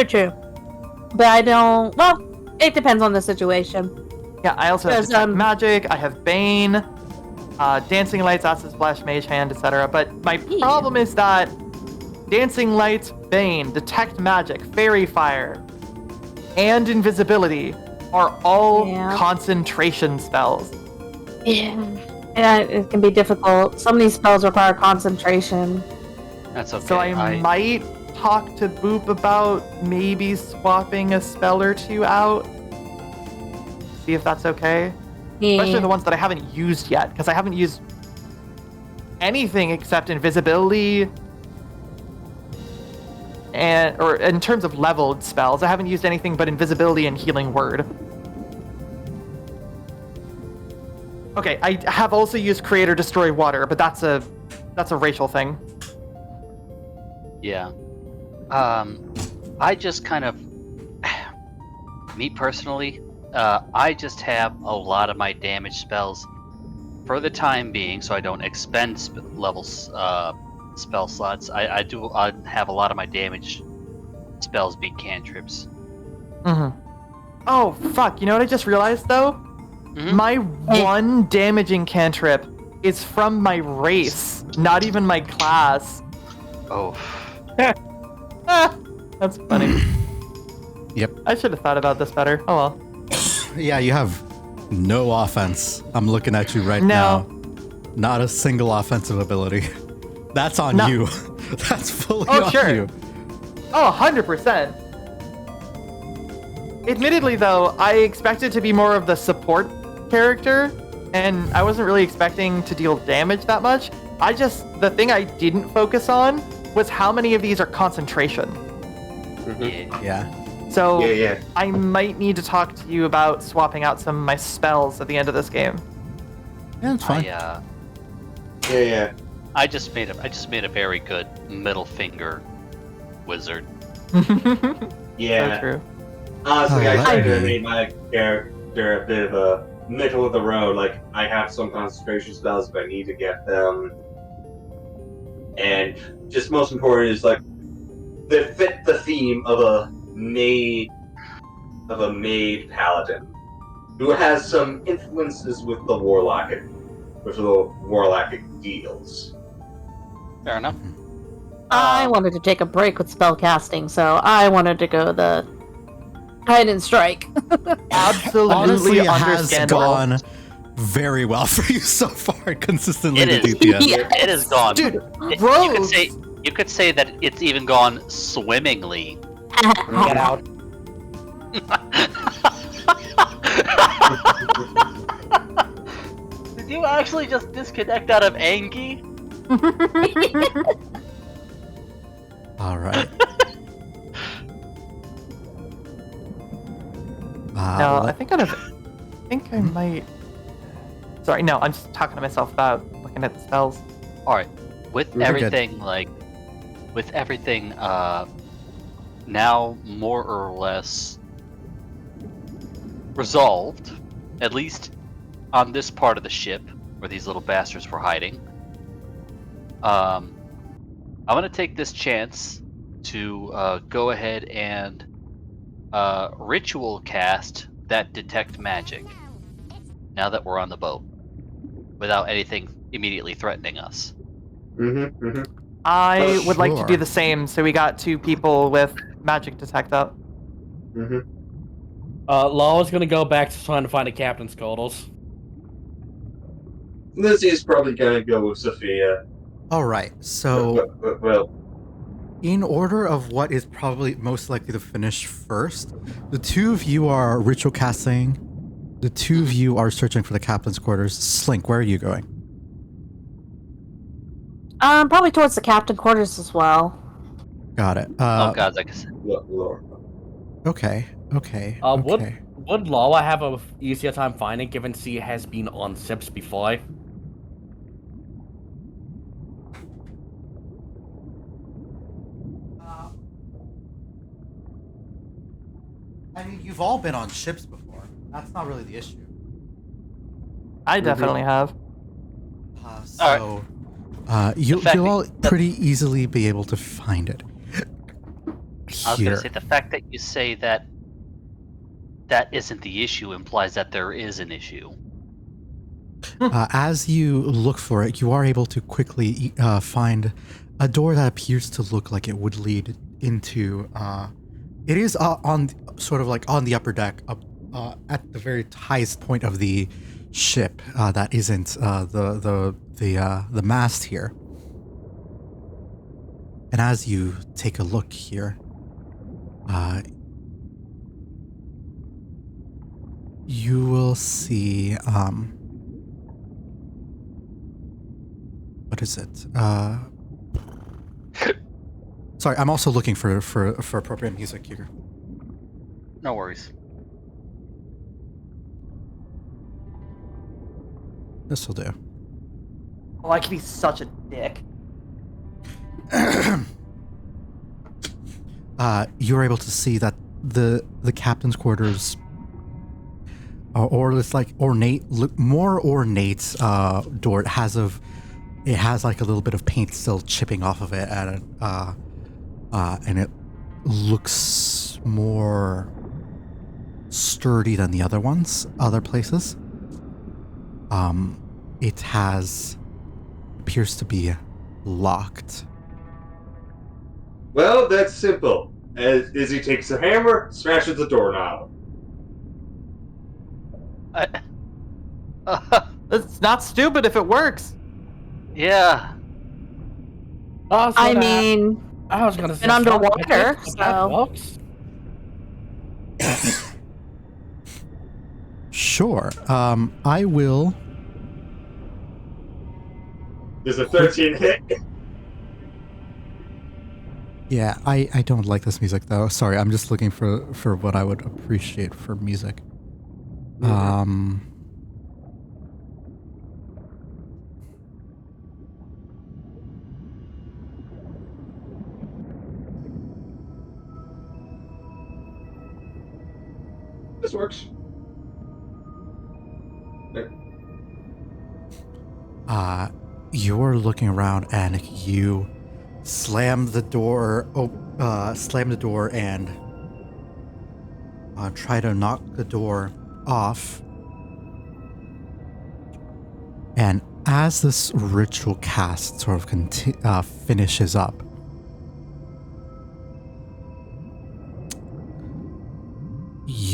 True. But I don't. Well, it depends on the situation. Yeah, I also have Because, Detect Magic, I have Bane, Dancing Lights, Acid Splash, Mage Hand, etc. But my problem is that Dancing Lights, Bane, Detect Magic, Fairy Fire, and Invisibility are all concentration spells. Yeah. And it can be difficult. Some of these spells require concentration. That's okay. So I might talk to Boop about maybe swapping a spell or two out. See if that's okay. Yeah. Especially the ones that I haven't used yet, because I haven't used anything except invisibility, or in terms of leveled spells, I haven't used anything but invisibility and healing word. Okay, I have also used create or destroy water, but that's a racial thing. Yeah. I just kind of, me personally, I just have a lot of my damage spells for the time being, so I don't expend spell slots. I have a lot of my damage spells be cantrips. Mm-hmm. Oh, fuck. You know what I just realized, though? Mm-hmm. My one damaging cantrip is from my race, not even my class. Oh. That's funny. Yep. I should have thought about this better. Oh well. Yeah, you have no offense. I'm looking at you right now. Not a single offensive ability. That's on you. That's fully on you. Oh, 100%. Admittedly, though, I expected to be more of the support character, and I wasn't really expecting to deal damage that much. The thing I didn't focus on was how many of these are concentration. Yeah. Yeah. So Yeah. I might need to talk to you about swapping out some of my spells at the end of this game. Yeah, it's fine. Yeah. I just made a very good middle finger wizard. Yeah. So true. Honestly, I tried to Alrighty. make my character a bit of a middle of the road. Like, I have some concentration spells if I need to get them. And just most important is, like, they fit the theme of a maid paladin who has some influences with the warlockic deals. Fair enough. I wanted to take a break with spell casting, so I wanted to go the hide and strike. Absolutely Honestly, it has understandable. gone very well for you so far, consistently It to is. DPS. Yeah. It is gone. Dude, You could Rose! say that it's even gone swimmingly. Get out. Did you actually just disconnect out of Angie? All right. No, I think I might. Sorry, no, I'm just talking to myself about looking at the spells. All right, with You're good. everything, now more or less resolved, at least on this part of the ship where these little bastards were hiding. I'm gonna take this chance to go ahead and ritual cast that detect magic. Now that we're on the boat, without anything immediately threatening us. I would like to Sure. do the same, so we got 2 people with magic detect up. Law's gonna go back to trying to find the captain's quarters. Lizzie is probably gonna go with Sophia. All right. So, Well, in order of what is probably most likely to finish first, the 2 of you are ritual casting. The 2 of you are searching for the captain's quarters. Slink, where are you going? Probably towards the captain quarters as well. Got it. Oh god, like I said. Lord. Okay. Okay. Would okay. Lawa have a easier time finding, given she has been on ships before? I mean, you've all been on ships before. That's not really the issue. I definitely have. So, you'll fact all that- pretty easily be able to find it. I was Here. gonna say the fact that you say that isn't the issue implies that there is an issue. As you look for it, you are able to quickly find a door that appears to look like it would lead into. It is on sort of like on the upper deck, at the very highest point of the ship. That isn't the mast here. And as you take a look here, you will see. What is it? Sorry, I'm also looking for appropriate music here. No worries. This will do. Oh, I could be such a dick. You're able to see that the captain's quarters, or this like more ornate door. It has like a little bit of paint still chipping off of it, and it looks more sturdy than the other places. It appears to be locked. Well, that's simple. As Izzy takes a hammer, smashes the doorknob. It's not stupid if it works. Yeah. I mean, I was gonna say been underwater, that so- works. Sure. I will. There's a 13 hit. Yeah, I don't like this music though. Sorry, I'm just looking for what I would appreciate for music. This works. You're looking around and you slam the door and try to knock the door off. And as this ritual cast sort of finishes up,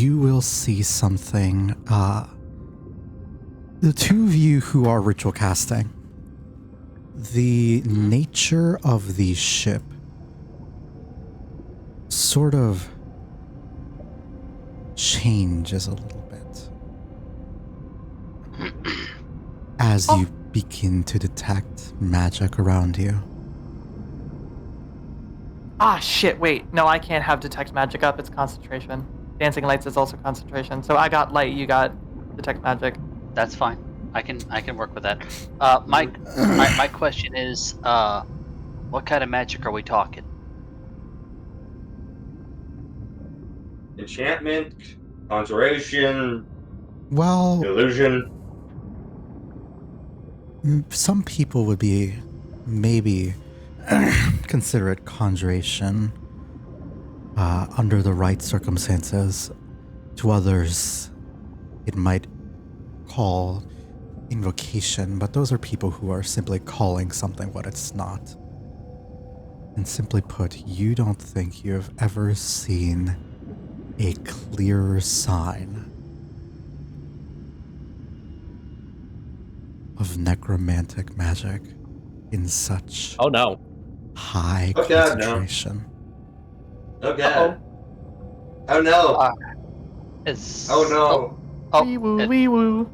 you will see something. The two of you who are ritual casting, the nature of the ship sort of changes a little bit as you begin to detect magic around you. Ah, shit, wait. No, I can't have detect magic up. It's concentration. Dancing lights is also concentration. So I got light, you got detect magic. That's fine. I can work with that. My question is, what kind of magic are we talking? Enchantment, conjuration, Well, illusion. some people would be maybe consider it conjuration under the right circumstances. To others, it might call invocation, but those are people who are simply calling something what it's not. And simply put, you don't think you have ever seen a clearer sign of necromantic magic in such Oh no. high Oh, God, no. concentration. Oh god. Oh no. It's Oh no. Wee woo, it- wee woo.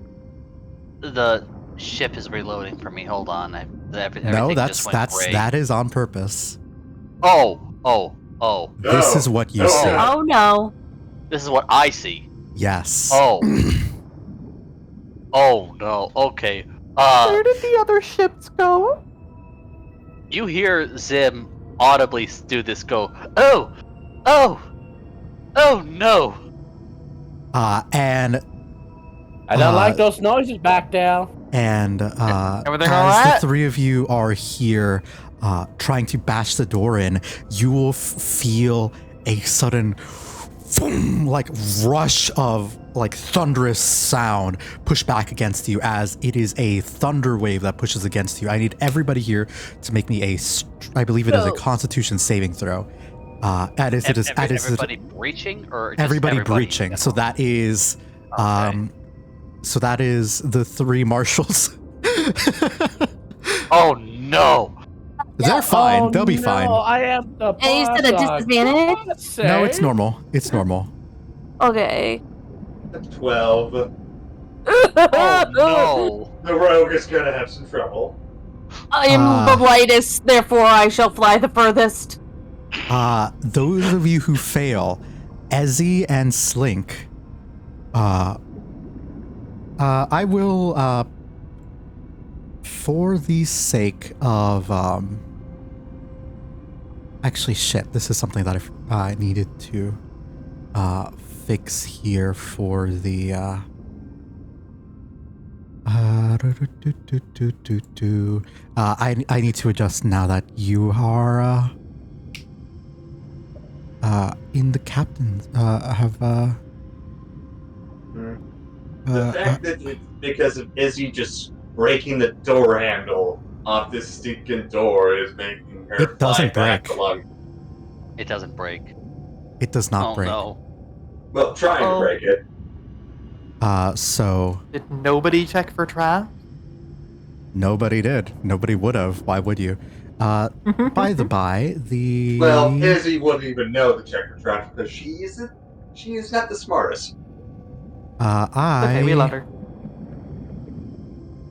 the ship is reloading for me. Hold on. Everything No, just went gray. that is on purpose. Oh. This is what you Oh, see. God. Oh no. This is what I see. Yes. Oh. Oh no. Okay. Where did the other ships go? You hear Zim audibly do this. Go. Oh no. And I don't like those noises back there. and Everything as alright? the three of you are here trying to bash the door in, you will feel a sudden like rush of like thunderous sound push back against you as it is a thunder wave that pushes against you. I need everybody here to make me I believe it is a Constitution saving throw. Everybody breaching or just everybody in breaching. So general? that is Okay. so that is the three marshals. Oh no. They're fine. Oh, They'll be no, fine. I am the And you said a boss, disadvantage? God's sake. No, it's normal. It's normal. Okay. 12. Oh no. The rogue is gonna have some trouble. I am the lightest, therefore I shall fly the furthest. Those of you who fail, Ezzy and Slink, I will, for the sake of, actually, shit, this is something that I needed to, fix here for the, I need to adjust now that you are, in the captain's, The fact that it's because of Izzy just breaking the door handle off this stinking door is making her It doesn't fly back break. along. It doesn't break. it does not Oh break. no. Well, trying to break it. So Did nobody check for traps? nobody did. Nobody would have. Why would you? By the by, the Well, Izzy wouldn't even know the checker trap because she is not the smartest. Okay, we love her.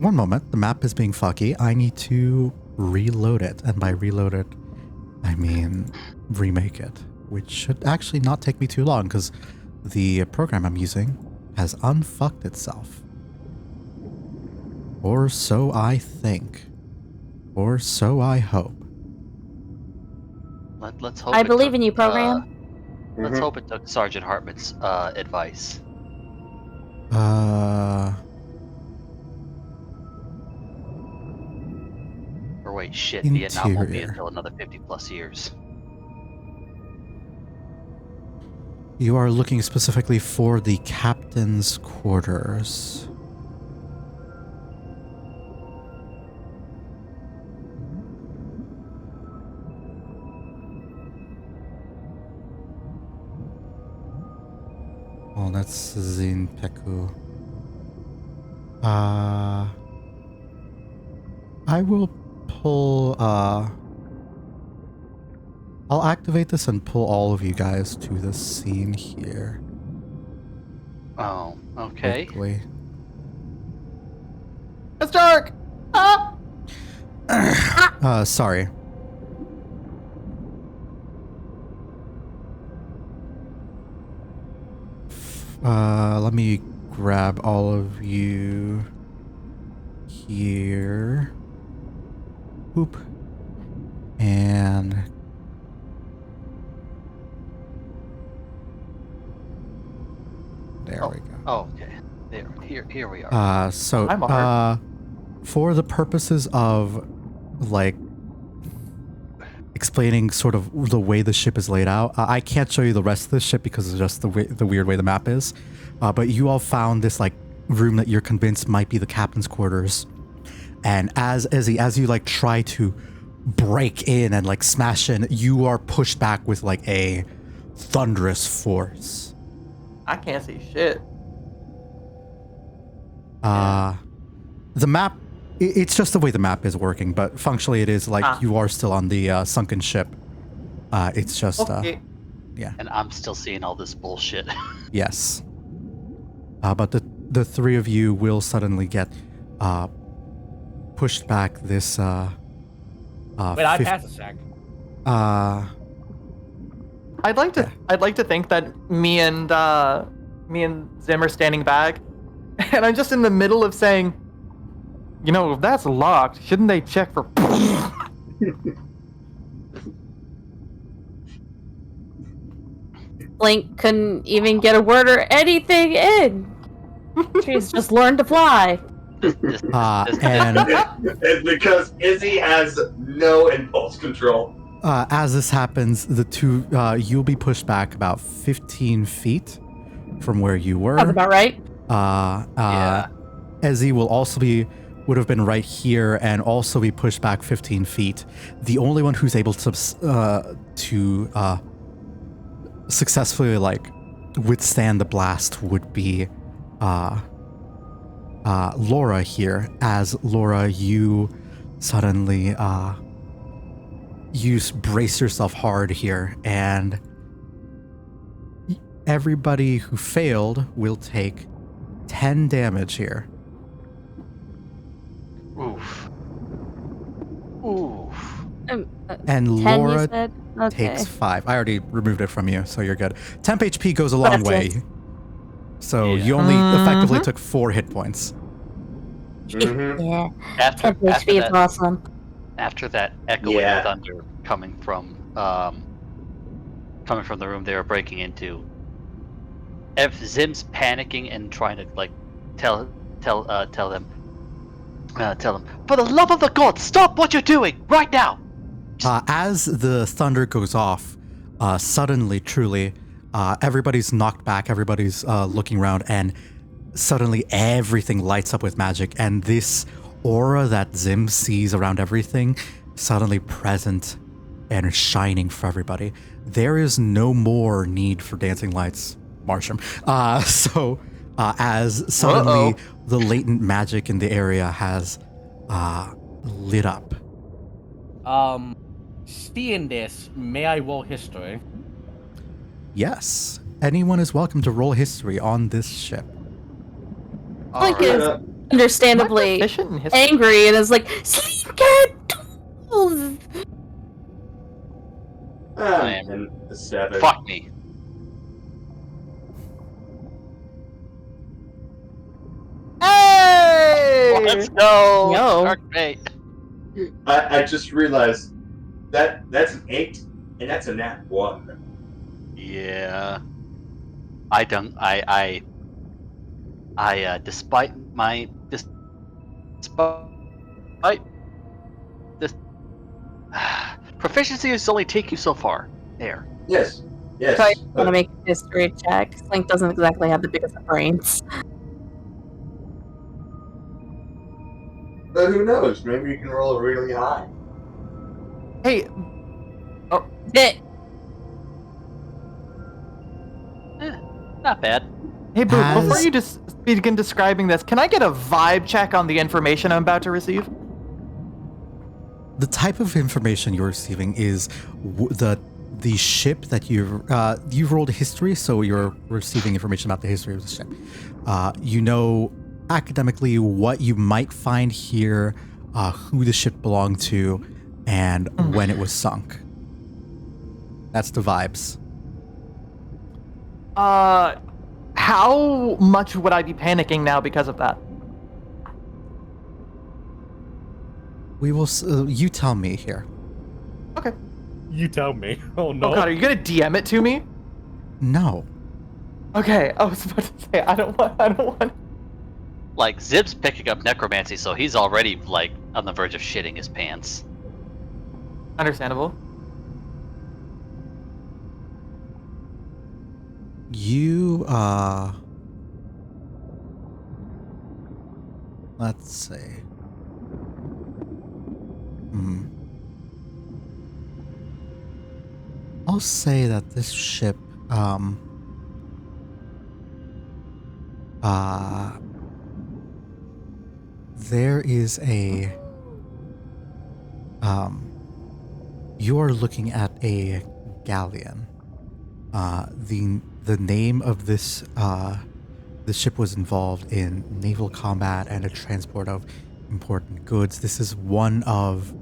One moment, the map is being fucky. I need to reload it, and by reload it, I mean remake it, which should actually not take me too long because the program I'm using has unfucked itself. Or so I think. Or so I hope. Let's hope. I it believe took, in you, program. Let's hope it took Sergeant Hartman's advice. Or wait, shit, Vietnam won't be Interior. until another 50 plus years. You are looking specifically for the captain's quarters. Oh, that's Zinpeku. I will pull, I'll activate this and pull all of you guys to the scene here. Oh, okay. Quickly. It's dark. Ah! Sorry. Let me grab all of you here. Boop. And there we go. Oh, okay. Here we are. So, I'm hard. for the purposes of, like, explaining sort of the way the ship is laid out, I can't show you the rest of the ship because of just the weird way the map is. But you all found this, like, room that you're convinced might be the captain's quarters. And as you, like, try to break in and, like, smash in, you are pushed back with, like, a thunderous force. I can't see shit. The map, it's just the way the map is working, but functionally it is like you are still on the sunken ship. It's just, Okay. And I'm still seeing all this bullshit. yes. But the three of you will suddenly get pushed back this. Wait, I passed a sec. I'd like to think that me and Zim are standing back, and I'm just in the middle of saying, you know, if that's locked, shouldn't they check for? Blink couldn't even get a word or anything in. She's just learned to fly. And It's because Izzy has no impulse control. as this happens, the two you'll be pushed back about 15 feet from where you were. Sounds about right. Yeah. Ezzy would have been right here and also be pushed back 15 feet. The only one who's able to successfully, like, withstand the blast would be Laura here. As Laura, you suddenly you brace yourself hard here, and everybody who failed will take 10 damage here. Oof. Oof. And 10, you Laura said? Okay. takes 5. I already removed it from you, so you're good. Temp HP goes a long way. Gracias. So Yeah. you only effectively took 4 hit points. Mhm. Yeah. After 10 HP is that, awesome. after that echoing Yeah. thunder coming from the room they were breaking into, Zim's panicking and trying to, like, tell them, for the love of the god, stop what you're doing right now. As the thunder goes off, suddenly, truly, everybody's knocked back, everybody's looking around, and suddenly everything lights up with magic, and this aura that Zim sees around everything, suddenly present and shining for everybody. There is no more need for dancing lights, Marsham. As suddenly the latent magic in the area has lit up. Seeing this, may I roll history? Yes, anyone is welcome to roll history on this ship. Blink Alright. is understandably Proficient in history. angry and is like, sleep, cat! tools!" And a 7. Fuck me. Hey! Let's go. Yo. Dark Fate. I just realized that's an 8, and that's a nat 1. Yeah. Despite this proficiency is only take you so far. There. Yes. Yes. So I want to make a history check. Link doesn't exactly have the biggest of brains. But who knows? Maybe you can roll really high. Hey, It, Not bad. Hey, Boo, before As- you just begin describing this, can I get a vibe check on the information I'm about to receive? The type of information you're receiving is the ship that you've rolled a history, so you're receiving information about the history of the ship. You know academically what you might find here, who the ship belonged to, and when it was sunk. That's the vibes. How much would I be panicking now because of that? We will. You tell me here. Okay. You tell me. Oh no. Oh god, are you gonna DM it to me? No. Okay, I was about to say I don't want. Like, Zib's picking up necromancy, so he's already, like, on the verge of shitting his pants. Understandable. You let's see. I'll say that this ship there is a you are looking at a galleon. The name of this the ship was involved in naval combat and a transport of important goods. This is one of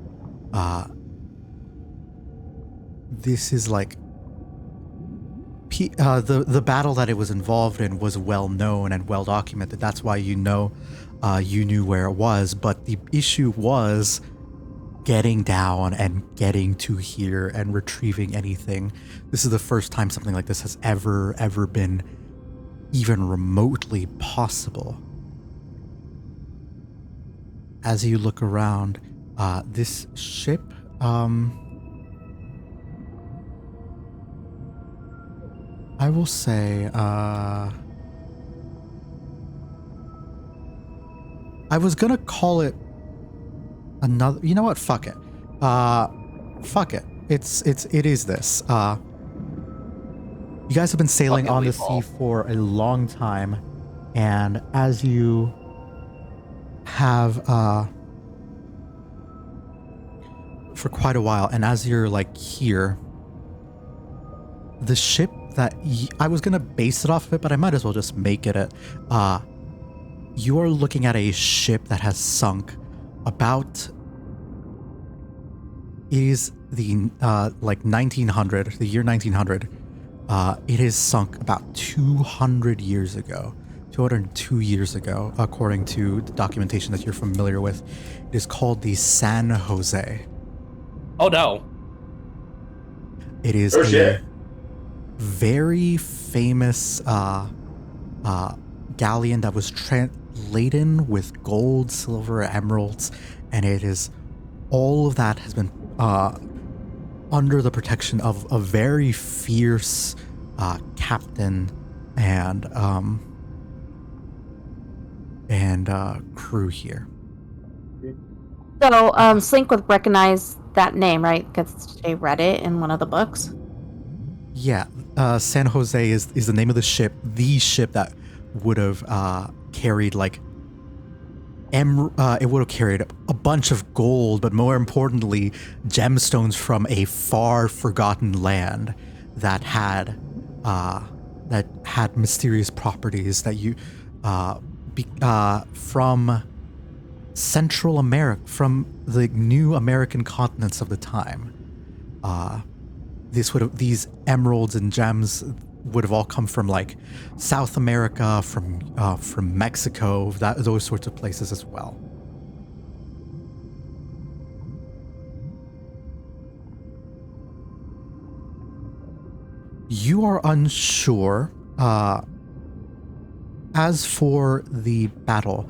this is like the battle that it was involved in was well known and well documented. That's why you knew where it was. But the issue was getting down and getting to here and retrieving anything. This is the first time something like this has ever been even remotely possible. As you look around, this ship, I will say, I was gonna call it another. You know what? Fuck it. Fuck it. It is this. You guys have been sailing on the sea for a long time, and as you have for quite a while, and as you're like here, the ship that I was gonna base it off of it, but I might as well just make it you are looking at a ship that has sunk about. It is the like 1900, the year 1900. It is sunk about 200 years ago, 202 years ago, according to the documentation that you're familiar with. It is called the San Jose. Oh no. It is shit. Very famous galleon that was laden with gold, silver, emeralds, and it is all of that has been under the protection of a very fierce captain and crew here. So, Slink would recognize that name, right? Because they read it in one of the books. Yeah, San Jose is the name of the ship that would have carried like it would have carried a bunch of gold, but more importantly, gemstones from a far forgotten land that had mysterious properties that you from Central America, from the new American continents of the time. These emeralds and gems would have all come from like South America, from Mexico, those sorts of places as well. You are unsure. As for the battle,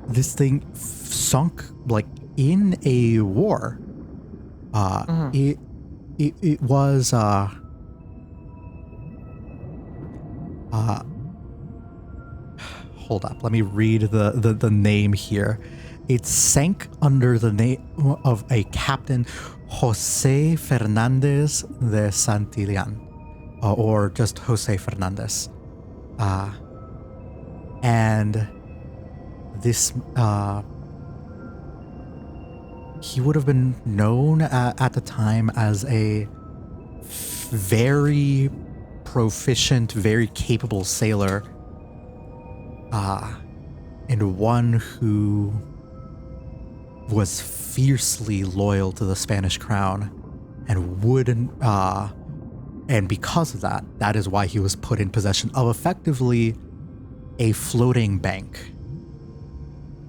this thing sunk like in a war. It was hold up, let me read the name here. It sank under the name of a captain, Jose Fernandez de Santillan, or just Jose Fernandez. and this he would have been known at the time as a very proficient, very capable sailor, and one who was fiercely loyal to the Spanish crown, and wouldn't and because of that, that is why he was put in possession of effectively a floating bank,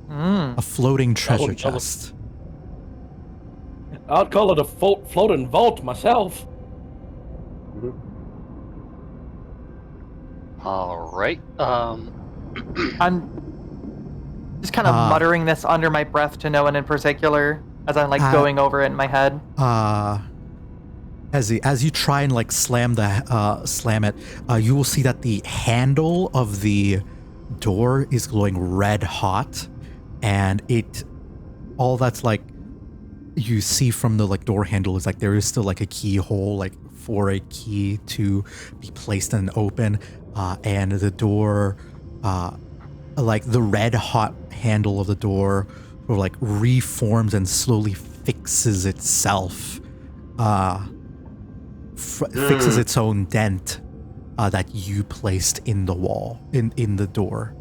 a floating treasure chest. I'd call it a floating vault myself. All right. I'm just kind of muttering this under my breath to no one in particular as I'm like going over it in my head. As you try and like slam it, you will see that the handle of the door is glowing red hot, and all that's like you see from the like door handle is like there is still like a keyhole like for a key to be placed and open, and the door, like the red hot handle of the door, sort of like reforms and slowly fixes itself, fixes its own dent that you placed in the wall, in the door,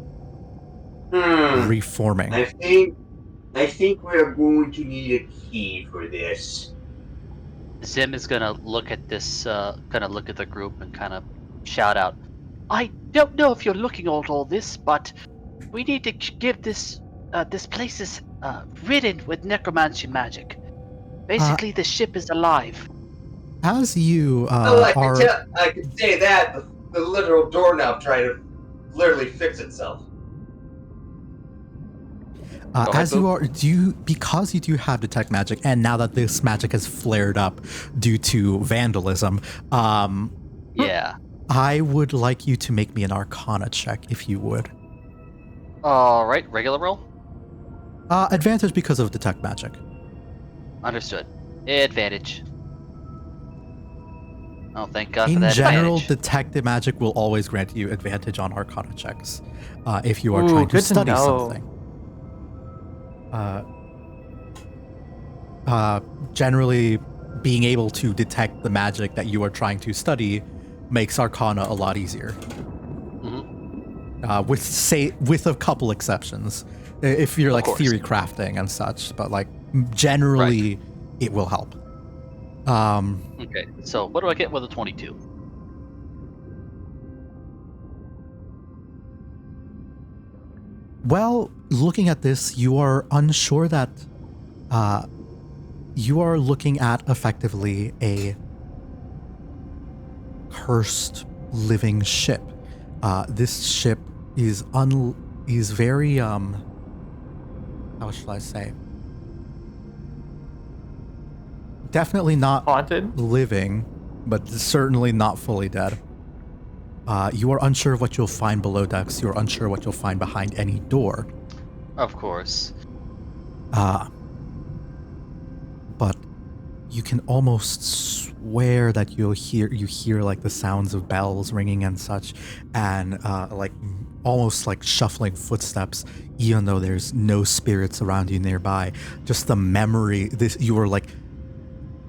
reforming. I think we're going to need a key for this. Zim is gonna look at this, kind of look at the group and kind of shout out, I don't know if you're looking at all this, but we need to give this place is ridden with necromancy magic. Basically, the ship is alive. As you I could say that the literal doorknob tried to literally fix itself. as you are, because you do have detect magic, and now that this magic has flared up due to vandalism, Yeah. I would like you to make me an Arcana check, if you would. All right, regular roll. Advantage because of detect magic. Understood. Advantage. Oh, thank God for In that general, advantage. detective magic will always grant you advantage on Arcana checks if you are Ooh, trying to good to study know. something. Generally, being able to detect the magic that you are trying to study makes Arcana a lot easier. Mhm. With a couple exceptions, if you're like course. theory crafting and such, but like generally, it will help. Okay, so what do I get with a 22? Well, looking at this, you are unsure that you are looking at effectively a cursed living ship. This ship is very how shall I say? Definitely not Haunted? living, but certainly not fully dead. You are unsure of what you'll find below decks. You're unsure what you'll find behind any door. Of course. But you can almost swear that you hear like the sounds of bells ringing and such, and like almost like shuffling footsteps, even though there's no spirits around you nearby. Just the memory. You are like,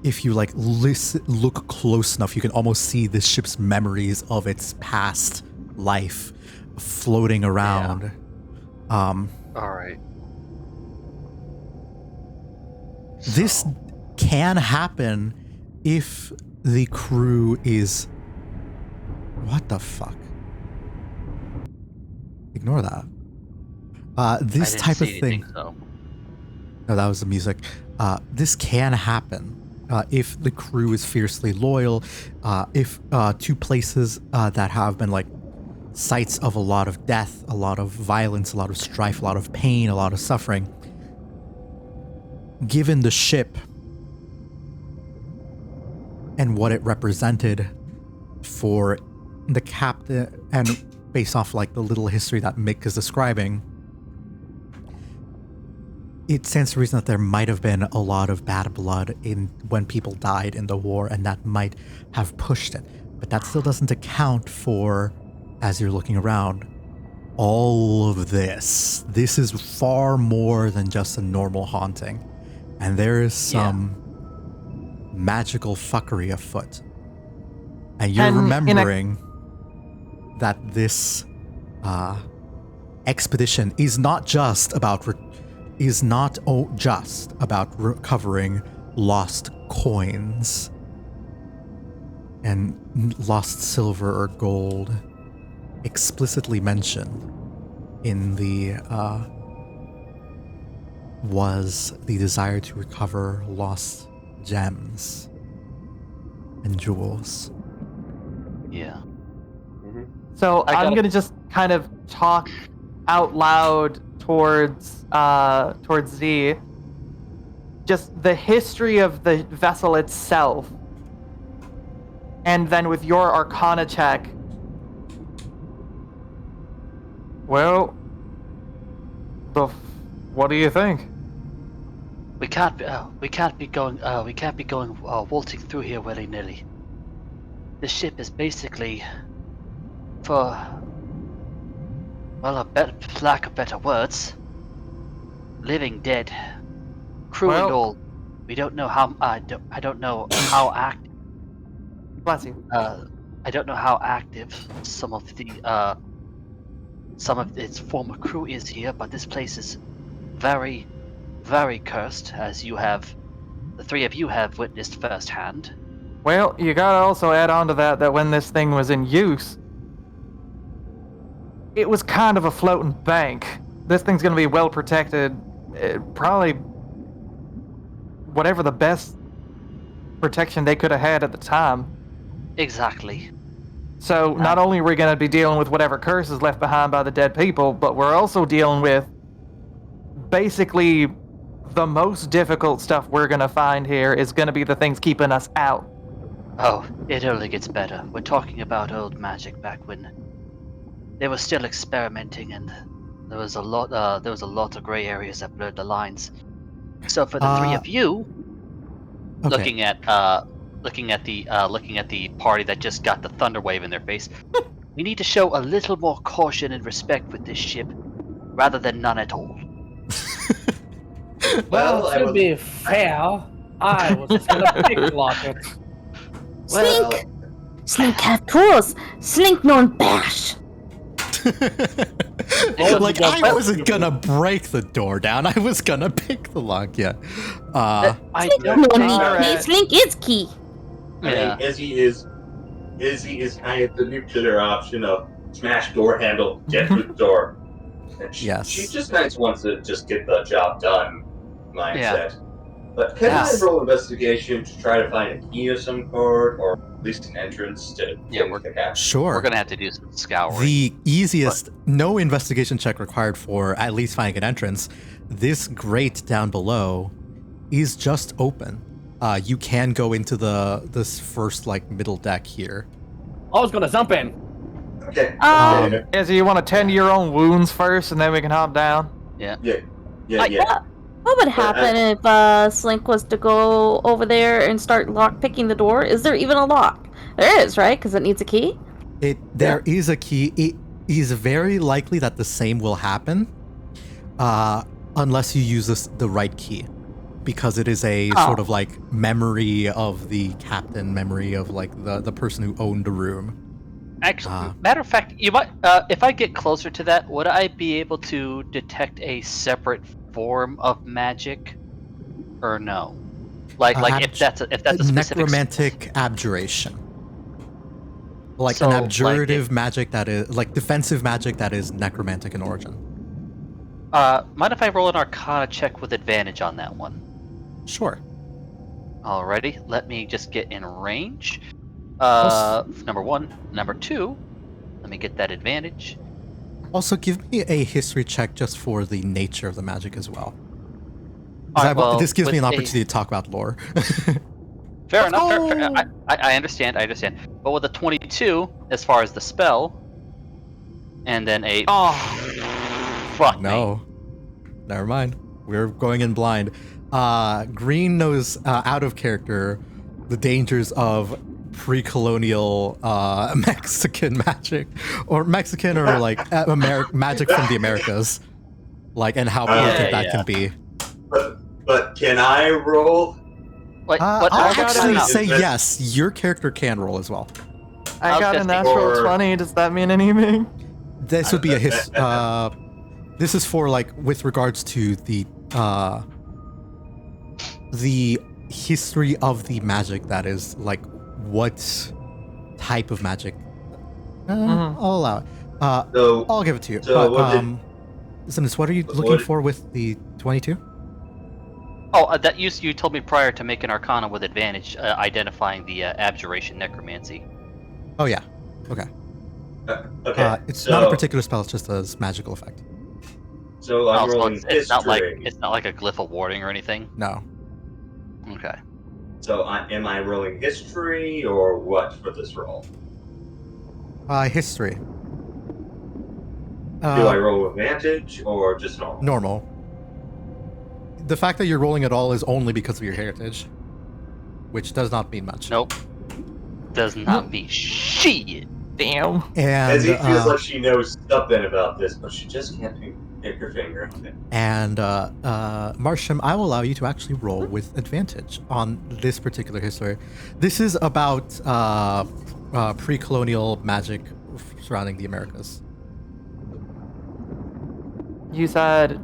if you like look close enough, you can almost see this ship's memories of its past life floating around. All right. This can happen if the crew is... What the fuck? Ignore that. This I didn't type see of thing... anything, so. No, that was the music. This can happen if the crew is fiercely loyal, if to places that have been like sites of a lot of death, a lot of violence, a lot of strife, a lot of pain, a lot of suffering. Given the ship and what it represented for the captain, and based off like the little history that Mick is describing, it stands to reason that there might have been a lot of bad blood in when people died in the war, and that might have pushed it. But that still doesn't account for, as you're looking around, all of this. This is far more than just a normal haunting. And there is some magical fuckery afoot. And you're And in a- remembering that this expedition is not just about recovering lost coins and lost silver or gold explicitly mentioned in the was the desire to recover lost gems and jewels. Yeah. So I I'm gotta- gonna just kind of talk out loud towards Z. Just the history of the vessel itself, and then with your Arcana check. Well, what do you think? We can't be going waltzing through here willy nilly. This ship is basically, for lack of better words, living dead, crew and Well- all. We don't know how. I don't know how active. Bless you. I don't know how active some of its former crew is here, but this place is very, very cursed, as the three of you have witnessed firsthand. Well, you gotta also add on to that when this thing was in use, it was kind of a floating bank. This thing's gonna be well protected. Probably whatever the best protection they could have had at the time. Exactly. So not only are we gonna be dealing with whatever curse is left behind by the dead people, but we're also dealing with basically the most difficult stuff we're gonna find here is gonna be the things keeping us out. Oh, it only gets better. We're talking about old magic back when they were still experimenting, and there was a lot of gray areas that blurred the lines. So for the three of you, Okay. looking at the party that just got the thunder wave in their face, we need to show a little more caution and respect with this ship, rather than none at all. Well, I to would- be fair, I was just gonna picklock it. Well, Slink! Slink have tools! Slink non bash! Like, I wasn't gonna break the door down. I was gonna pick the lock, yeah. I Slink don't no think need Alright. key, Slink is key! Yeah. Izzy is kind of the nuclear option of smash door handle, get through the door. And Yes. She just kind of wants to just get the job done mindset. But can Yes. I roll investigation to try to find a key of some sort, or at least an entrance to Yeah, things that happen? Sure. We're gonna have to do some scouring. The easiest, no investigation check required for at least finding an entrance. This grate down below is just open. You can go into this first middle deck here. I was gonna jump in. Okay. Um, Izzy, you want to tend to your own wounds first, and then we can hop down? yeah. What would happen if Slink was to go over there and start lockpicking the door? Is there even a lock? There is, right? Because it needs a key? There is a key. It is very likely that the same will happen, unless you use the right key, because it is a sort of memory of the captain, memory of the person who owned the room. Actually, matter of fact, you might. If I get closer to that, would I be able to detect a separate form of magic, or no? If that's a specific necromantic abjuration. Like So, an like abjurative magic that is defensive magic that is necromantic in origin. Mind if I roll an Arcana check with advantage on that one? Sure. Alrighty, let me just get in range. Number one. Number two, let me get that advantage. Also, give me a history check just for the nature of the magic as well. 'Cause Alright, well, this gives me an with a- opportunity to talk about lore. Fair enough. Fair. I understand. I understand. But with a 22, as far as the spell, and then a Oh, fuck me. No. Never mind. We're going in blind. Green knows out of character the dangers of pre-colonial Mexican magic, or Mexican or like magic from the Americas, like, and how potent that can be. But can I roll? What? I'll got actually it. say yes. Your character can roll as well. I got a testing natural for- 20. Does that mean anything? This would be a this is for like with regards to the history of the magic. That is like what type of magic. Mhm. I'll allow it. So I'll give it to you. So But what did- Simnus, what are you what looking did- for with the 22? Oh, that you told me prior to make an Arcana with advantage, identifying the Abjuration Necromancy. Oh yeah. Okay. okay. It's so, not a particular spell. It's just a magical effect. So I'm Oh, so rolling it's history. not like a glyph of warding or anything. No. Okay. So am I rolling history or what for this roll? History. Do I roll with advantage or just normal? Normal. The fact that you're rolling at all is only because of your heritage, which does not mean much. Nope. Does not mean shit. Damn. And As it feels like she knows something about this, but she just can't pick her finger. Marsham, I will allow you to actually roll with advantage on this particular history. This is about pre-colonial magic surrounding the Americas. You said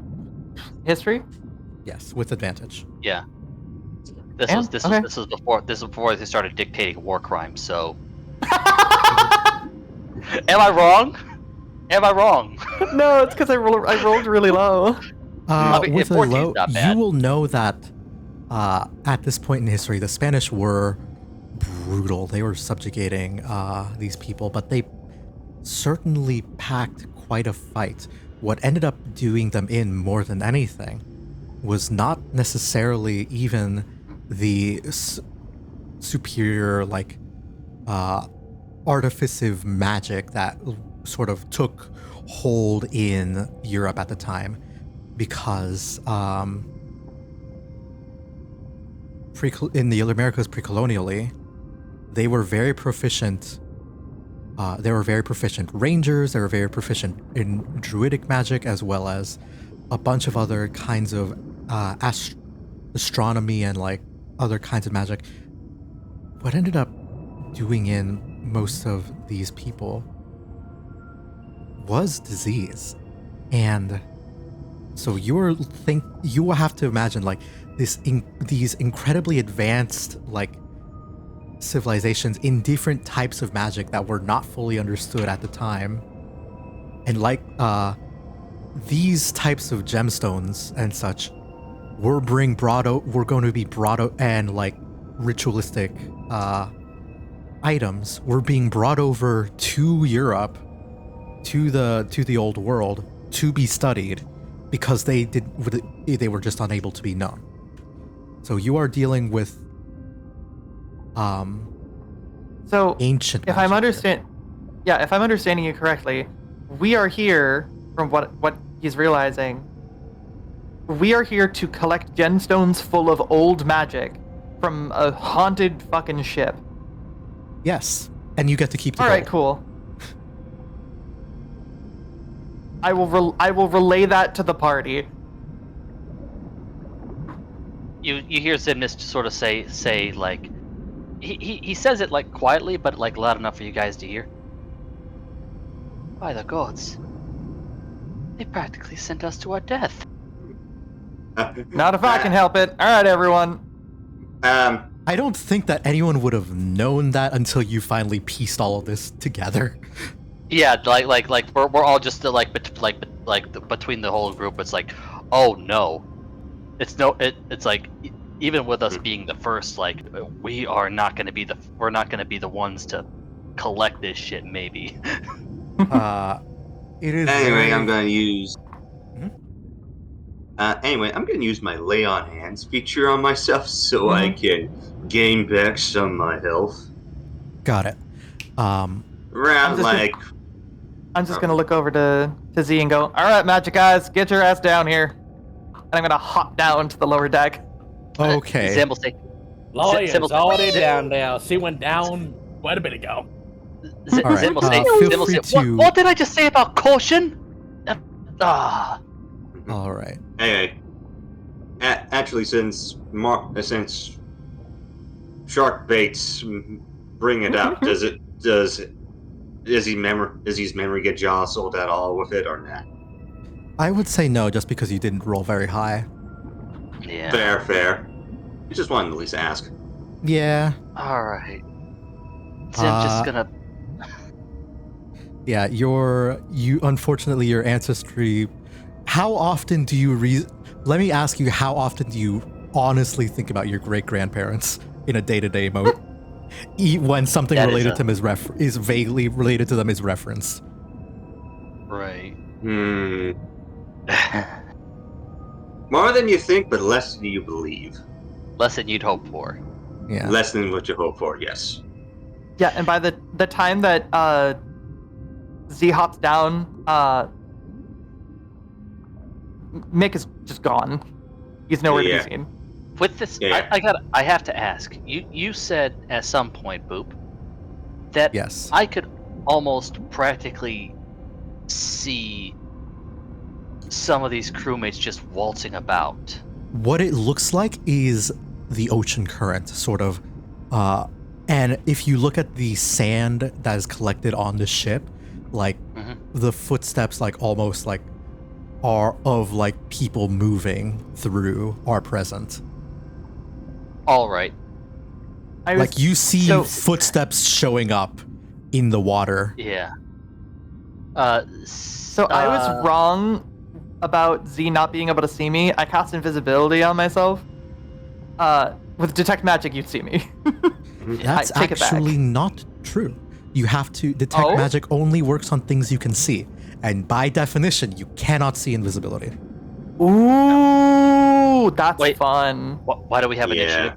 history? Yes, with advantage. Yeah. This Yeah, was this okay. was this was before they started dictating war crimes. So, am I wrong? Am I wrong? No, it's because I rolled really low. mean, With a 14's low, not bad. you will know that at this point in history, the Spanish were brutal. They were subjugating these people, but they certainly packed quite a fight. What ended up doing them in more than anything was not necessarily even the superior, like, artificive magic that sort of took hold in Europe at the time, because in the Americas pre-colonially, they were very proficient. They were very proficient rangers. They were very proficient in druidic magic, as well as a bunch of other kinds of astronomy and like other kinds of magic. What ended up doing in most of these people was disease, and so you will have to imagine like these incredibly advanced like civilizations in different types of magic that were not fully understood at the time, and like these types of gemstones and such were going to be brought out, and like ritualistic items were being brought over to Europe, to the old world, to be studied, because they were just unable to be known. So you are dealing with So ancient if I'm magic. if I'm understanding you correctly, we are here from what he's realizing. We are here to collect gemstones full of old magic from a haunted fucking ship. Yes, and you get to keep the All right, gold. cool. I will relay that to the party. You hear Zimnis sort of say like, he says it like quietly, but like loud enough for you guys to hear. By the gods, they practically sent us to our death. Not if I can help it. All right, everyone. I don't think that anyone would have known that until you finally pieced all of this together. Yeah, like we're all just between the whole group. It's like, oh no, it's like even with us being the first, like we're not gonna be the ones to collect this shit. Maybe. It is. Anyway, very- I'm gonna use. Mhm. Anyway, I'm gonna use my lay on hands feature on myself so I can gain back some of my health. Got it. Around I'm just gonna look over to Z and go, all right, magic guys, get your ass down here. And I'm gonna hop down to the lower deck. Okay. Zim will say, Lawyer Sybil- is already down there. She went down quite a bit ago. All right, Zim will say, feel Zim will free say, to- what did I just say about caution? Ah. All right. Anyway, actually, since Shark Baits bring it up, does his memory get jostled at all with it or not? I would say no, just because you didn't roll very high. Yeah. Fair. I just wanted to at least ask. Yeah. All right. Zim just gonna. Yeah, unfortunately your ancestry. How often do you let me ask you, how often do you honestly think about your great grandparents in a day-to-day mode? When something That related is to them is vaguely related to them is referenced. Right. More than you think, but less than you believe. Less than you'd hope for. Yeah. Less than what you hope for, yes. Yeah, and by the time that Z hops down, Mick is just gone. He's nowhere to Yeah. be seen. With this, Yeah. I have to ask. You said at some point, Boop, that Yes. I could almost practically see some of these crewmates just waltzing about. What it looks like is the ocean current, sort of. And if you look at the sand that is collected on the ship, like the footsteps, like almost like are of like people moving through are present. All right. Like you see footsteps showing up in the water. Yeah. So I was wrong about Z not being able to see me. I cast invisibility on myself. With detect magic, you'd see me. That's take it back. actually not true. You have to detect magic only works on things you can see, and by definition, you cannot see invisibility. Ooh, that's fun. Why do we have initiative?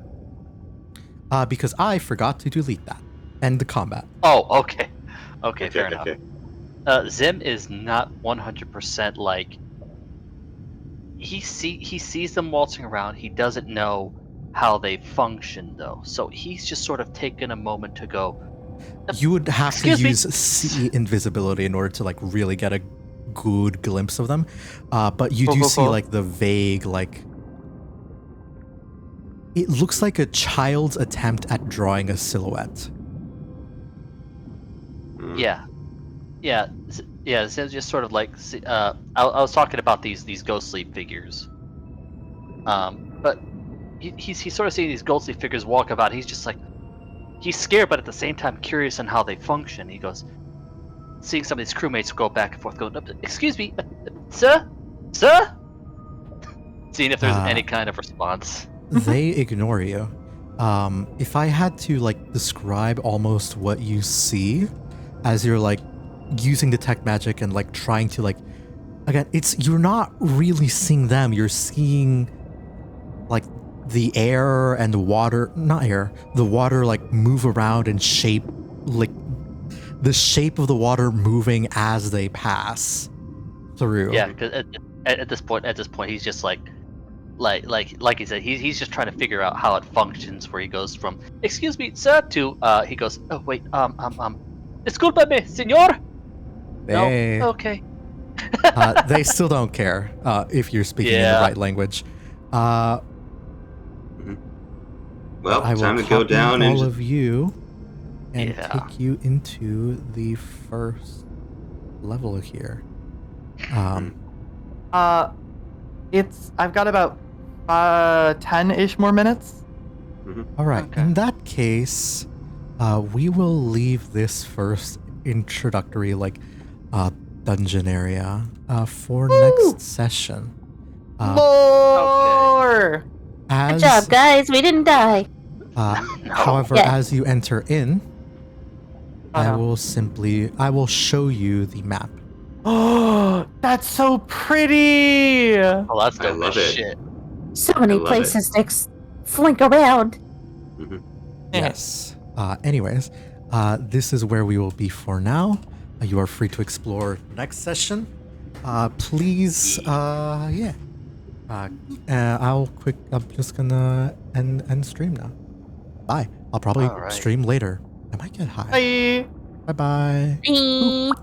Because I forgot to delete that. End the combat. Oh, okay. Okay, fair enough. Zim is not 100% like he sees them waltzing around. He doesn't know how they function though, so he's just sort of taken a moment to go. You would have to Excuse me. use see invisibility in order to like really get a good glimpse of them. But you do see like the vague like. It looks like a child's attempt at drawing a silhouette. Yeah. Zim's just sort of like. I was talking about these ghostly figures. But he's sort of seeing these ghostly figures walk about. He's just like, he's scared, but at the same time curious on how they function. He goes, seeing some of these crewmates go back and forth, going, "Excuse me, sir, seeing if there's any kind of response. They ignore you. If I had to like describe almost what you see as you're like using detect magic and like trying to like, again, you're not really seeing them. You're seeing like the air and the water, the water like move around and shape, like the shape of the water moving as they pass through. Yeah, because at this point, he's just like he said, he's just trying to figure out how it functions. Where he goes from "excuse me, sir" to he goes, "Oh wait, disculpame, señor." They, No, okay. they still don't care if you're speaking in the right language. Well, I will time to go copy down all and of you and Yeah. take you into the first level here. I've got about 10-ish more minutes. All right. Okay. In that case, we will leave this first introductory dungeon area for next session. More. Good job, guys. We didn't die. However, Yeah. as you enter in, I no. I will show you the map. Oh, that's so pretty. Oh, that's I dope love as it. shit. So many love places to slink around. Yes. Anyways, this is where we will be for now. You are free to explore next session. Please, yeah. I'm just gonna end stream now. Bye. I'll probably All right. stream later I might get high. Bye. Bye bye. Bye.